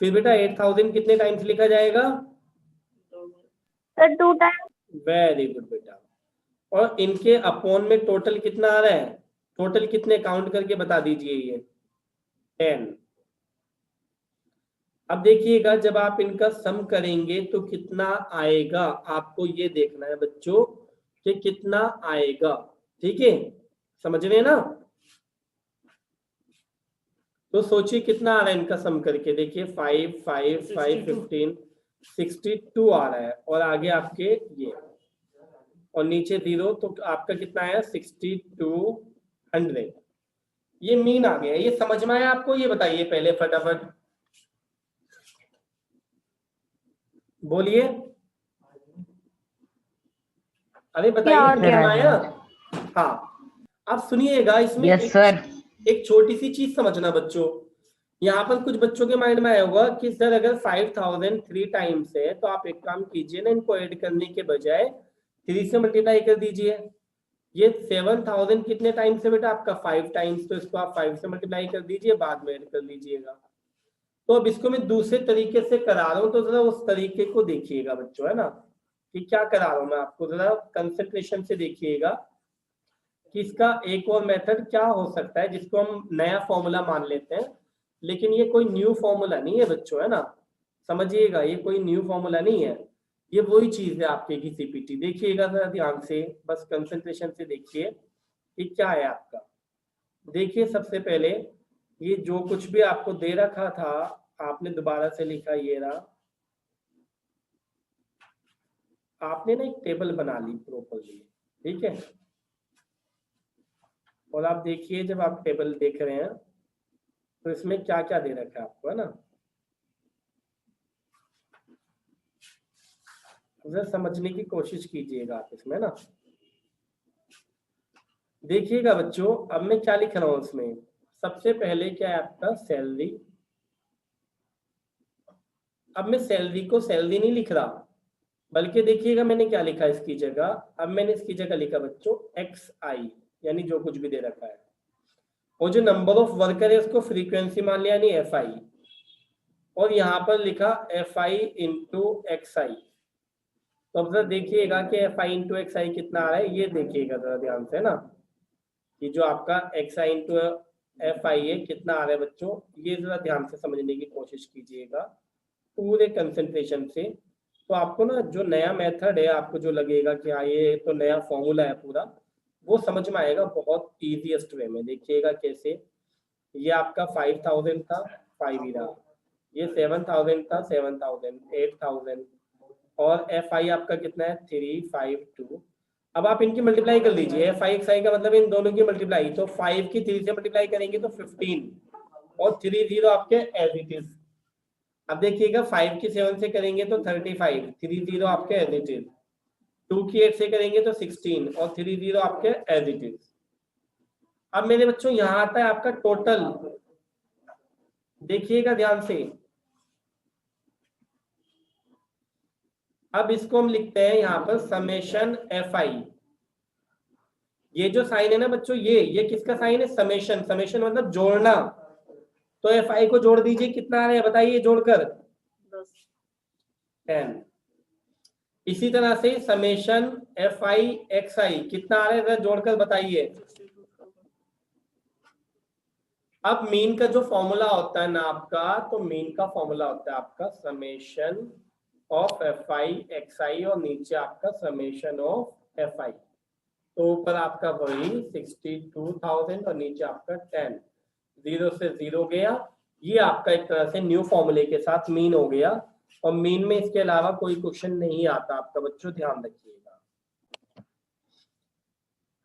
[SPEAKER 1] फिर बेटा 8000 कितने टाइम्स लिखा जाएगा,
[SPEAKER 5] सर 2 टाइम्स।
[SPEAKER 1] वेरी गुड बेटा। और इनके अपॉन में टोटल कितना आ रहा है, टोटल कितने काउंट करके बता दीजिए, ये 10। अब देखिएगा जब आप इनका सम करेंगे तो कितना आएगा, आपको ये देखना है बच्चों कि कितना आएगा, ठीक है, समझ रहे हैं ना। तो सोचिए कितना आ रहा है इनका सम करके, देखिए 5 5 5 15 62 आ रहा है, और आगे आपके ये और नीचे 0, तो आपका कितना आया 6200। ये मीन आ गया। ये समझ में आया आपको, ये बताइए पहले फटाफट बोलिए, अरे बताइए समझ में आया। हाँ, आप सुनिएगा इसमें
[SPEAKER 4] यस सर।
[SPEAKER 1] एक छोटी सी चीज समझना बच्चों। यहाँ पर कुछ बच्चों के माइंड में आया होगा कि सर अगर 5000 3 टाइम्स है, तो आप एक काम कीजिए ना, इनको ऐड करने के बजाय 3 से मल्टीप्लाई कर दीजिए। ये 7000 कितने टाइम्स है बेटा आपका 5 टाइम्स, तो इसको आप 5 से मल्टीप्लाई कर दीजिए, बाद में ऐड कर लीजिएगा। तो अब इसको मैं दूसरे तरीके से करा रहा हूँ, तो जरा उस तरीके को देखिएगा बच्चों, है ना, कि क्या करा रहा हूँ मैं आपको, जरा कंसंट्रेशन से देखिएगा कि इसका एक और मेथड क्या हो सकता है जिसको हम नया फॉर्मूला मान लेते हैं, लेकिन ये कोई न्यू फॉर्मूला नहीं है बच्चों, है ना। समझिएगा, ये कोई न्यू फॉर्मूला नहीं है, ये वही चीज है आपके की सीपीटी। देखिएगा जरा ध्यान से, बस कंसंट्रेशन से देखिए कि क्या है आपका। देखिए सबसे पहले ये जो कुछ भी आपको दे रखा था आपने दोबारा से लिखा, ये रहा, आपने ना एक टेबल बना ली प्रॉपर्ली, ठीक है। और आप देखिए जब आप टेबल देख रहे हैं तो इसमें क्या क्या दे रखा है आपको, है ना। जरा समझने की कोशिश कीजिएगा आप इसमें ना। देखिएगा बच्चों, अब मैं क्या लिख रहा हूं इसमें, सबसे पहले क्या है आपका सैलरी। अब मैं सैलरी को सैलरी नहीं लिख रहा, बल्कि देखिएगा मैंने क्या लिखा इसकी जगह, अब मैंने इसकी जगह लिखा बच्चों एक्स आई, यानी जो कुछ भी दे रखा है, और जो नंबर ऑफ वर्कर है उसको फ्रीक्वेंसी मान लिया, यानी एफ आई, और यहाँ पर लिखा एफ आई इंटू एक्स आई। तो अब जरा देखिएगा कि एफ आई इंटू एक्स आई कितना आ रहा है, ये देखिएगा जरा ध्यान से ना, कि जो आपका x I into F I है कितना आ रहा है बच्चों, ये जरा ध्यान से समझने की कोशिश कीजिएगा पूरे कंसंट्रेशन से। तो आपको ना जो नया मेथड है, आपको जो लगेगा कि हाँ ये तो नया फॉर्मूला है पूरा, वो समझ में आएगा बहुत इजीएस्ट वे में। देखिएगा कैसे, ये आपका 5000 था, 5 ही रहा, ये 7000 था, 7000, 8000, और एफ आई आपका कितना है 352। अब आप इनकी मल्टीप्लाई कर लीजिए, एफ आई एक्स आई का मतलब इन दोनों की मल्टीप्लाई, तो 5 की 3 से मल्टीप्लाई करेंगे तो 15, और 30 आपके एज इट इज। अब देखिएगा 5 की 7 से करेंगे तो 35, 30 आपके एज इट इज, 2 की 8 से करेंगे तो 16, और 30 आपके एज इट इज। अब मेरे बच्चों यहाँ आता है आपका टोटल, देखिएगा ध्यान से। अब इसको हम लिखते हैं यहाँ पर समेशन एफ आई। ये जो साइन है ना बच्चों, ये किसका साइन है, समेशन। समेशन मतलब जोड़ना, तो एफ आई को जोड़ दीजिए, कितना आ रहा है बताइए जोड़कर, 10। इसी तरह से समेशन एफ आई एक्स आई कितना आ रहा है जोड़कर बताइए। अब मीन का जो फॉर्मूला होता है ना आपका, तो मीन का फॉर्मूला होता है आपका summation of F I X I, और नीचे आपका समेशन ऑफ एफ आई। तो ऊपर आपका वही 62,000 और नीचे आपका 10, 0 से 0 गया। ये आपका एक तरह से न्यू फॉर्मूले के साथ मीन हो गया, और मीन में इसके अलावा कोई क्वेश्चन नहीं आता आपका बच्चों, ध्यान रखिएगा।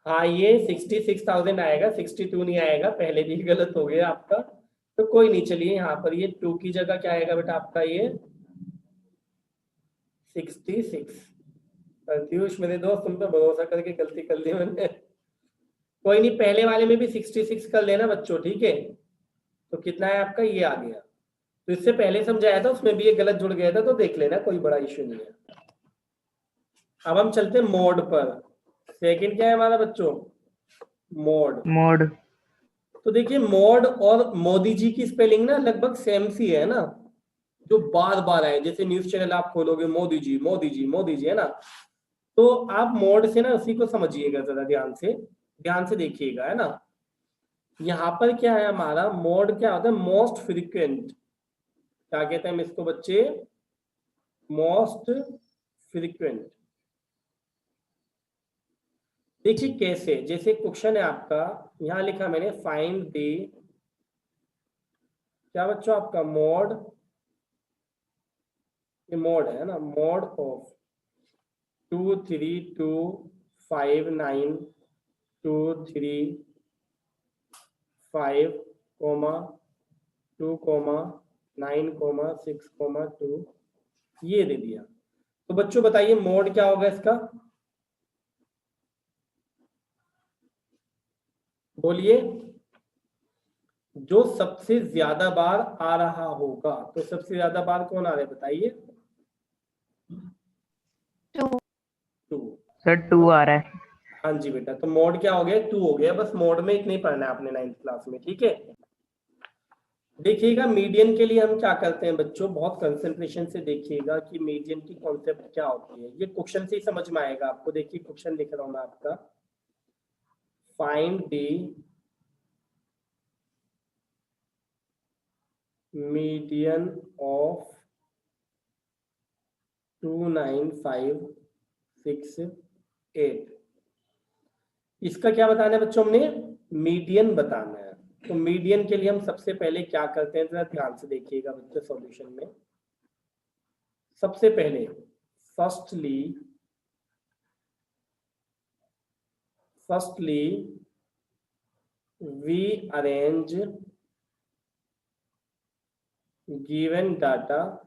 [SPEAKER 1] हाँ ये 66,000 आएगा, 62 नहीं आएगा, पहले भी गलत हो गया आपका, तो कोई नहीं। चलिए यहाँ पर ये 2 की जगह क्या आएगा बेटा आपका, ये 66। प्रत्युष मेरे दोस्त, तुम पे भरोसा करके गलती कर ली मैंने। कोई नहीं, पहले वाले में भी 66 कर लेना बच्चों, ठीक है। तो कितना है आपका, ये आ गया। तो इससे पहले समझाया था उसमें भी ये गलत जुड़ गया था, तो देख लेना, कोई बड़ा इश्यू नहीं है। अब हम चलते हैं मोड पर। सेकंड क्या है हमारा बच्चों, मोड।
[SPEAKER 2] मोड।
[SPEAKER 1] तो देखिए मोड और मोदी जी की स्पेलिंग ना लगभग सेम सी है ना, जो बार बार आए, जैसे न्यूज चैनल आप खोलोगे मोदी जी मोदी जी मोदी जी, है ना। तो आप मोड से ना उसी को समझिएगा जरा ध्यान से देखिएगा, है ना। यहाँ पर क्या है हमारा मोड, क्या होता है मोस्ट फ्रीक्वेंट, क्या कहते हैं हम इसको बच्चे, मोस्ट फ्रीक्वेंट। देखिए कैसे, जैसे क्वेश्चन है आपका, यहां लिखा मैंने फाइंड द, क्या बच्चों आपका मोड, ये मोड है ना, मोड ऑफ 23255,2,3,5,2,9,6,2, ये दे दिया। तो बच्चों बताइए मोड क्या होगा इसका, बोलिए। जो सबसे ज्यादा बार आ रहा होगा, तो सबसे ज्यादा बार कौन आ रहा है बताइए, 2।
[SPEAKER 2] सर 2 आ रहा है।
[SPEAKER 1] हाँ जी बेटा, तो मोड क्या हो गया, 2 हो गया। बस मोड में इतना ही पढ़ना है आपने 9th क्लास में, ठीक है। देखिएगा मीडियन के लिए हम क्या करते हैं बच्चों, बहुत कंसंट्रेशन से देखिएगा कि मीडियन की कॉन्सेप्ट क्या होती है, ये क्वेश्चन से ही समझ में आएगा आपको। देखिए क्वेश्चन लिख रहा हूं मैं आपका, फाइंड द मीडियन ऑफ 29,568। इसका क्या बताना है बच्चों, हमने मीडियन बताना है। तो मीडियन के लिए हम सबसे पहले क्या करते हैं, जरा ध्यान से देखिएगा बच्चों सॉल्यूशन में। सबसे पहले firstly we arrange given data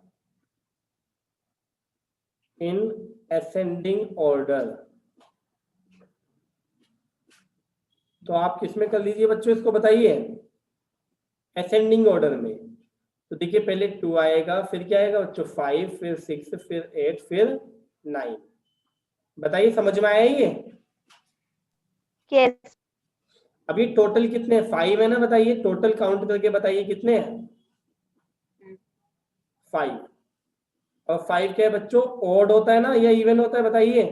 [SPEAKER 1] in ascending order। तो आप किसमें कर लीजिए बच्चों, इसको बताइए, असेंडिंग ऑर्डर में। तो देखिए पहले 2 आएगा, फिर क्या आएगा बच्चों 5, फिर 6, फिर 8, फिर 9। बताइए समझ में आया ये?
[SPEAKER 5] Yes.
[SPEAKER 1] अभी टोटल कितने हैं? 5 है ना, बताइए टोटल काउंट करके बताइए कितने हैं? 5। और 5 क्या है बच्चों, ओड होता है ना या इवन होता है, बताइए?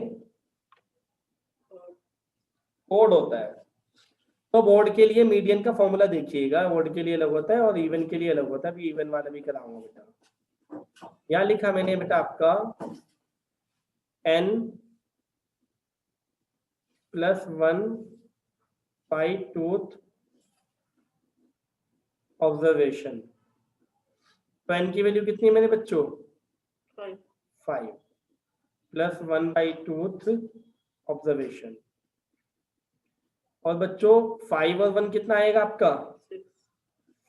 [SPEAKER 1] ओड होता है। तो बोर्ड के लिए मीडियन का फॉर्मूला देखिएगा, बोर्ड के लिए अलग होता है और इवन के लिए अलग होता है। अभी इवन वाला भी कराऊंगा बेटा। यहाँ लिखा मैंने बेटा आपका n + 1 बाई टूथ ऑब्जर्वेशन। तो n की वैल्यू कितनी है मेरे बच्चों?
[SPEAKER 6] 5
[SPEAKER 1] 5 + 1 बाई टूथ ऑब्जर्वेशन। और बच्चों 5 और 1 कितना आएगा आपका?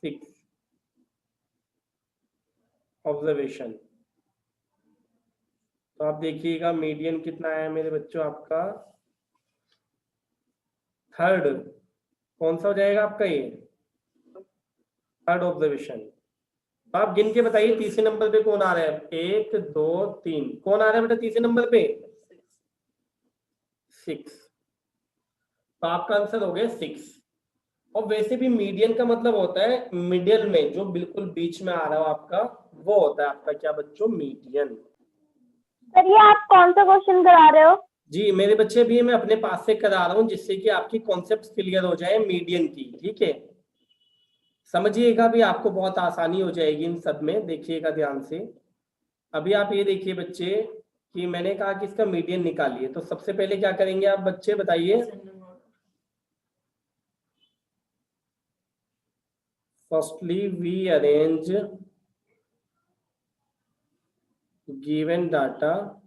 [SPEAKER 1] 6 ऑब्जर्वेशन। तो आप देखिएगा मीडियन कितना आया मेरे बच्चों आपका? थर्ड। कौन सा हो जाएगा आपका ये? Third observation. तो आप गिन के बताइए तीसरे नंबर पे कौन आ रहा है? 1 2 3, कौन आ रहा है बेटा तीसरे नंबर पे? 6। तो आपका आंसर हो गया 6। और वैसे भी मीडियन का मतलब होता है मिडिल में, जो बिल्कुल बीच में आ रहा हो आपका, वो होता है आपका क्या बच्चों? मीडियन।
[SPEAKER 5] सर ये आप कौन सा क्वेश्चन करा रहे हो?
[SPEAKER 1] जी मेरे बच्चे भी मैं अपने पास से करा रहा हूँ, जिससे कि आपकी कॉन्सेप्ट क्लियर हो जाए मीडियन की। ठीक है, समझिएगा, भी आपको बहुत आसानी हो जाएगी इन सब में। देखिएगा ध्यान से। अभी आप ये देखिए बच्चे कि मैंने कहा कि इसका मीडियन निकालिए। तो सबसे पहले क्या करेंगे आप बच्चे बताइए? Firstly we arrange given data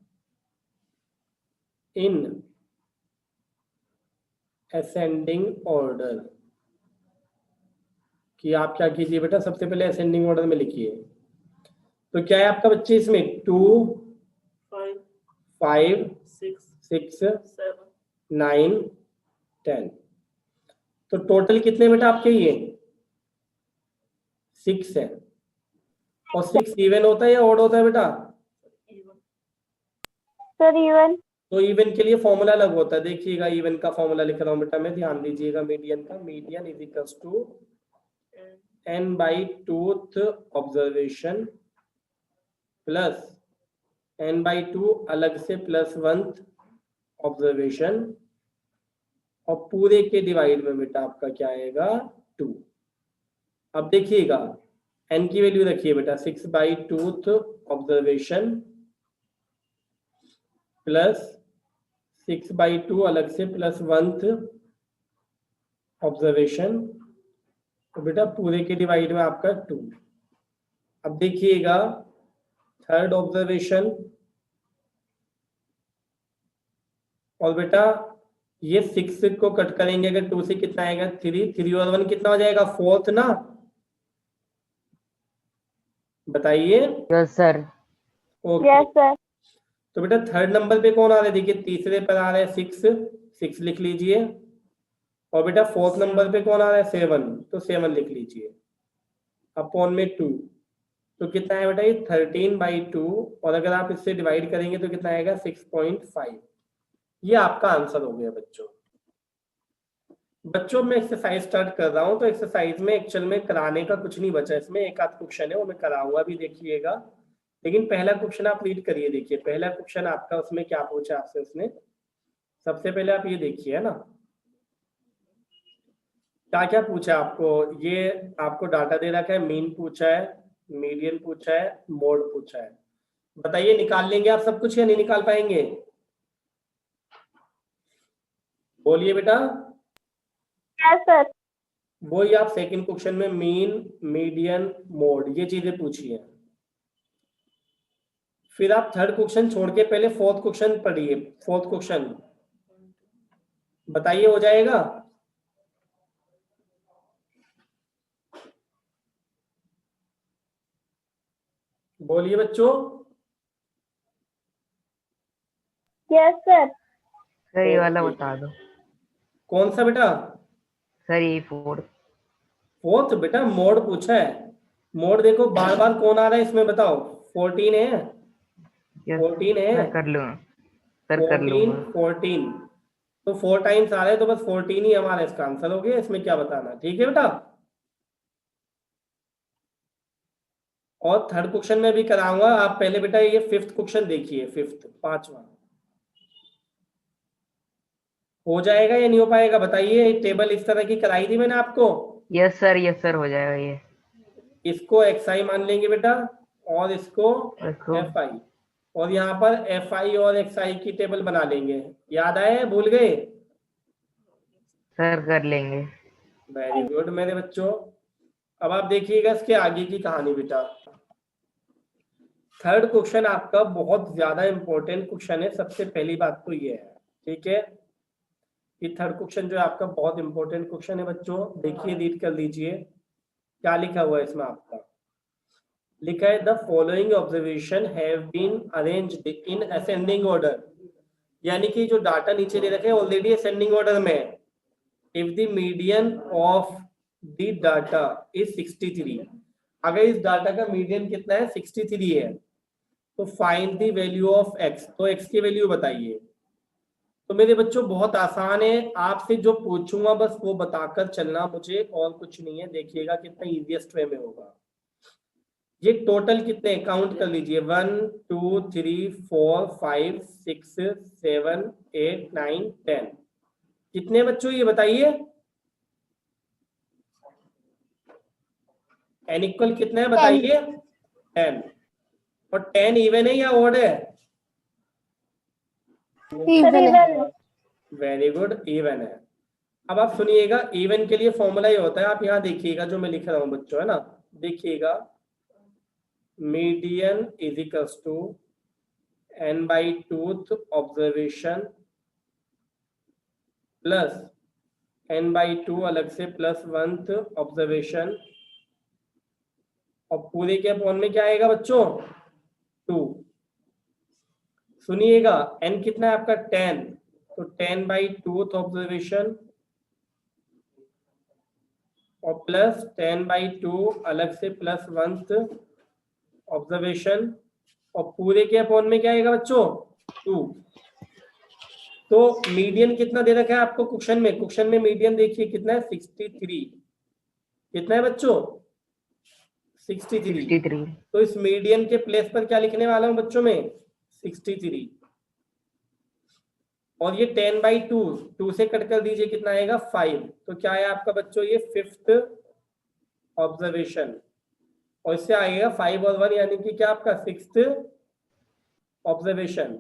[SPEAKER 1] in ascending order. कि आप क्या कीजिए बेटा, सबसे पहले असेंडिंग ऑर्डर में लिखिए। तो क्या है आपका बच्चे इसमें? 2 5 6 9 10। तो टोटल कितने बेटा आपके ये? 6 है। और 6 इवन होता है या ऑड होता है बेटा?
[SPEAKER 5] Sir even.
[SPEAKER 1] तो इवन के लिए फॉर्मूला अलग होता है। देखिएगा इवन का फॉर्मूला लिख रहा हूं बेटा मैं, ध्यान दीजिएगा। मीडियन का, median is equals to n by twoth observation plus n by 2 अलग से प्लस 1 ऑब्जर्वेशन, और पूरे के डिवाइड में बेटा आपका क्या आएगा? 2। अब देखिएगा n की वैल्यू रखिए बेटा 6 by twoth observation plus 6 by 2 अलग से प्लस 1 ऑब्जर्वेशन, तो बेटा पूरे के डिवाइड में आपका 2। अब देखिएगा थर्ड ऑब्जर्वेशन, और बेटा ये 6 को कट करेंगे अगर 2 से कितना आएगा? 3। 3 और 1 कितना हो जाएगा? 4th ना, बताइए?
[SPEAKER 2] Yes sir.
[SPEAKER 1] Okay.
[SPEAKER 5] Yes sir.
[SPEAKER 1] तो बेटा थर्ड नंबर पे कौन आ रहा है? देखिए तीसरे पर आ रहा है 6 लिख लीजिए। और बेटा फोर्थ नंबर पे कौन आ रहा है? 7, तो 7 लिख लीजिए अपॉन में 2। तो कितना है बेटा? ये 13 बाई 2, और अगर आप इससे डिवाइड करेंगे तो कितना आएगा? 6.5। ये आपका आंसर हो गया बच्चों। बच्चों मैं एक्सरसाइज स्टार्ट कर रहा हूं, तो एक्सरसाइज में एक्चुअल में कराने का कुछ नहीं बचा। इसमें एक आध क्वेश्चन है वो मैं कराऊंगा भी, देखिएगा। लेकिन पहला क्वेश्चन आप रीड करिए। देखिए पहला क्वेश्चन आपका, उसमें क्या पूछा आपसे उसने? सबसे पहले आप ये देखिए, है ना, क्या क्या पूछा आपको। ये आपको डाटा दे रखा है, मीन पूछा है, मीडियन पूछा है, मोड पूछा है। बताइए निकाल लेंगे आप सब कुछ या नहीं निकाल पाएंगे? बोलिए बेटा।
[SPEAKER 5] Yes sir.
[SPEAKER 1] वही आप सेकंड क्वेश्चन में मीन, मीडियन, मोड ये चीजें पूछी है। फिर आप थर्ड क्वेश्चन छोड़ के पहले फोर्थ क्वेश्चन पढ़िए। फोर्थ क्वेश्चन बताइए हो जाएगा? बोलिए बच्चों।
[SPEAKER 5] Yes sir.
[SPEAKER 2] सर ये वाला
[SPEAKER 1] ओके।
[SPEAKER 2] बता दो।
[SPEAKER 1] कौन सा बेटा?
[SPEAKER 2] सर ये फोर्थ।
[SPEAKER 1] फोर्थ बेटा मोड पूछा है। मोड देखो बार बार कौन आ रहा है इसमें बताओ? 14 है।
[SPEAKER 2] यस
[SPEAKER 1] 14 है।
[SPEAKER 2] मैं कर लूंगा। सर कर
[SPEAKER 1] 14
[SPEAKER 2] लूंगा।
[SPEAKER 1] 14 तो 4 टाइम्स आ रहा है तो बस 14 ही हमारा इसका आंसर हो गया। इसमें क्या बताना? ठीक है बेटा। और थर्ड क्वेश्चन में भी कराऊंगा। आप पहले बेटा ये फिफ्थ क्वेश्चन देखिए। फिफ्थ पांचवा हो जाएगा या नहीं हो पाएगा बताइए? टेबल इस तरह की कराई थी मैंने आपको।
[SPEAKER 2] यस सर हो जाएगा ये।
[SPEAKER 1] इसको xi मान लेंगे बेटा और इसको
[SPEAKER 2] इसको
[SPEAKER 1] fi और यहाँ पर fi और xi की टेबल बना लेंगे। याद आए? भूल गए?
[SPEAKER 2] सर कर लेंगे।
[SPEAKER 1] वेरी गुड मेरे बच्चों। अब आप देखिएगा इसके आगे की कहानी बेटा। थर्ड क्वेश्चन आपका बहुत ज्यादा इंपॉर्टेंट क्वेश्चन है। सबसे पहली बात तो ये है, ठीक है, कि थर्ड क्वेश्चन जो है आपका बहुत इंपॉर्टेंट क्वेश्चन है बच्चों। देखिए रीड कर लीजिए क्या लिखा हुआ है इसमें। आपका लिखा है the following observation have been arranged in ascending order, यानी कि जो डाटा नीचे दे रखे हैं ऑलरेडी असेंडिंग ऑर्डर में है। If the median of the data is 63, अगर इस डाटा का मीडियन कितना है 63 है, तो find the value of x, तो x की वैल्यू बताइए। तो मेरे बच्चों बहुत आसान है, आपसे जो पूछूंगा बस वो बताकर चलना मुझे, और कुछ नहीं है। देखिएगा कितना इजीएस्ट वे में होगा। ये टोटल कितने काउंट कर लीजिए, 1 2 3 4 5 6 7 8 9 10। कितने बच्चों ये बताइए? n इक्वल कितना है बताइए? 10। और 10 इवन है या ओड है?
[SPEAKER 5] सर
[SPEAKER 3] इवन है।
[SPEAKER 5] इवन।
[SPEAKER 1] वेरी गुड, इवन है। अब आप सुनिएगा, इवन के लिए फॉर्मूला ये होता है, आप यहाँ देखिएगा जो मैं लिख रहा हूँ बच्चों, है ना, देखिएगा median is equals to n/2th observation plus n/2 अलग से प्लस 1th ऑब्जर्वेशन, और पूरे के अपॉन में क्या आएगा बच्चों? 2। सुनिएगा n कितना है आपका? 10, तो 10/2th ऑब्जर्वेशन और प्लस 10/2 अलग से प्लस 1th ऑब्जर्वेशन, और पूरे के अपॉन में क्या आएगा बच्चों? 2। तो मीडियन कितना दे रखा है आपको क्वेश्चन में? क्वेश्चन में मीडियन देखिए कितना है? 63। कितना है बच्चों? 63।
[SPEAKER 2] 63।
[SPEAKER 1] तो इस मीडियन के प्लेस पर क्या लिखने वाला हूं बच्चों में? 63। और ये 10/2, 2 से कट कर दीजिए कितना आएगा? 5। तो क्या है आपका बच्चों? ये 5th ऑब्जर्वेशन, और इससे आएगा 5 और 1 यानी कि क्या आपका 6th ऑब्जर्वेशन,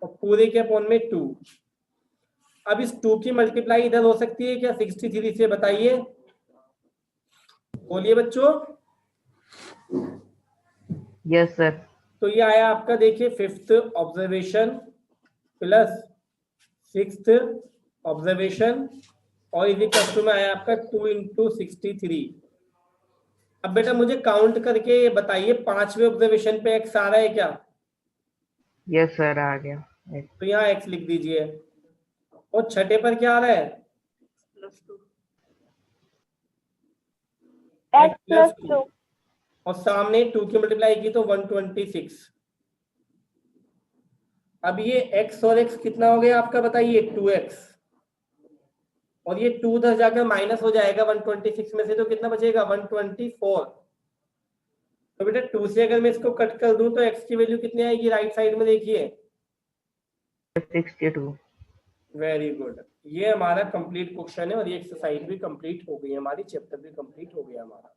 [SPEAKER 1] और पूरे के अपॉन में 2। अब इस 2 की मल्टीप्लाई इधर हो सकती है क्या 63 से? बताइए, बोलिए बच्चों।
[SPEAKER 2] Yes sir.
[SPEAKER 1] तो ये आया आपका, देखिए 5th observation plus 6th observation, और इसी कष्ट में आया आपका 2 × 63। अब बेटा मुझे काउंट करके ये बताइए 5वें ऑब्जर्वेशन पे x आ रहा है क्या?
[SPEAKER 2] यस सर आ गया।
[SPEAKER 1] तो यहाँ x लिख दीजिए। और छठे पर क्या आ रहा है?
[SPEAKER 6] +2
[SPEAKER 5] x प्लस 2।
[SPEAKER 1] और सामने 2 की मल्टीप्लाई की तो 126। अब ये x और x कितना हो गया आपका बताइए? 2x, और ये 2 उधर जाकर माइनस हो जाएगा 126 में से, तो कितना बचेगा? 124। तो बेटा 2 से अगर मैं इसको कट कर दूं तो x की वैल्यू कितनी आएगी? राइट साइड में देखिए।
[SPEAKER 2] 62।
[SPEAKER 1] वेरी गुड, ये हमारा कंप्लीट क्वेश्चन है, और ये एक्सरसाइज भी कंप्लीट हो गई हमारी, चैप्टर भी कंप्लीट हो गया हमारा।